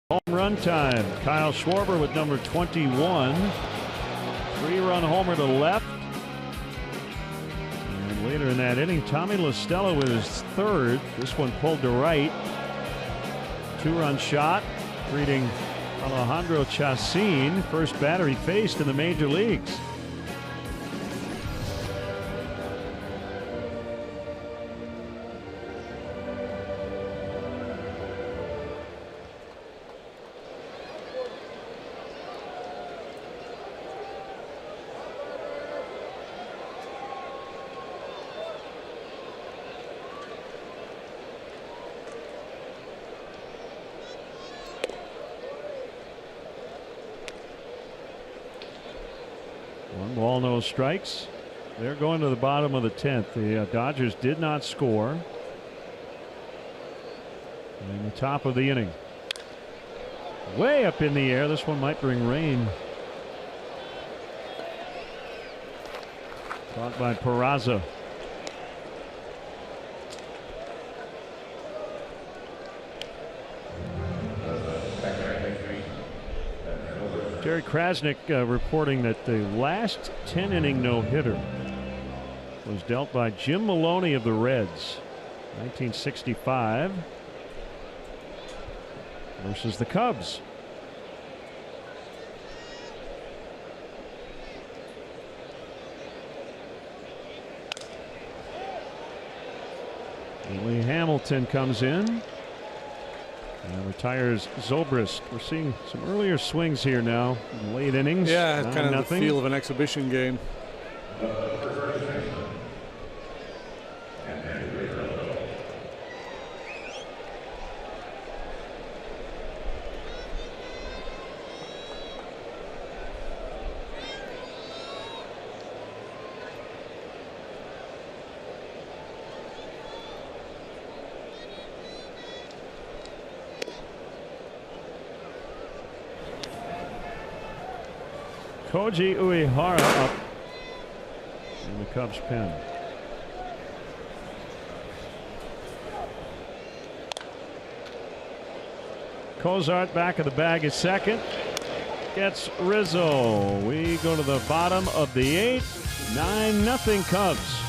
Home run time. Kyle Schwarber with number 21. 3-run homer to left. And later in that inning, Tommy La Stella with his 3rd. This one pulled to right. 2-run shot, greeting Alejandro Chacin. First batter he faced in the major leagues. Ball, no strikes. They're going to the bottom of the 10th. The Dodgers did not score. In the top of the inning. Way up in the air. This one might bring rain. Caught by Peraza. Jerry Krasnick reporting that the last 10-inning no-hitter was dealt by Jim Maloney of the Reds, 1965, versus the Cubs. Lee Hamilton comes in and retires Zobrist. We're seeing some earlier swings here now in late innings. Yeah, it's kind of the feel of an exhibition game. Koji Uehara up in the Cubs pen. Cozart back of the bag is second. gets Rizzo. We go to the bottom of the 8th. 9-0 Cubs.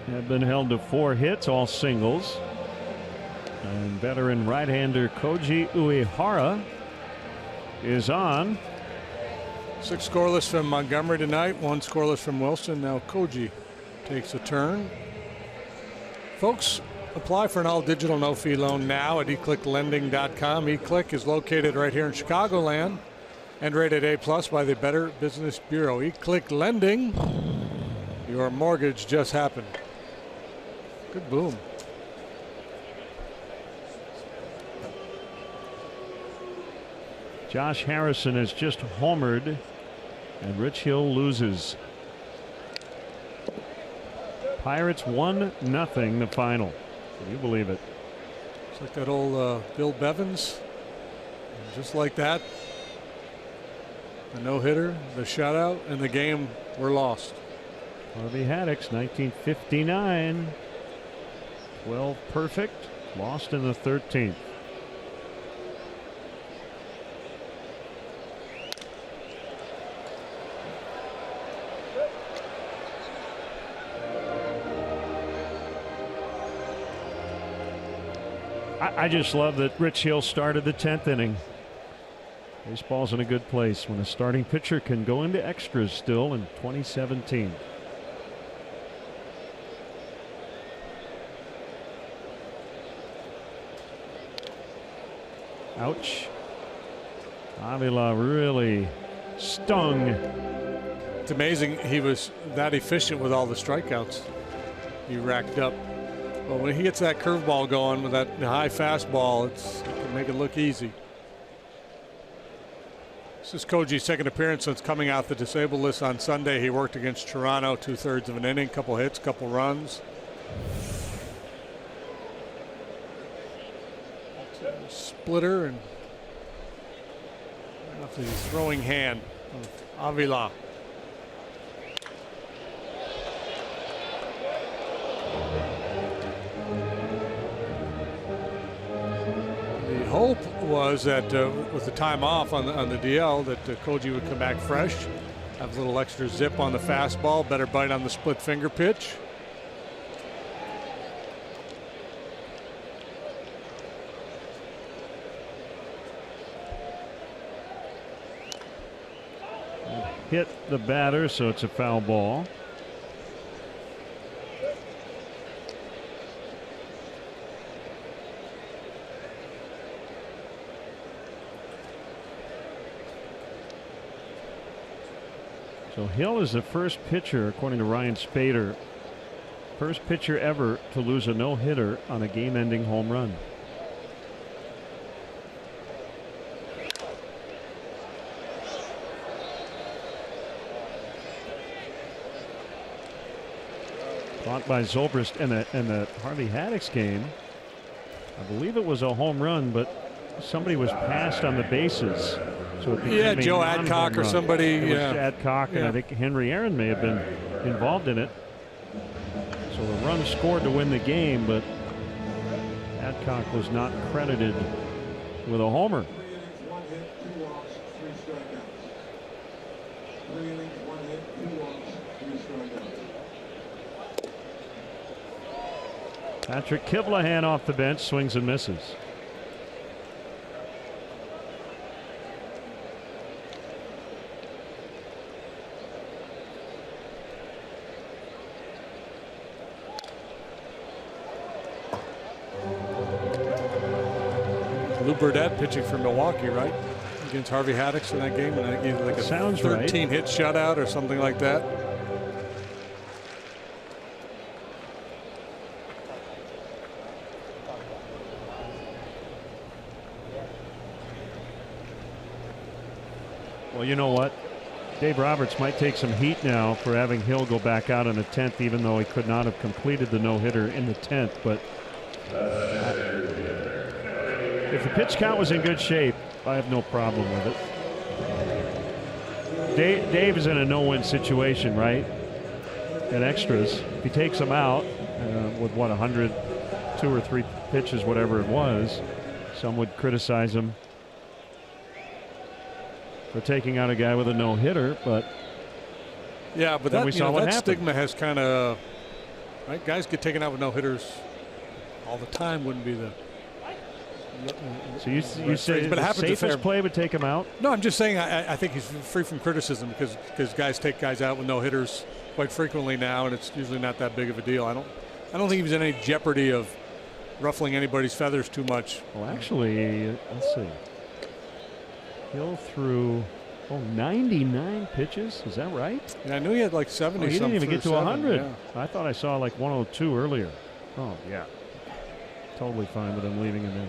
Have been held to 4 hits, all singles. And veteran right-hander Koji Uehara is on. 6 scoreless from Montgomery tonight, 1 scoreless from Wilson. Now Koji takes a turn. Folks, apply for an all-digital no-fee loan now at eclicklending.com. eClick is located right here in Chicagoland and rated A+ by the Better Business Bureau. eClick Lending, your mortgage just happened. Good boom. Josh Harrison has just homered, and Rich Hill loses. Pirates 1-0 the final. Can you believe it? It's like that old Bill Bevins. Just like that. The no-hitter, the shutout, and the game were lost. Harvey Haddix, 1959. 12 perfect, lost in the 13th. I just love that Rich Hill started the 10th inning. Baseball's in a good place when a starting pitcher can go into extras still in 2017. Ouch. Avila really stung. It's amazing he was that efficient with all the strikeouts he racked up. But when he gets that curveball going with that high fastball, it can make it look easy. This is Koji's second appearance since coming out the disabled list on Sunday. He worked against Toronto 2/3 of an inning, couple hits, couple runs. Splitter and off the throwing hand of Avila. The hope was that with the time off on the DL that Koji would come back fresh, have a little extra zip on the fastball, better bite on the split finger pitch. Hit the batter, so it's a foul ball. So Hill is the first pitcher, according to Ryan Spader, first pitcher ever to lose a no-hitter on a game-ending home run. Caught by Zobrist in the Harvey Haddix game. I believe it was a home run, but somebody was passed on the bases. So it became Joe Adcock or somebody. It was Adcock, and I think Henry Aaron may have been involved in it. So the run scored to win the game, but Adcock was not credited with a homer. Patrick Kivlahan off the bench, swings and misses. Lou Burdett pitching for Milwaukee, right? Against Harvey Haddix in that game, and I think he had like a 13-hit shutout or something like that. Well, you know what? Dave Roberts might take some heat now for having Hill go back out in the 10th, even though he could not have completed the no-hitter in the 10th. But if the pitch count was in good shape, I have no problem with it. Dave is in a no-win situation, right? At extras. If he takes them out with, 100, 2 or 3 pitches, whatever it was, some would criticize him for taking out a guy with a no-hitter, but yeah, but that stigma has kind of, right? Guys get taken out with no-hitters all the time. Wouldn't be the. So you say the safest play would take him out? No, I'm just saying I think he's free from criticism because guys take guys out with no-hitters quite frequently now, and it's usually not that big of a deal. I don't think he's in any jeopardy of ruffling anybody's feathers too much. Well, actually, let's see. Hill threw 99 pitches. Is that right? Yeah, I knew he had like 70. He didn't even get to 100. Yeah. I thought I saw like 102 earlier. Oh yeah, totally fine with him leaving him in.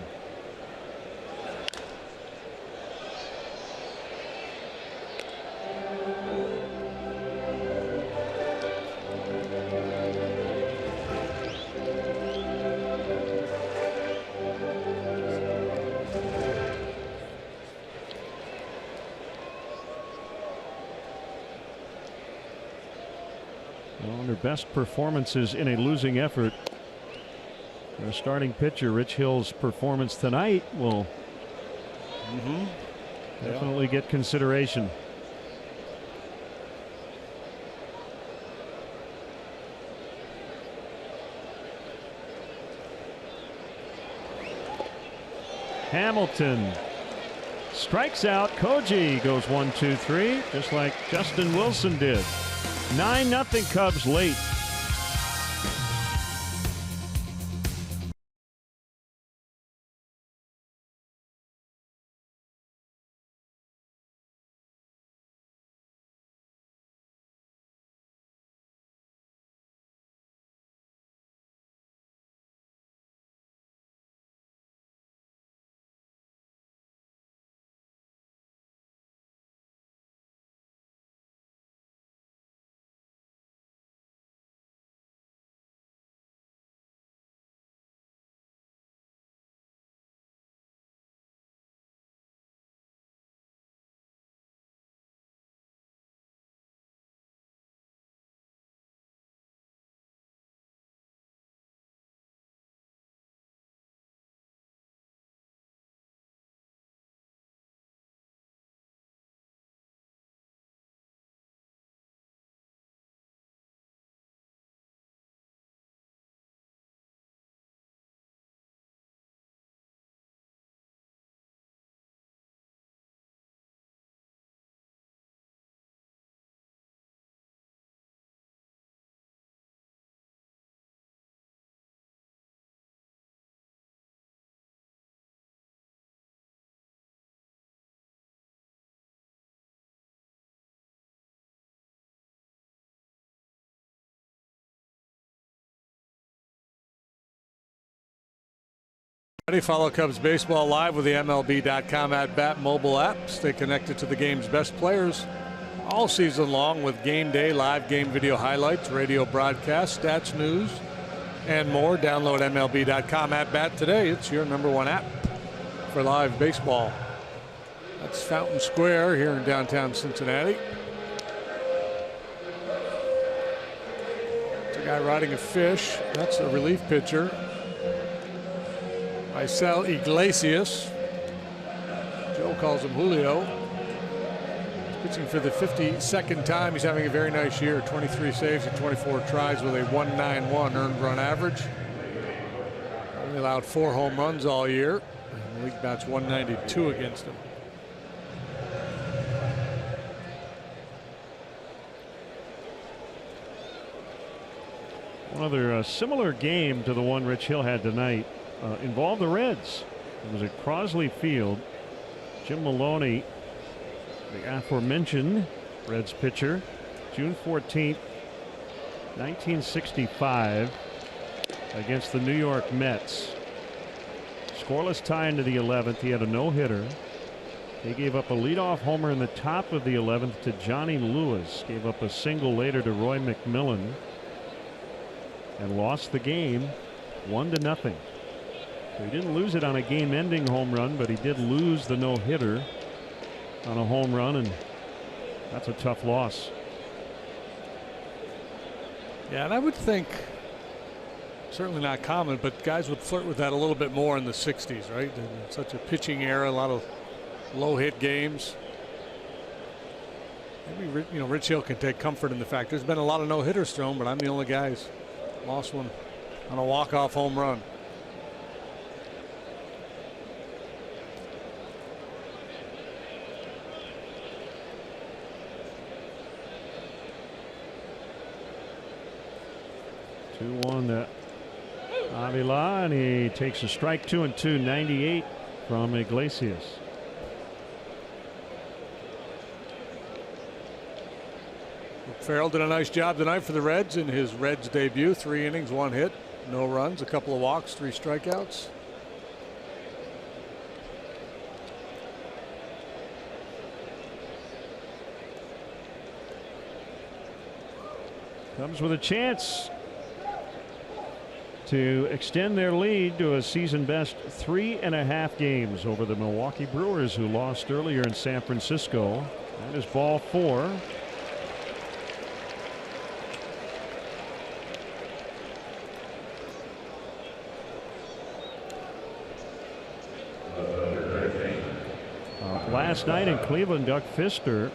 Their best performances in a losing effort. Their starting pitcher, Rich Hill's performance tonight, will definitely get consideration. Hamilton strikes out. Koji goes 1-2-3, just like Justin Wilson did. 9-0 Cubs late. Follow Cubs baseball live with the MLB.com at-bat mobile app. Stay connected to the game's best players all season long with game day, live game video highlights, radio broadcasts, stats, news, and more. Download MLB.com at-bat today. It's your #1 app for live baseball. That's Fountain Square here in downtown Cincinnati. It's a guy riding a fish. That's a relief pitcher, Isel Iglesias. Joe calls him Julio. He's pitching for the 52nd time. He's having a very nice year. 23 saves and 24 tries with a 1.91 earned run average. Only allowed 4 home runs all year. And the league bats 192 against him. Another similar game to the one Rich Hill had tonight involved the Reds. It was at Crosley Field. Jim Maloney, the aforementioned Reds pitcher, June 14th, 1965, against the New York Mets. Scoreless tie into the 11th. He had a no-hitter. He gave up a leadoff homer in the top of the 11th to Johnny Lewis. Gave up a single later to Roy McMillan, and lost the game 1-0. So he didn't lose it on a game-ending home run, but he did lose the no-hitter on a home run, and that's a tough loss. Yeah, and I would think, certainly not common, but guys would flirt with that a little bit more in the 60s, right? In such a pitching era, a lot of low-hit games. Maybe, you know, Rich Hill can take comfort in the fact there's been a lot of no-hitters thrown, but I'm the only guy who's lost one on a walk-off home run. Two-one to Avila, and he takes a strike. 2-2, 98 from Iglesias. Farrell did a nice job tonight for the Reds in his Reds debut. 3 innings, 1 hit, no runs, a couple of walks, 3 strikeouts. Cubs with a chance to extend their lead to a season best 3.5 games over the Milwaukee Brewers, who lost earlier in San Francisco. That is ball 4. Last night in Cleveland, Doug Fister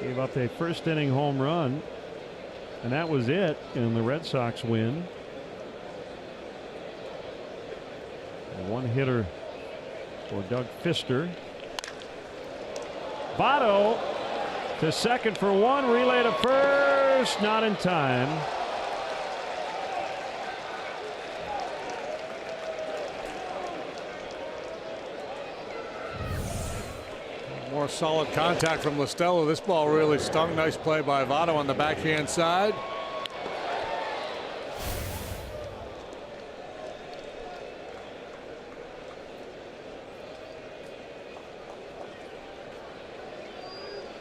gave up a first inning home run, and that was it in the Red Sox win. A one-hitter for Doug Fister. Votto to second for 1, relay to first, not in time. More solid contact from Listella. This ball really stung. Nice play by Votto on the backhand side.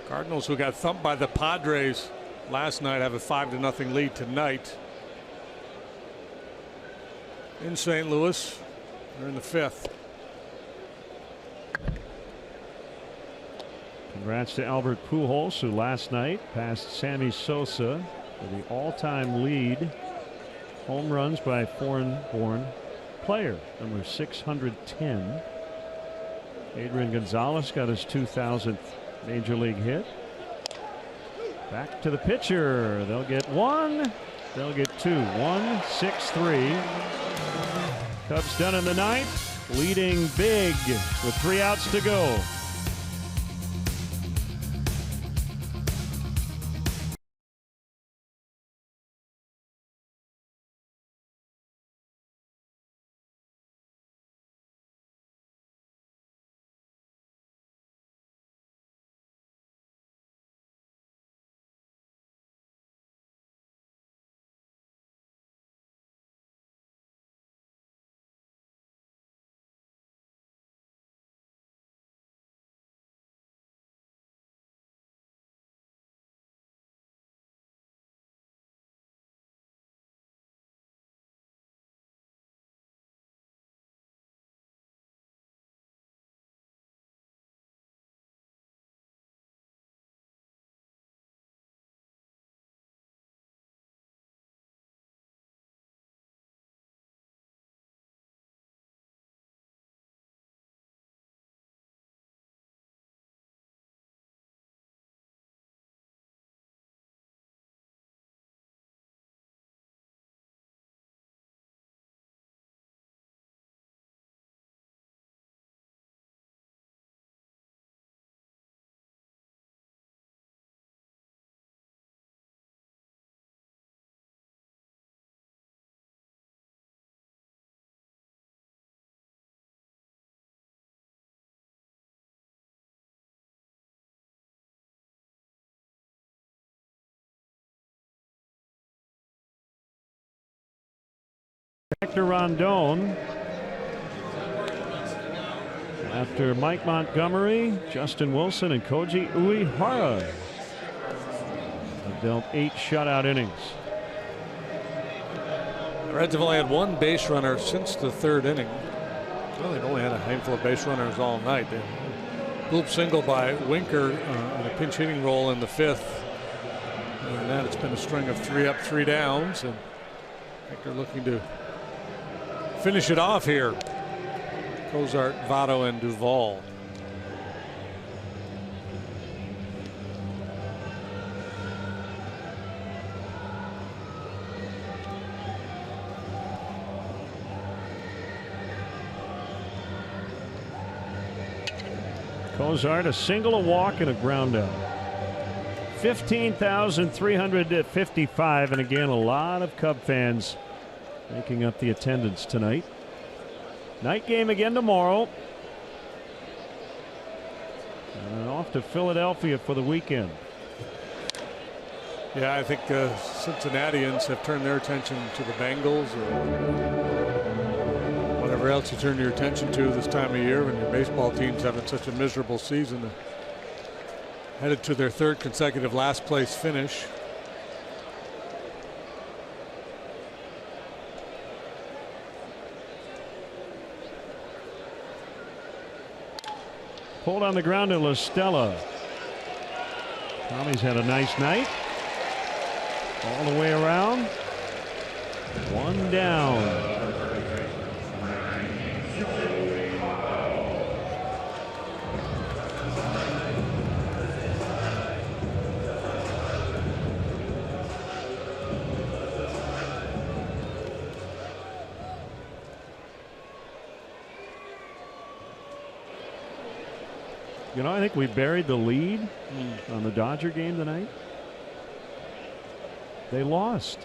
Cardinals, who got thumped by the Padres last night, have a 5-0 lead tonight in St. Louis. They're in the 5th. Congrats to Albert Pujols, who last night passed Sammy Sosa for the all-time lead home runs by a foreign-born player, number 610. Adrian Gonzalez got his 2000th major league hit. Back to the pitcher. They'll get 1. They'll get 2. 1-6-3. Cubs done in the 9th, leading big with 3 outs to go. Hector Rondon. After Mike Montgomery, Justin Wilson, and Koji Uehara have dealt 8 shutout innings. The Reds have only had 1 base runner since the 3rd inning. Well, they've only had a handful of base runners all night. Bloop single by Winker in a pinch hitting role in the 5th. And then it's been a string of 3 up, 3 downs, and I think they're looking to finish it off here. Cozart, Votto, and Duvall. Cozart, a single, a walk, and a ground out. 15,355, and again, a lot of Cub fans making up the attendance tonight. Night game again tomorrow. And off to Philadelphia for the weekend. Yeah, I think Cincinnatians have turned their attention to the Bengals or whatever else you turn your attention to this time of year when your baseball team's having such a miserable season. Headed to their 3rd consecutive last place finish. Pulled on the ground to La Stella. Tommy's had a nice night. All the way around. 1 down. You know, I think we buried the lead on the Dodger game tonight. They lost.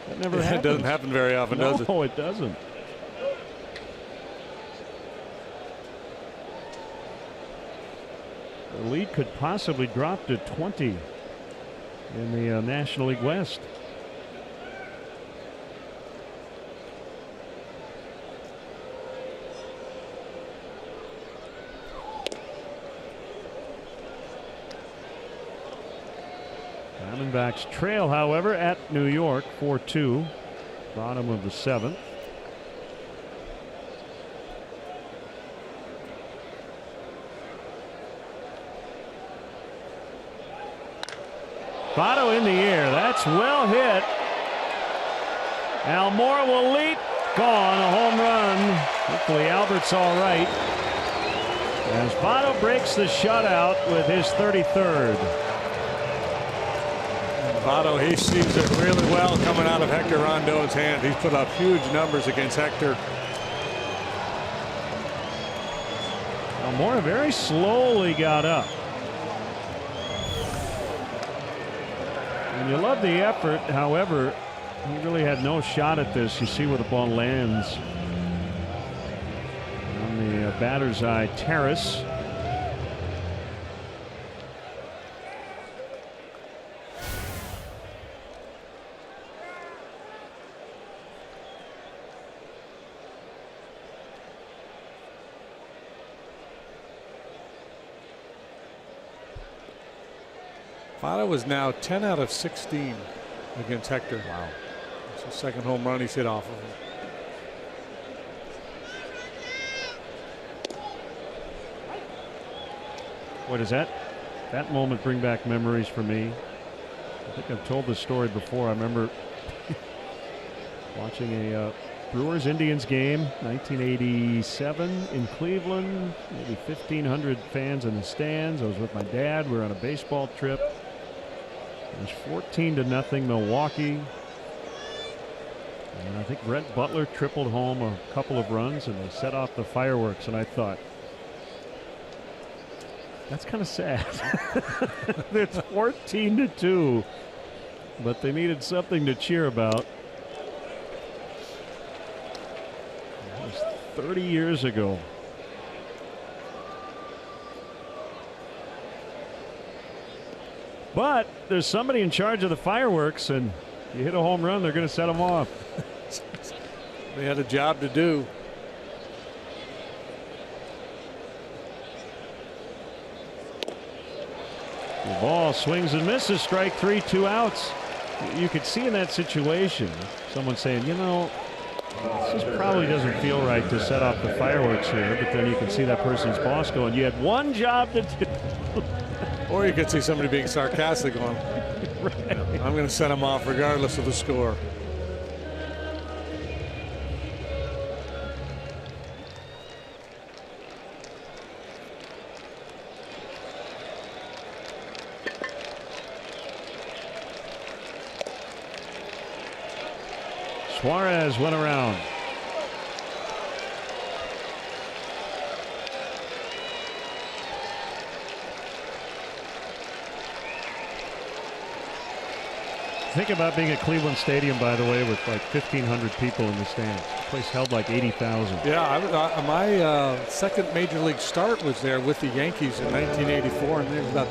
That never happens. It doesn't happen very often, does it? No, it doesn't. The lead could possibly drop to 20 in the National League West. Diamondbacks trail, however, at New York 4-2, bottom of the 7th. Votto in the air. That's well hit. Almora will leap. Gone. A home run. Hopefully Albert's all right. As Votto breaks the shutout with his 33rd. Votto, he sees it really well coming out of Hector Rondon's hand. He's put up huge numbers against Hector. Almora very slowly got up. And you love the effort. However, he really had no shot at this. You see where the ball lands on the batter's eye terrace. Votto is now 10 out of 16 against Hector. Wow. It's the 2nd home run he's hit off of him. What is that? That moment bring back memories for me. I think I've told this story before. I remember watching a Brewers Indians game, 1987 in Cleveland. Maybe 1,500 fans in the stands. I was with my dad. We were on a baseball trip. It was 14-0 Milwaukee. And I think Brett Butler tripled home a couple of runs, and they set off the fireworks. And I thought, that's kind of sad. It's 14-2, but they needed something to cheer about. That was 30 years ago. But there's somebody in charge of the fireworks, and You hit a home run, they're going to set them off. They had a job to do. The ball swings and misses. Strike 3, 2 outs. You could see in that situation someone saying, you know, this just probably doesn't feel right to set off the fireworks here. But then you can see that person's boss going, you had one job to do. Or you could see somebody being sarcastic on, right. I'm going to set them off regardless of the score. Suarez went around. Think about being at Cleveland Stadium, by the way, with like 1,500 people in the stands. The place held like 80,000. Yeah, my second major league start was there with the Yankees in 1984, and there was about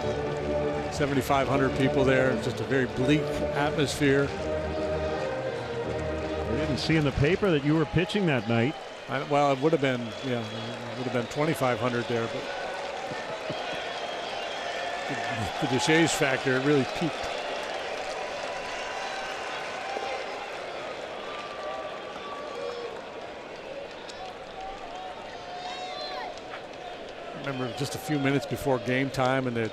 7,500 people there. It was just a very bleak atmosphere. I didn't see in the paper that you were pitching that night. Well, it would have been, yeah, it would have been 2,500 there, but the Deshays factor, it really peaked. I remember just a few minutes before game time, and the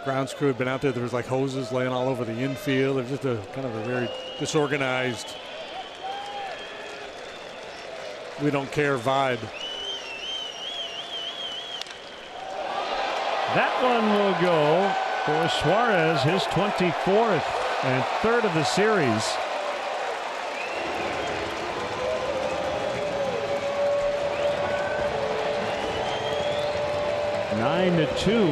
grounds crew had been out there. There was like hoses laying all over the infield. It was just a kind of a very disorganized, we don't care vibe. That one will go for Suarez, his 24th and 3rd of the series. Nine to 2.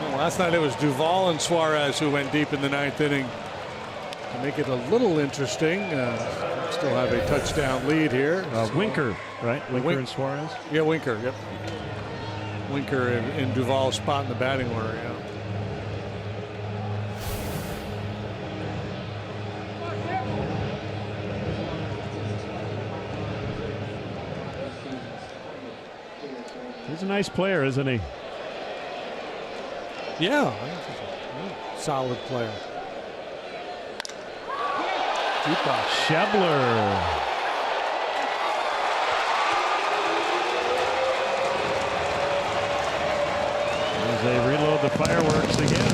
Well, last night it was Duvall and Suarez who went deep in the 9th inning to make it a little interesting. Still have a touchdown lead here. Winker, right? Winker and Suarez? Yeah, Winker, yep. Winker in Duvall's spot in the batting order, yeah. He's a nice player, isn't he? Yeah, solid player. Deep ball. Schebler. As they reload the fireworks again.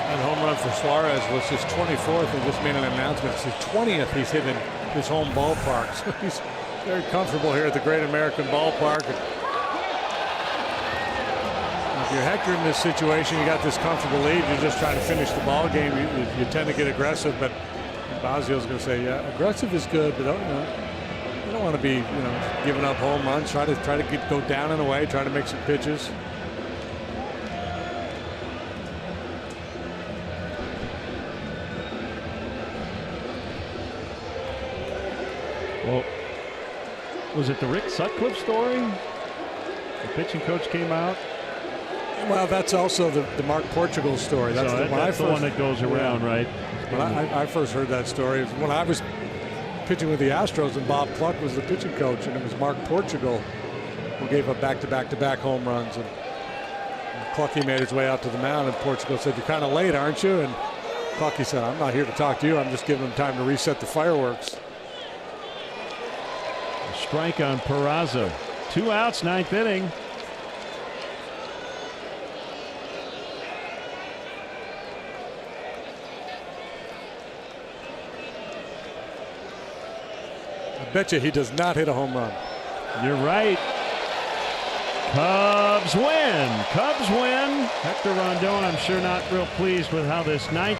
That home run for Suarez was his 24th. He just made an announcement. It's his 20th he's hit in his home ballpark. So he's very comfortable here at the Great American Ballpark. If you're Hector in this situation, you got this comfortable lead, you're just trying to finish the ball game. You tend to get aggressive, but Basio's going to say, yeah, aggressive is good, but you don't want to be, giving up home runs. Try to go down and away, try to make some pitches. Well, was it the Rick Sutcliffe story? The pitching coach came out. Well, that's also the Mark Portugal story. That's, the one that goes around, right? When I first heard that story, when I was pitching with the Astros and Bob Pluck was the pitching coach, and it was Mark Portugal who gave up back-to-back home runs. And Plucky made his way out to the mound, and Portugal said, "You're kind of late, aren't you?" And Plucky said, "I'm not here to talk to you. I'm just giving them time to reset the fireworks." A strike on Peraza. 2 outs, 9th inning. I bet you he does not hit a home run. You're right. Cubs win. Hector Rondon, I'm sure not real pleased with how this 9th